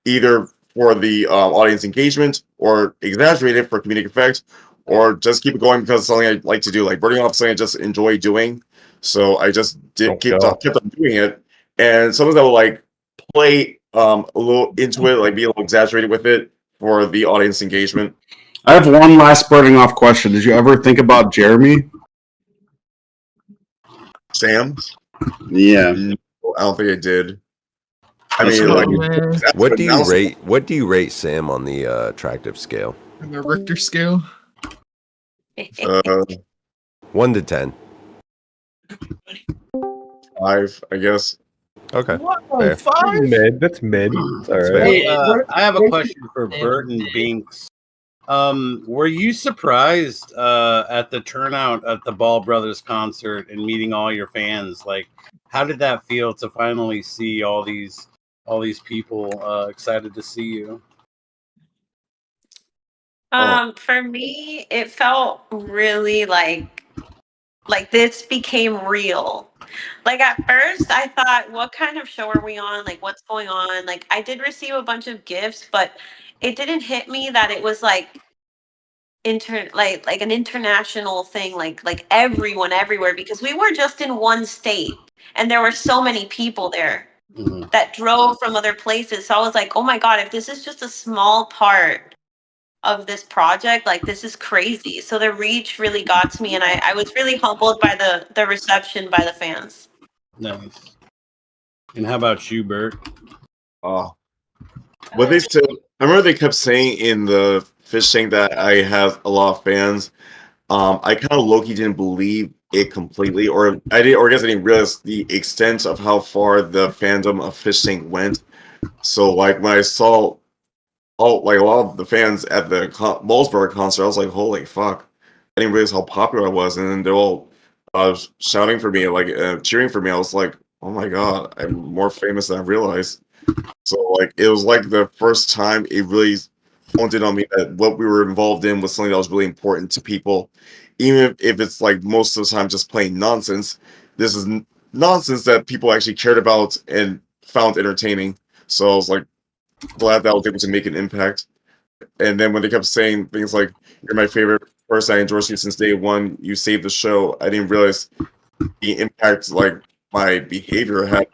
either for the audience engagement or exaggerate it for comedic effect, or just keep it going because it's something I like to do. Like burning off something I just enjoy doing. So I just kept on doing it. And sometimes I will like play a little into it, like be a little exaggerated with it for the audience engagement. I have one last burning off question. Did you ever think about Jeremy? Sam? Yeah. No, I don't think I did. I That's mean, what like, What do you rate? What do you rate Sam on the attractive scale? The Richter scale. 1 to 10. 5, I guess. Okay. Fair. Mid. That's mid. It's all right. Hey, I have a question for Burt and Binx. Were you surprised at the turnout at the Ball Brothers concert and meeting all your fans? Like, how did that feel to finally see all these people excited to see you? For me, it felt really like this became real. Like at first I thought, what kind of show are we on? Like what's going on? Like I did receive a bunch of gifts, but it didn't hit me that it was like like an international thing, like everyone everywhere, because we were just in one state and there were so many people there that drove from other places. So I was like, oh my God, if this is just a small part of this project, like this is crazy. So the reach really got to me, and I was really humbled by the reception by the fans. Nice. And how about you, Burt? Oh, what they said. I remember they kept saying in the Fishtank that I have a lot of fans. I kind of low-key didn't believe it completely, or I guess I didn't realize the extent of how far the fandom of Fishtank went. So like when I saw like a lot of the fans at the Ballsburg concert, I was like, holy fuck. I didn't realize how popular I was. And then they're all shouting for me, like cheering for me. I was like, oh my God, I'm more famous than I realized. So like it was like the first time it really honed in on me that what we were involved in was something that was really important to people. Even if it's like most of the time just plain nonsense, this is nonsense that people actually cared about and found entertaining. So I was like, glad that I was able to make an impact. And then when they kept saying things like, you're my favorite person, I endorsed you since day one, you saved the show, I didn't realize the impact like my behavior had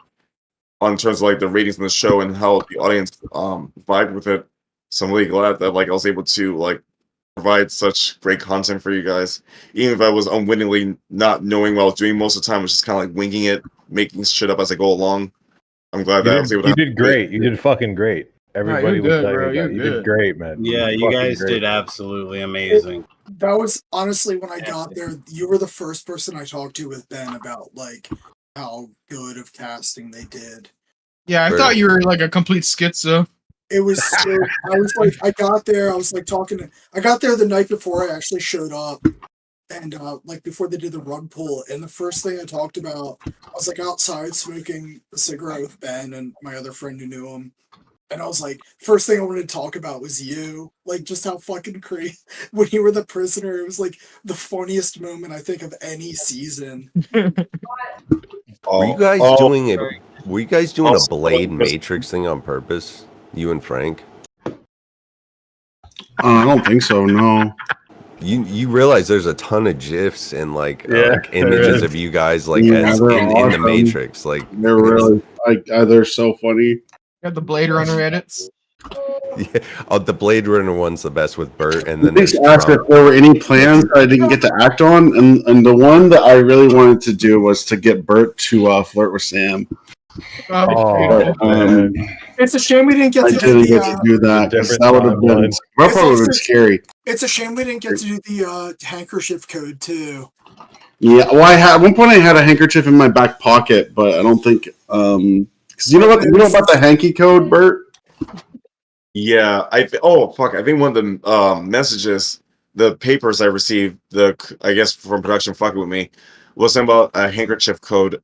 on terms of like the ratings in the show and how the audience vibed with it. So I'm really glad that like I was able to like provide such great content for you guys. Even if I was unwittingly not knowing what I was doing most of the time, I was just kind of like winging it, making shit up as I go along. I'm glad that I was able to. You did great. You did fucking great. Everybody was good, telling bro. you that. You're You did good. great, man. Yeah, you fucking guys great. did absolutely amazing. That was honestly when I got there. You were the first person I talked to with Ben about like how good of casting they did. Yeah, I thought you were like a complete schizo. It was. I was like, I got there. I was like talking to. I got there the night before I actually showed up, and like before they did the rug pull. And the first thing I talked about, I was like outside smoking a cigarette with Ben and my other friend who knew him. And I was like, first thing I wanted to talk about was you. Like, just how fucking crazy. When you were the prisoner, it was like the funniest moment I think of any season. Were you guys doing a Blade Matrix thing on purpose? You and Frank? I don't think so. No. You realize there's a ton of gifs and like, Yeah, like images of you guys like Yeah, as they're in the awesome. Matrix. Like They're really like they're so funny. Got the Blade Runner edits. Yeah, the Blade Runner one's the best with Burt, and then They there's asked if Trump. there were any plans that I didn't get to act on, and the one that I really wanted to do was to get Burt to flirt with Sam. But, It's a shame we didn't get I to didn't do get to do that because that would have been that probably would have been scary. It's a shame we didn't get to do the handkerchief code too. Yeah, well, at one point I had a handkerchief in my back pocket, but I don't think because you know about the hanky code, Burt. Yeah, I think one of the messages the papers I received, I guess from production fucking with me, was something about a handkerchief code,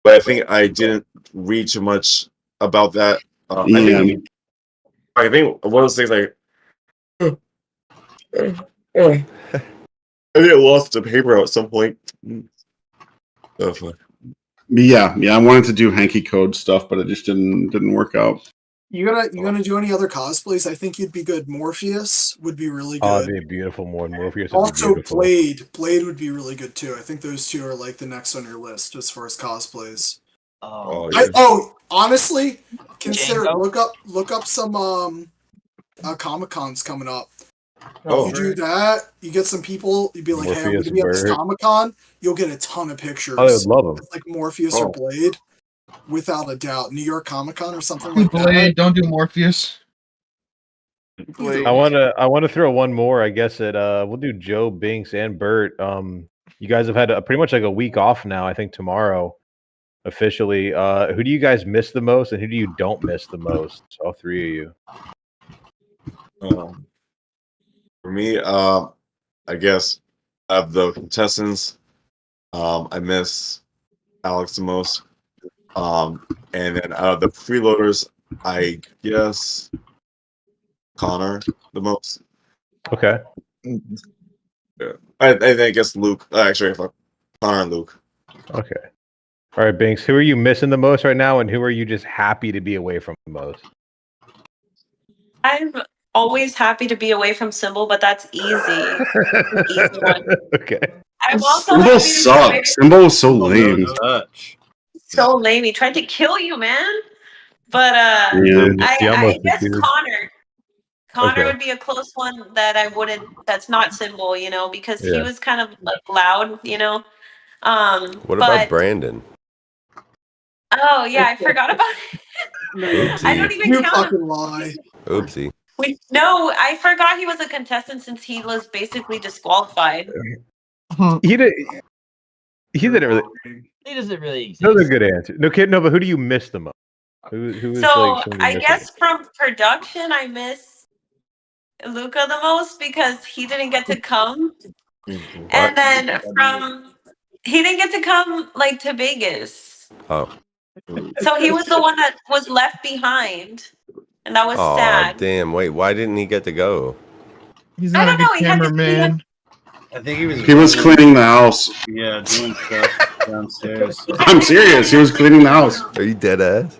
but I think I didn't read too much about that. I think one of those things like I think I lost the paper at some point. Oh, fuck. Yeah, I wanted to do hanky code stuff, but it just didn't work out. You gonna do any other cosplays? I think you'd be good. Morpheus would be really good. Oh, it'd be a beautiful one. Morpheus would Also, be beautiful. Blade would be really good too. I think those two are like the next on your list as far as cosplays. Honestly, consider look up some Comic-Cons coming up. You do that, you get some people, you'd be like, hey, I'm Morpheus, gonna be at this Burt. Comic-Con, you'll get a ton of pictures. Oh, I would love 'em. With, like Morpheus or Blade, without a doubt. New York Comic-Con or something like Blade, that. don't do Morpheus. I want to throw one more. I guess we'll do Joe, Binx, and Burt. You guys have had pretty much like a week off now. I think tomorrow, officially. Who do you guys miss the most, and who do you don't miss the most? All three of you. For me, I guess of the contestants, I miss Alex the most. And then out of the freeloaders, I guess Connor the most. Okay. Yeah. I guess Luke. Actually, Connor and Luke. Okay. All right, Binx. Who are you missing the most right now, and who are you just happy to be away from the most? I'm always happy to be away from Symbol, but that's easy. Easy one. Okay. I'm also Symbol happy to be away sucks. Symbol was so lame. so lame. He tried to kill you, man. But Yeah. I guess Connor Okay. would be a close one that I wouldn't. That's not Symbol, you know, because he Yeah. was kind of like loud, you know. What but, about Brandon? Oh yeah, I forgot about it. I don't even You count him. fucking lie. Oopsie. No, I forgot he was a contestant since he was basically disqualified. He didn't really. He doesn't really exist. That was a good answer. No, kid. No, but who do you miss the most? Who is So like someone you I miss guess from production, I miss Luca the most because he didn't get to come, and then he didn't get to come like to Vegas, Oh. so he was the one that was left behind, and that was Oh, sad. damn. Wait, why didn't he get to go? He's not a good cameraman. I think he was. He was cleaning the house. Yeah, doing stuff downstairs. I'm serious. He was cleaning the house. Are you dead ass?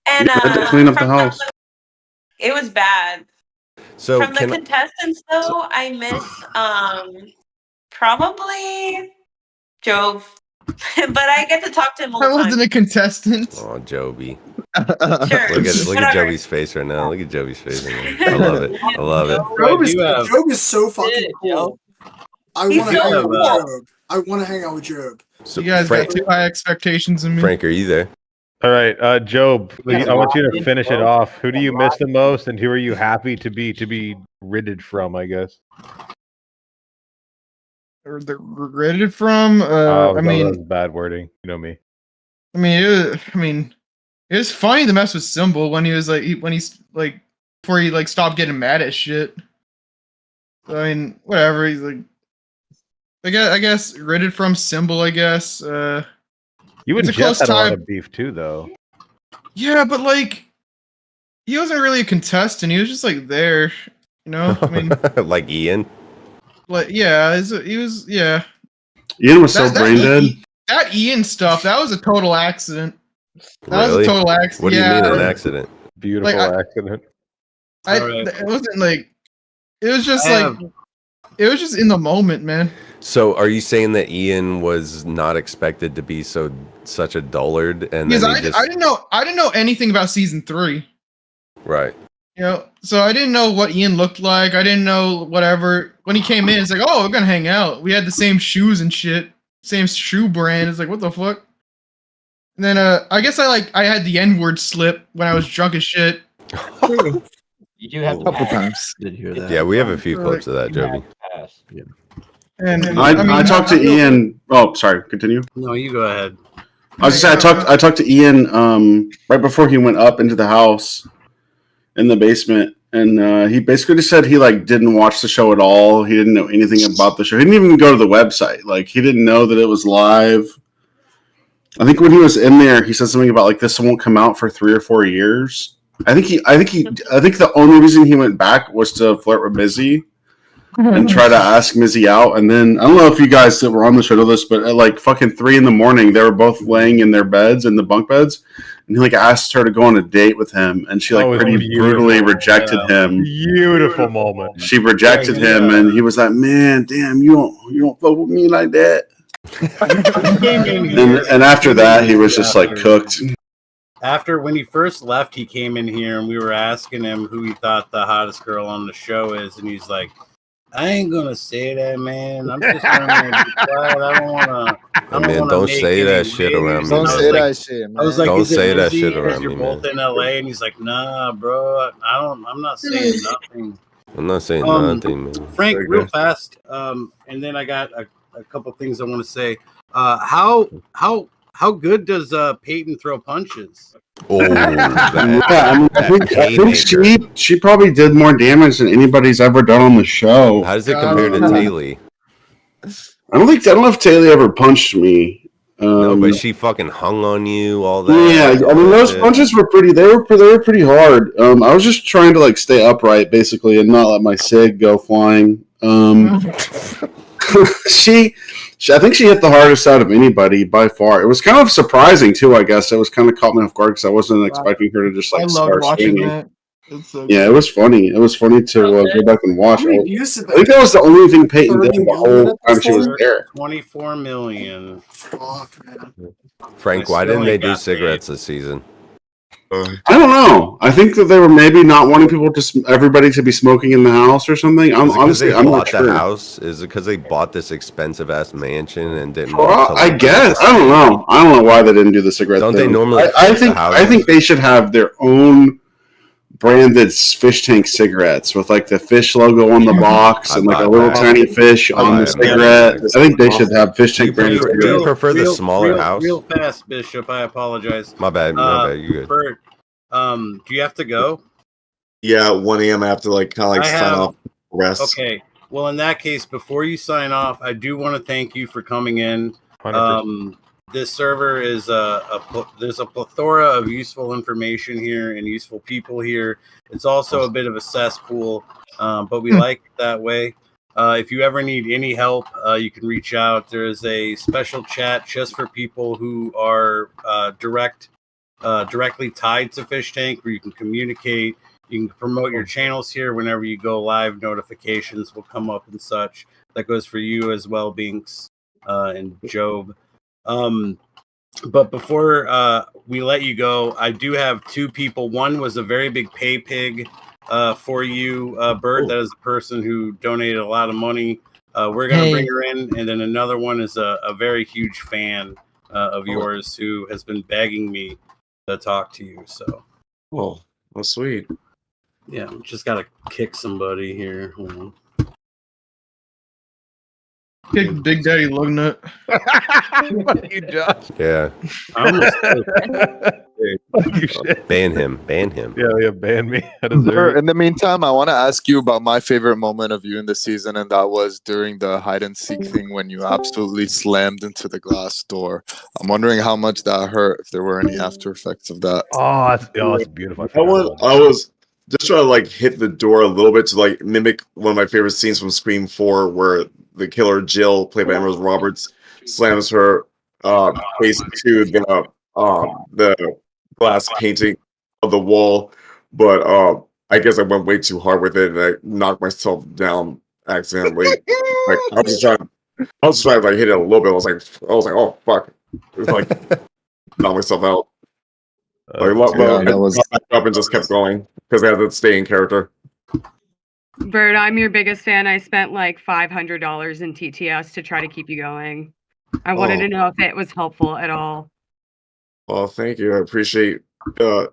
And He had to clean up the house. It was bad. So From the contestants, though, I miss probably Jobe, but I get to talk to him all I the time. wasn't a contestant. Oh, Joby. Sure. Look at Whatever. Joby's face right now. Look at Joby's face right now. I love it. I love it. Jobe is so fucking cool. I He's want to so hang out with cool. Jobe. I want to hang out with Jobe. So You guys Frank, got too high expectations of me. Frank, are you there? All right, Jobe. I want you to finish it off. Who do you miss the most, and who are you happy to be ridded from? I guess. Or the regretted from? Oh, I no, mean, that was bad wording. You know me. It was funny to mess with Symbol when he was like, before he like stopped getting mad at shit. So, I mean, whatever. He's like, I guess ridded from Symbol. I guess. You and it's a Jeff close had a lot time. of beef too, though. Yeah, but like, he wasn't really a contestant. He was just like there. You know, I mean, Like Ian? like yeah, he was yeah. Ian was so brain dead. That Ian stuff, that was a total accident. That was Really? a total accident. What do you yeah, mean an accident? Beautiful Like, accident. It wasn't like. It was just it was just in the moment, man. So, are you saying that Ian was not expected to be such a dullard, and Because then I didn't know anything about season 3. right? You know, so I didn't know what Ian looked like. I didn't know whatever. When he came in, it's like, oh, we're gonna hang out. We had the same shoes and shit, same shoe brand. It's like, what the fuck? And then I guess I had the N-word slip when I was drunk as shit. You do have A couple pass. times. Did hear that. Yeah, we have a few clips of that, You have Joby. pass. Yeah. And I talked to Ian. Oh, sorry. Continue. No, you go ahead. I was just saying, I talked to Ian right before he went up into the house in the basement, and he basically just said he like didn't watch the show at all. He didn't know anything about the show. He didn't even go to the website. Like he didn't know that it was live. I think when he was in there, he said something about like this won't come out for 3 or 4 years. I think the only reason he went back was to flirt with Mizzy and try to ask Mizzy out. And then I don't know if you guys that were on the show know this, but at like fucking 3 a.m, they were both laying in their beds, in the bunk beds, and he like asked her to go on a date with him, and she like pretty brutally rejected him. Beautiful moment. She rejected him, and he was like, "Man, damn, you don't fuck with me like that." and after that, he was just like cooked. After when he first left, he came in here and we were asking him who he thought the hottest girl on the show is, and he's like, "I ain't gonna say that, man. I'm just gonna be quiet. I don't wanna." Man, don't say that shit around me. Don't say that shit, man. I was like, don't "Is it say that Mizzy? shit Because around you're me, both man. in LA," and he's like, "Nah, bro. I'm not saying nothing." I'm not saying nothing, man. Frank, real fast, and then I got a couple things I want to say. How good does Peyton throw punches? Oh, I think she probably did more damage than anybody's ever done on the show. How does it compare to Taylor? I don't know if Taylor ever punched me. No, but she fucking hung on you all that. Yeah, I mean those punches were pretty. They were pretty hard. I was just trying to like stay upright basically and not let my sig go flying. I think she hit the hardest out of anybody by far. It was kind of surprising too. I guess it was kind of caught me off guard because I wasn't expecting her to just like start swinging. that. It's so Yeah, it was funny. It was funny to go back and watch. How many views did I think that was the only thing Peyton did 30 the whole time she was there. 24 million. Fuck, man. Frank, why didn't they do cigarettes this season? I don't know. I think that they were maybe not wanting people everybody to be smoking in the house or something. I'm not sure. The house? Is it because they bought this expensive ass mansion and didn't? Well, I guess I don't know. I don't know why they didn't do the cigarette. Don't thing. they normally? I think they should have their own branded fish tank cigarettes with like the fish logo on the box and like a little tiny fish on the cigarette. I think they should have fish tank branded cigarettes. Do you prefer the smaller house? Real fast, Bishop. I apologize. My bad. You good? Bert, do you have to go? Yeah, 1 a.m. I have to like kind of like sign off, rest. Okay. Well, in that case, before you sign off, I do want to thank you for coming in. 100%. This server is there's a plethora of useful information here and useful people here. It's also a bit of a cesspool, but we like it that way. If you ever need any help, you can reach out. There is a special chat just for people who are directly tied to Fishtank, where you can communicate. You can promote your channels here whenever you go live. Notifications will come up and such. That goes for you as well, Binx and Jobe. But before we let you go, I do have 2 people. One was a very big pay pig for you, Bert. That is a person who donated a lot of money. We're going to bring her in. And then another one is a very huge fan of yours who has been begging me to talk to you. So, well, sweet. Yeah, just got to kick somebody here. Kick Big Daddy Lugnut. You Josh. Yeah. Ban him. Yeah, ban me. I deserve Bert, it. in the meantime, I want to ask you about my favorite moment of you in the season, and that was during the hide and seek thing when you absolutely slammed into the glass door. I'm wondering how much that hurt, if there were any after effects of that. Oh, that's beautiful. I was just trying to like hit the door a little bit to like mimic one of my favorite scenes from Scream 4, where the killer Jill, played by Emerald Roberts, slams her face into the glass painting of the wall. But I guess I went way too hard with it and I knocked myself down accidentally. Like I was trying to like hit it a little bit. I was like, oh fuck! It was like knock myself out. Like that was back up and just kept going because I had to stay in character. Bert, I'm your biggest fan. I spent like $500 in TTS to try to keep you going. I wanted to know if it was helpful at all. Well, thank you. I appreciate it.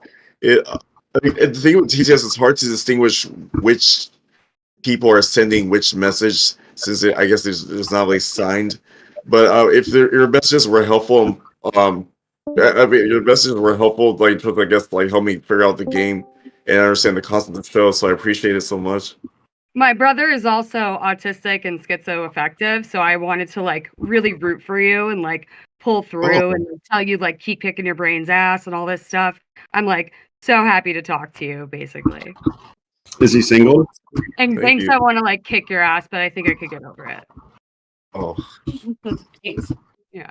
I mean, the thing with TTS, it's hard to distinguish which people are sending which message, since I guess there's not really signed. But if your messages were helpful, I mean, your messages were helpful, like to, I guess, like help me figure out the game. and I understand the concept of the show, so I appreciate it so much. My brother is also autistic and schizoaffective, so I wanted to like really root for you and like pull through and tell you like keep kicking your brain's ass and all this stuff. I'm like so happy to talk to you, basically. Is he single? And thanks, I want to like kick your ass, but I think I could get over it. Oh. Yeah.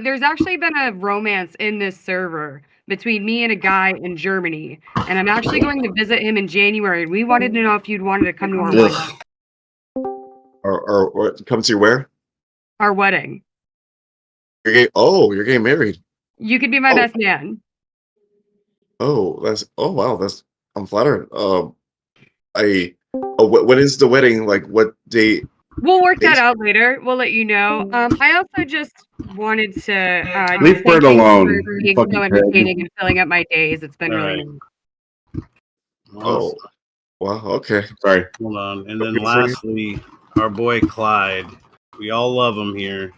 There's actually been a romance in this server between me and a guy in Germany, and I'm actually going to visit him in January. And we wanted to know if you'd wanted to come to our wedding. Or come to where? Our wedding. You're getting married. You could be my best man. Wow, I'm flattered. What is the wedding? Like, what date? We'll work that out later. We'll let you know. I also just wanted to Leave Burt alone. for being Fucking so entertaining and filling up my days. It's been really nice. Oh, wow. Okay. Sorry. Hold on. And then lastly, our boy Clyde. We all love him here.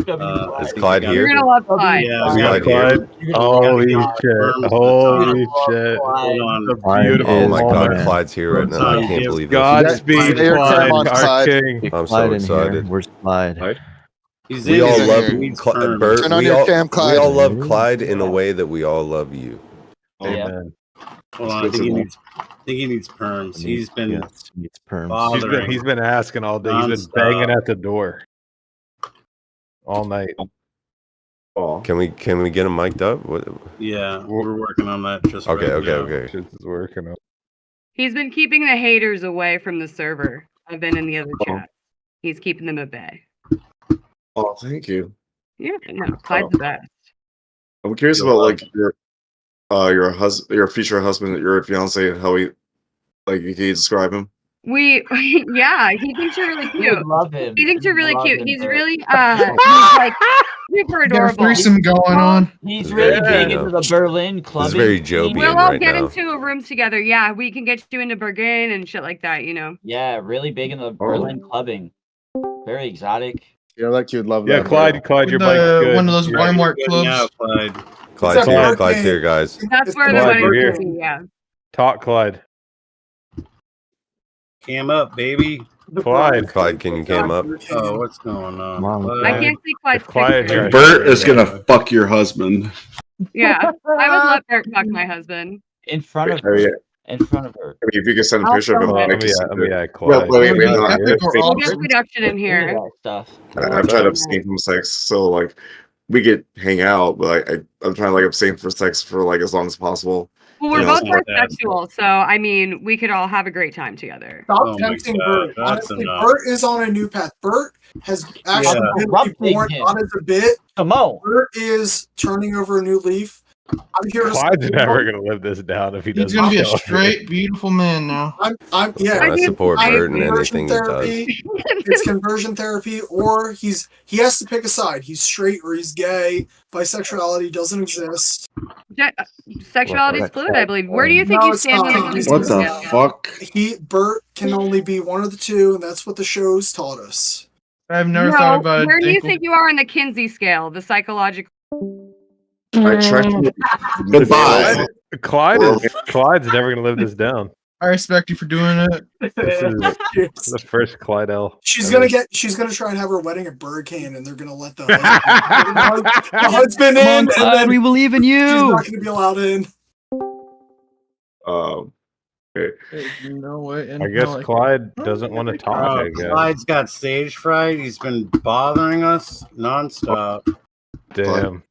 Is Clyde here? You're gonna love Clyde. Yeah, Is we got Clyde here? Holy shit! Holy shit! Hold on. Beautiful. Oh my God, moment. Clyde's here right now. I can't believe this. Godspeed, Clyde, our king. I'm so excited. Where's Clyde? We all love Burt. Turn on We your all, cam, we Clyde. all love Clyde in a way that we all love you. Amen. Hold on. I think he needs perms. He's been bothering. He's been asking all day. He's been banging at the door all night. Can we get him mic'd up? What? Yeah, we're working on that. Just Okay. Shit's working on. He's been keeping the haters away from the server. I've been in the other chat. He's keeping them at bay. Oh, thank you. Yeah, no, Clyde's the best. I'm curious about like your future husband, your fiance, and how he can you describe him? Yeah, he thinks you're really cute. would love him. He thinks you're really Love cute. him, He's Burt. really he's like super Got a adorable. threesome going on. He's really big Yeah. into the Berlin clubbing. This is very scene. Jobe We'll all right get now. into a room together. Yeah, we can get you into Bergen and shit like that, you know. Yeah, really big in the Berlin clubbing. Very exotic. You're like you'd love Yeah, that. Clyde, your bike's good. One of those You're- Walmart Good clubs. now, Clyde. Clyde's here. Burt Clyde's game. here, guys. That's where the Clyde, wedding you're is here. gonna be, yeah. Talk, Clyde. Cam up, baby. Clyde. Clyde, can you cam up? Oh, what's going on? I can't see Clyde's Clyde picture. here. Burt is gonna fuck your husband. Yeah, I would love Burt to fuck my husband. In front of Oh, her. yeah. In front of her. I mean, if you can send a I'll picture of him, film it. I can send it. Clyde. Wait, No, I- epic or We'll get awesome. production in here. Stuff. I'm trying to abstain from sex, so like we could hang out, but I'm trying to like abstain from sex for like as long as possible. Well, we're You know, both bisexual, so I mean, we could all have a great time together. Stop Oh my tempting God, Burt. that's Honestly, enough. Burt is on a new path. Burt has actually Yeah. been Corrupting reborn, him. not as a bit. Come on. Burt is turning over a new leaf. I'm here to Clyde's support never him. gonna live this down if he He's doesn't gonna be a show up. straight, beautiful man now. I'm yeah. I support I- Burt in conversion anything he does. therapy. It's conversion therapy, or he has to pick a side. He's straight or he's gay. Bisexuality doesn't exist. Sexuality is fluid, I believe. Where do you think No, you it's stand on not. the What the fuck? Burt can only be one of the two, and that's what the show's taught us. I've never thought about it. Where do you think you are on the Kinsey scale, the psychological? Goodbye. Clyde's never gonna live this down. I respect you for doing it. This is the first Clyde L. She's gonna try and have her wedding at Burricane, and they're gonna let the husband in, and Clyde, then we believe in she's you. not gonna be allowed in. Okay. No way. I guess Clyde doesn't want to talk. I guess. Clyde's got stage fright. He's been bothering us nonstop. Damn.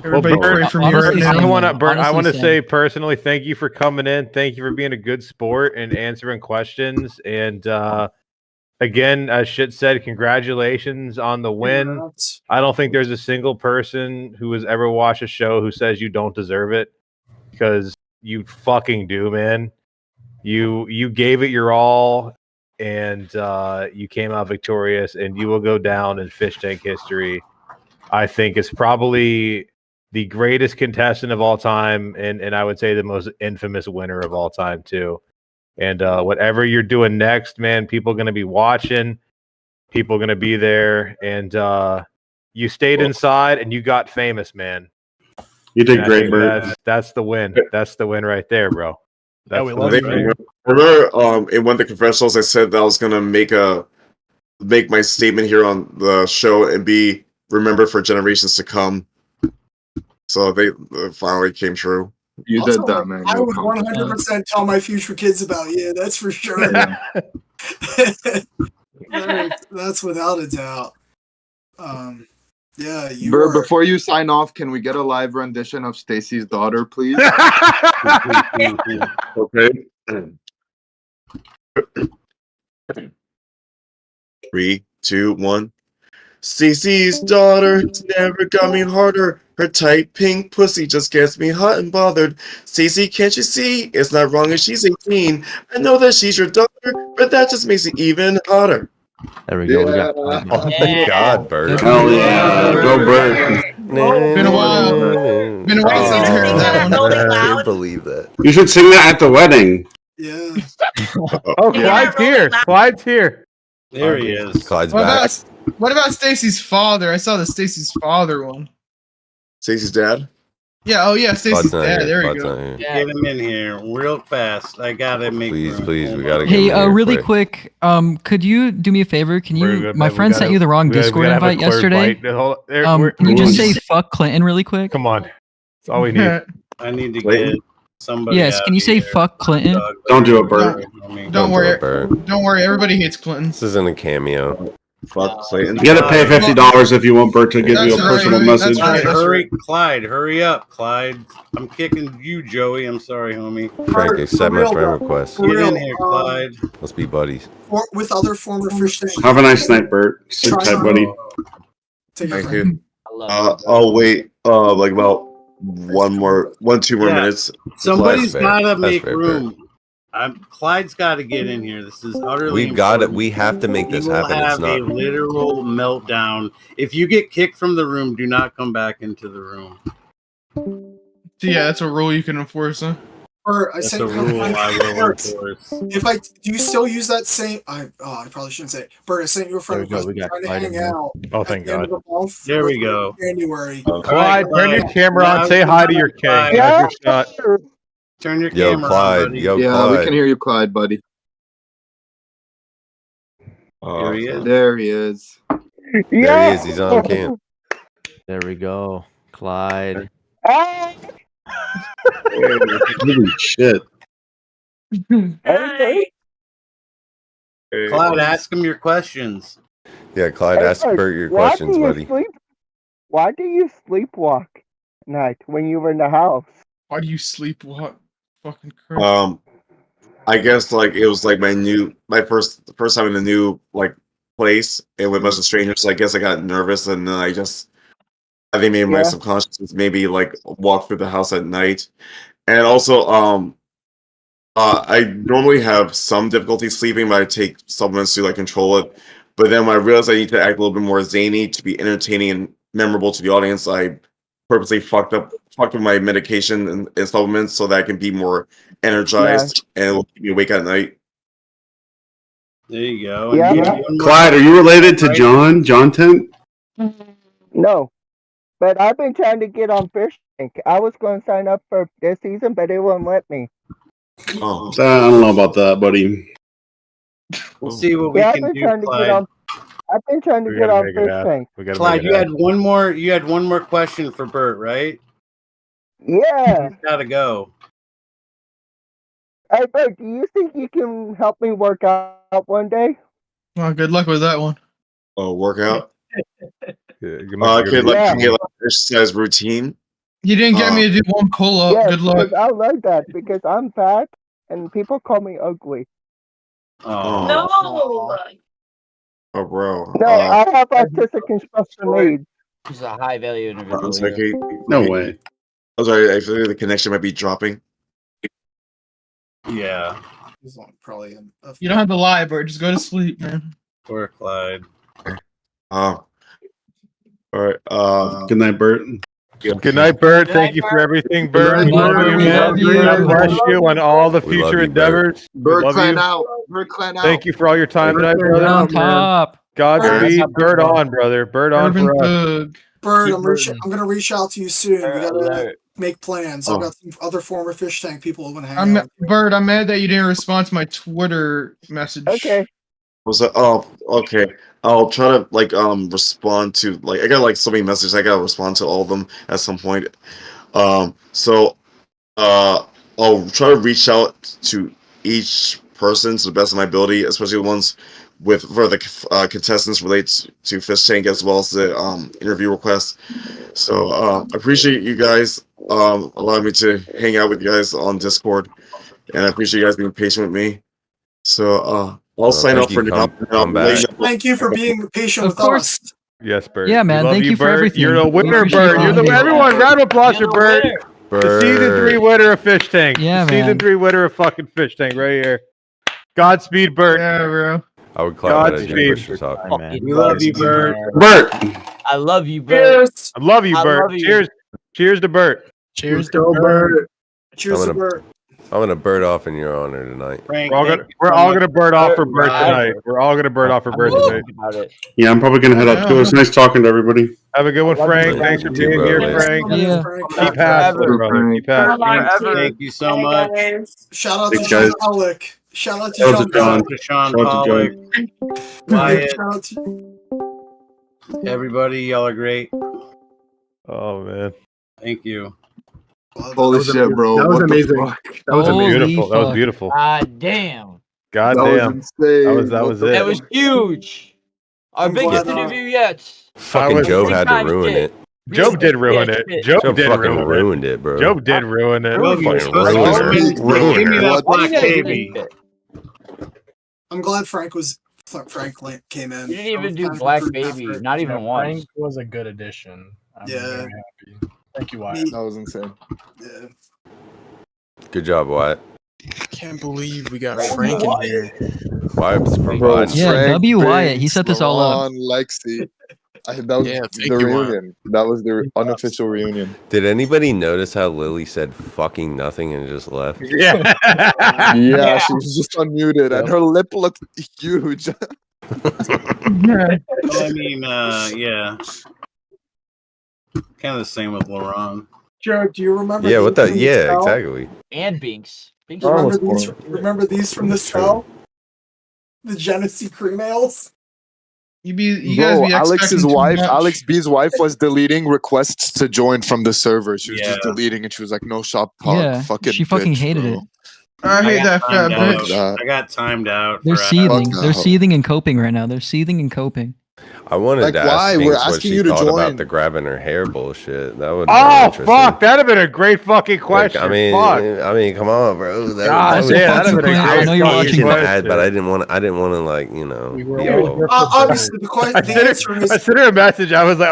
Everybody pray for me right now. I want to say personally, thank you for coming in. Thank you for being a good sport and answering questions. And again, as Shit said, congratulations on the win. Congrats. I don't think there's a single person who has ever watched a show who says you don't deserve it, because you fucking do, man. You gave it your all, and you came out victorious, and you will go down in Fishtank history. I think it's probably the greatest contestant of all time, and I would say the most infamous winner of all time too. And whatever you're doing next, man, people are going to be watching. People are going to be there, and you stayed inside and you got famous, man. You did And I great, think Bert. That's the win. That's the win right there, bro. That's we the love win, you, right? man. Remember, in one of the confessionals, I said that I was gonna make my statement here on the show and be remembered for generations to come. So they finally came true. You Also, did that, man. I No would comment. 100% tell my future kids about you. That's for sure. That's without a doubt. Yeah, you Bert, are. before you sign off, can we get a live rendition of Stacy's daughter, please? Okay. 3, 2, 1. Cece's daughter never got me harder. Her tight pink pussy just gets me hot and bothered. Cece, can't you see? It's not wrong if she's 18. I know that she's your daughter, but that just makes it even hotter. There we go. We got Oh my God, Bert. Hell yeah. Go, Bert. Been a while. Been a while since I heard that one. I can't believe that. You should sing that at the wedding. Yeah. Oh, Clyde's here. Clyde's here. There he is. Clyde's What back. about Stacy's father? I saw the Stacy's father one. Stacey's dad? Yeah, oh yeah, Stacy's Clyde's not dad. here. There we Clyde's go. not here. Get him in here real fast. I gotta make room. Please, we gotta get Hey, him in here really quick. quick, could you do me a favor? Can We're you? good, My man. We friend gotta- sent you the wrong we gotta- we Discord gotta have a invite clear yesterday. bite. Hold- there- Can you just we're- say "fuck Clinton" really quick? Come on. That's all we need. I need to Clayton? get somebody. Yes. out Can you say here. "fuck Clinton"? Don't do it, Bert. Don't worry. Bert. Don't worry. Everybody hates Clinton. This isn't a cameo. Fuck Clayton. You gotta pay $50 if you want Bert to give you a That's right, personal right, message. that's right. Hurry, Clyde, hurry up, Clyde. I'm kicking you, Joey. I'm sorry, homie. Frank, accept my friend request. Get in here, Clyde. Let's be buddies. With other former fish tank. Have a nice night, Bert. Sleep tight, buddy. Take Thank care. you. I'll wait like about 2 more Yeah. minutes. Somebody's fair. gotta That's make fair, room. Clyde's got to get in here. This is utterly. We got it. important. We have to make this He will happen. It's have a not. literal meltdown. If you get kicked from the room, do not come back into the room. So yeah, that's a rule you can enforce, huh? Bert, I That's sent a rule I will Bert, enforce. do you still use that same? I probably shouldn't say it. Bert, I sent you a friend There we go, request. we got Trying to Clyde in hang here. out. Oh, at thank the end God. of the month There we for go. January. Clyde, turn your camera on. Now Say hi to your king. Clyde. Have your shot. Turn your Yo, camera Clyde. on, buddy. Yo, Yeah, Clyde. we can hear you, Clyde, buddy. Here he is. There he is. There he is. He's on cam. There we go. Clyde. Holy shit. Clyde, ask him your questions. Yeah, Clyde, ask Bert your questions, buddy. Why do you sleepwalk at night when you were in the house? Why do you sleepwalk? Fucking Christ. I guess like it was like my first time in the new like place and with a bunch of strangers. So I guess I got nervous and then I think maybe my subconscious was maybe like walk through the house at night. And also I normally have some difficulty sleeping, but I take supplements to like control it. But then when I realized I need to act a little bit more zany to be entertaining and memorable to the audience, I purposely fucked with my medication and supplements so that I can be more energized and it will keep me awake at night. There you go. Yeah. And one more- Clyde, are you related to John Tent? No, but I've been trying to get on Fishtank. I was going to sign up for this season, but it won't let me. Oh, I don't know about that, buddy. We'll see what we Yeah, I've can been do, trying to get Clyde. on. I've been trying to We get gotta on make it happen. Fishtank. We gotta Clyde, make it you had happen. one more. You had one more question for Bert, right? Yeah. He's gotta go. Hey, Bert, do you think you can help me work out one day? Well, good luck with that one. Workout. Good Okay, luck. like get like exercise routine. You didn't get me to do one pull up. Yeah, Good luck. I like that because I'm fat and people call me ugly. Oh. No. Oh, bro. No, I have autistic and special needs. He's a high value individual. It's okay. No way. I'm sorry. I feel like the connection might be dropping. Yeah. He's on probably You don't have to lie, Bert. Just go to sleep, man. Poor Clyde. All right. Good night, Bert. Good night, Bert. Thank you for everything, Bert. Good night, Bert. We love you. God bless you on all the We love future you, Bert. endeavors. Bert Love Clan you. out. Bert Clan out. Thank you for all your time tonight, Bert brother. On top. Godspeed. Bird on, brother. Bird on for us. Bert, I'm gonna reach out to you soon. We gotta make plans. I've got some other former fish tank people who want to hang out. Bert, I'm mad that you didn't respond to my Twitter message. Okay. Was that? Oh, okay. I'll try to like respond to like I got like so many messages. I gotta respond to all of them at some point. So I'll try to reach out to each person to the best of my ability, especially the ones for the contestants related to Fishtank as well as the interview requests. So I appreciate you guys allowing me to hang out with you guys on Discord, and I appreciate you guys being patient with me. So I'll sign up for now. Thank you for being patient with us. Yes, Bert. Yeah, man. We love Thank you for Bert. everything. You're the We winner, appreciate Bert. all You're the of you. everyone. Round of applause for Bert. The season 3 winner of Fishtank. Yeah, the season man. 3 winner of fucking Fishtank right here. Godspeed, Bert. Yeah, bro. I would clap, but I Godspeed. didn't push this up. We love you, Bert. Bert. I love you, Bert. I love you, I Bert. love you. Cheers. Cheers to Bert. Cheers to Bert. Cheers to Bert. I'm gonna bird off in your honor tonight. Frank, We're all gonna bird off for Bert tonight. We're all gonna bird off for Bert tonight. Yeah, I'm probably gonna head out too. It's nice talking to everybody. Have a good one, Frank. Thanks for being here, Frank. Yeah. Keep passing, brother. Keep passing. Thank you so much. Shout out to Thanks, John guys. Pollock. Shout out to Shout out John to Pollock. John. To Sean Shout out to Pollock, Wyatt, Shout out to everybody, y'all are great. Oh man. Thank you. Holy shit, bro! That was What the amazing. fuck? That was Holy amazing. Beautiful. That was fuck. beautiful. God damn. God That was damn. insane. That was it. That was huge. Our I'm biggest glad, interview yet. Fucking was- Joe had to Big ruin time it. Job did ruin it. Joe Job did fucking ruin ruined it, bro. it. Job did ruin it. Joe, you were Fucking supposed to ruiner. give me that What? black Why you guys baby. did it? I'm glad Frank came in. You didn't even I was do kind of Black rooting Baby, after. not even once. Frank was a good addition. I'm Yeah. very happy. Thank you, Wyatt. That was insane. Yeah. Good job, Wyatt. I can't believe we got Frank in here. Wyatt's Bro, providing. Yeah, Frank, W. Wyatt. He Binx, set this all up. Laron, Lexi. That was Yeah, the thank you, Wyatt. reunion. That was the unofficial reunion. Did anybody notice how Lily said fucking nothing and just left? Yeah. Yeah, she was just unmuted, and her lip looked huge. I mean, yeah. Kind of the same with Laron. Joe, do you remember? Yeah, these what the? from Yeah, cell? exactly. And Binx. Binx Remember these from the cell? The Genesee cream ales? You guys Bro, be Alex's expecting too wife, much. Alex B's wife, was deleting requests to join from the server. She was just Yeah. deleting, and she was like, "No shop pod, Yeah, fucking." she fucking bitch, hated bro. it. I hate that fat timed bitch. out. I got timed out. They're for seething. Fuck They're no. seething and coping right now. They're seething and coping. I wanted Like, to ask why? Binx We're what asking she you to thought join. about the grabbing her hair bullshit. That would. Oh fuck! That'd have been a great fucking Like, question. I mean, fuck. come on, bro. That, God, that was yeah, that'd have been a I great know you're fucking watching. question. but I didn't want to like, you know. We were be all all- here for Obviously, the I answer is sent her a message. I was like,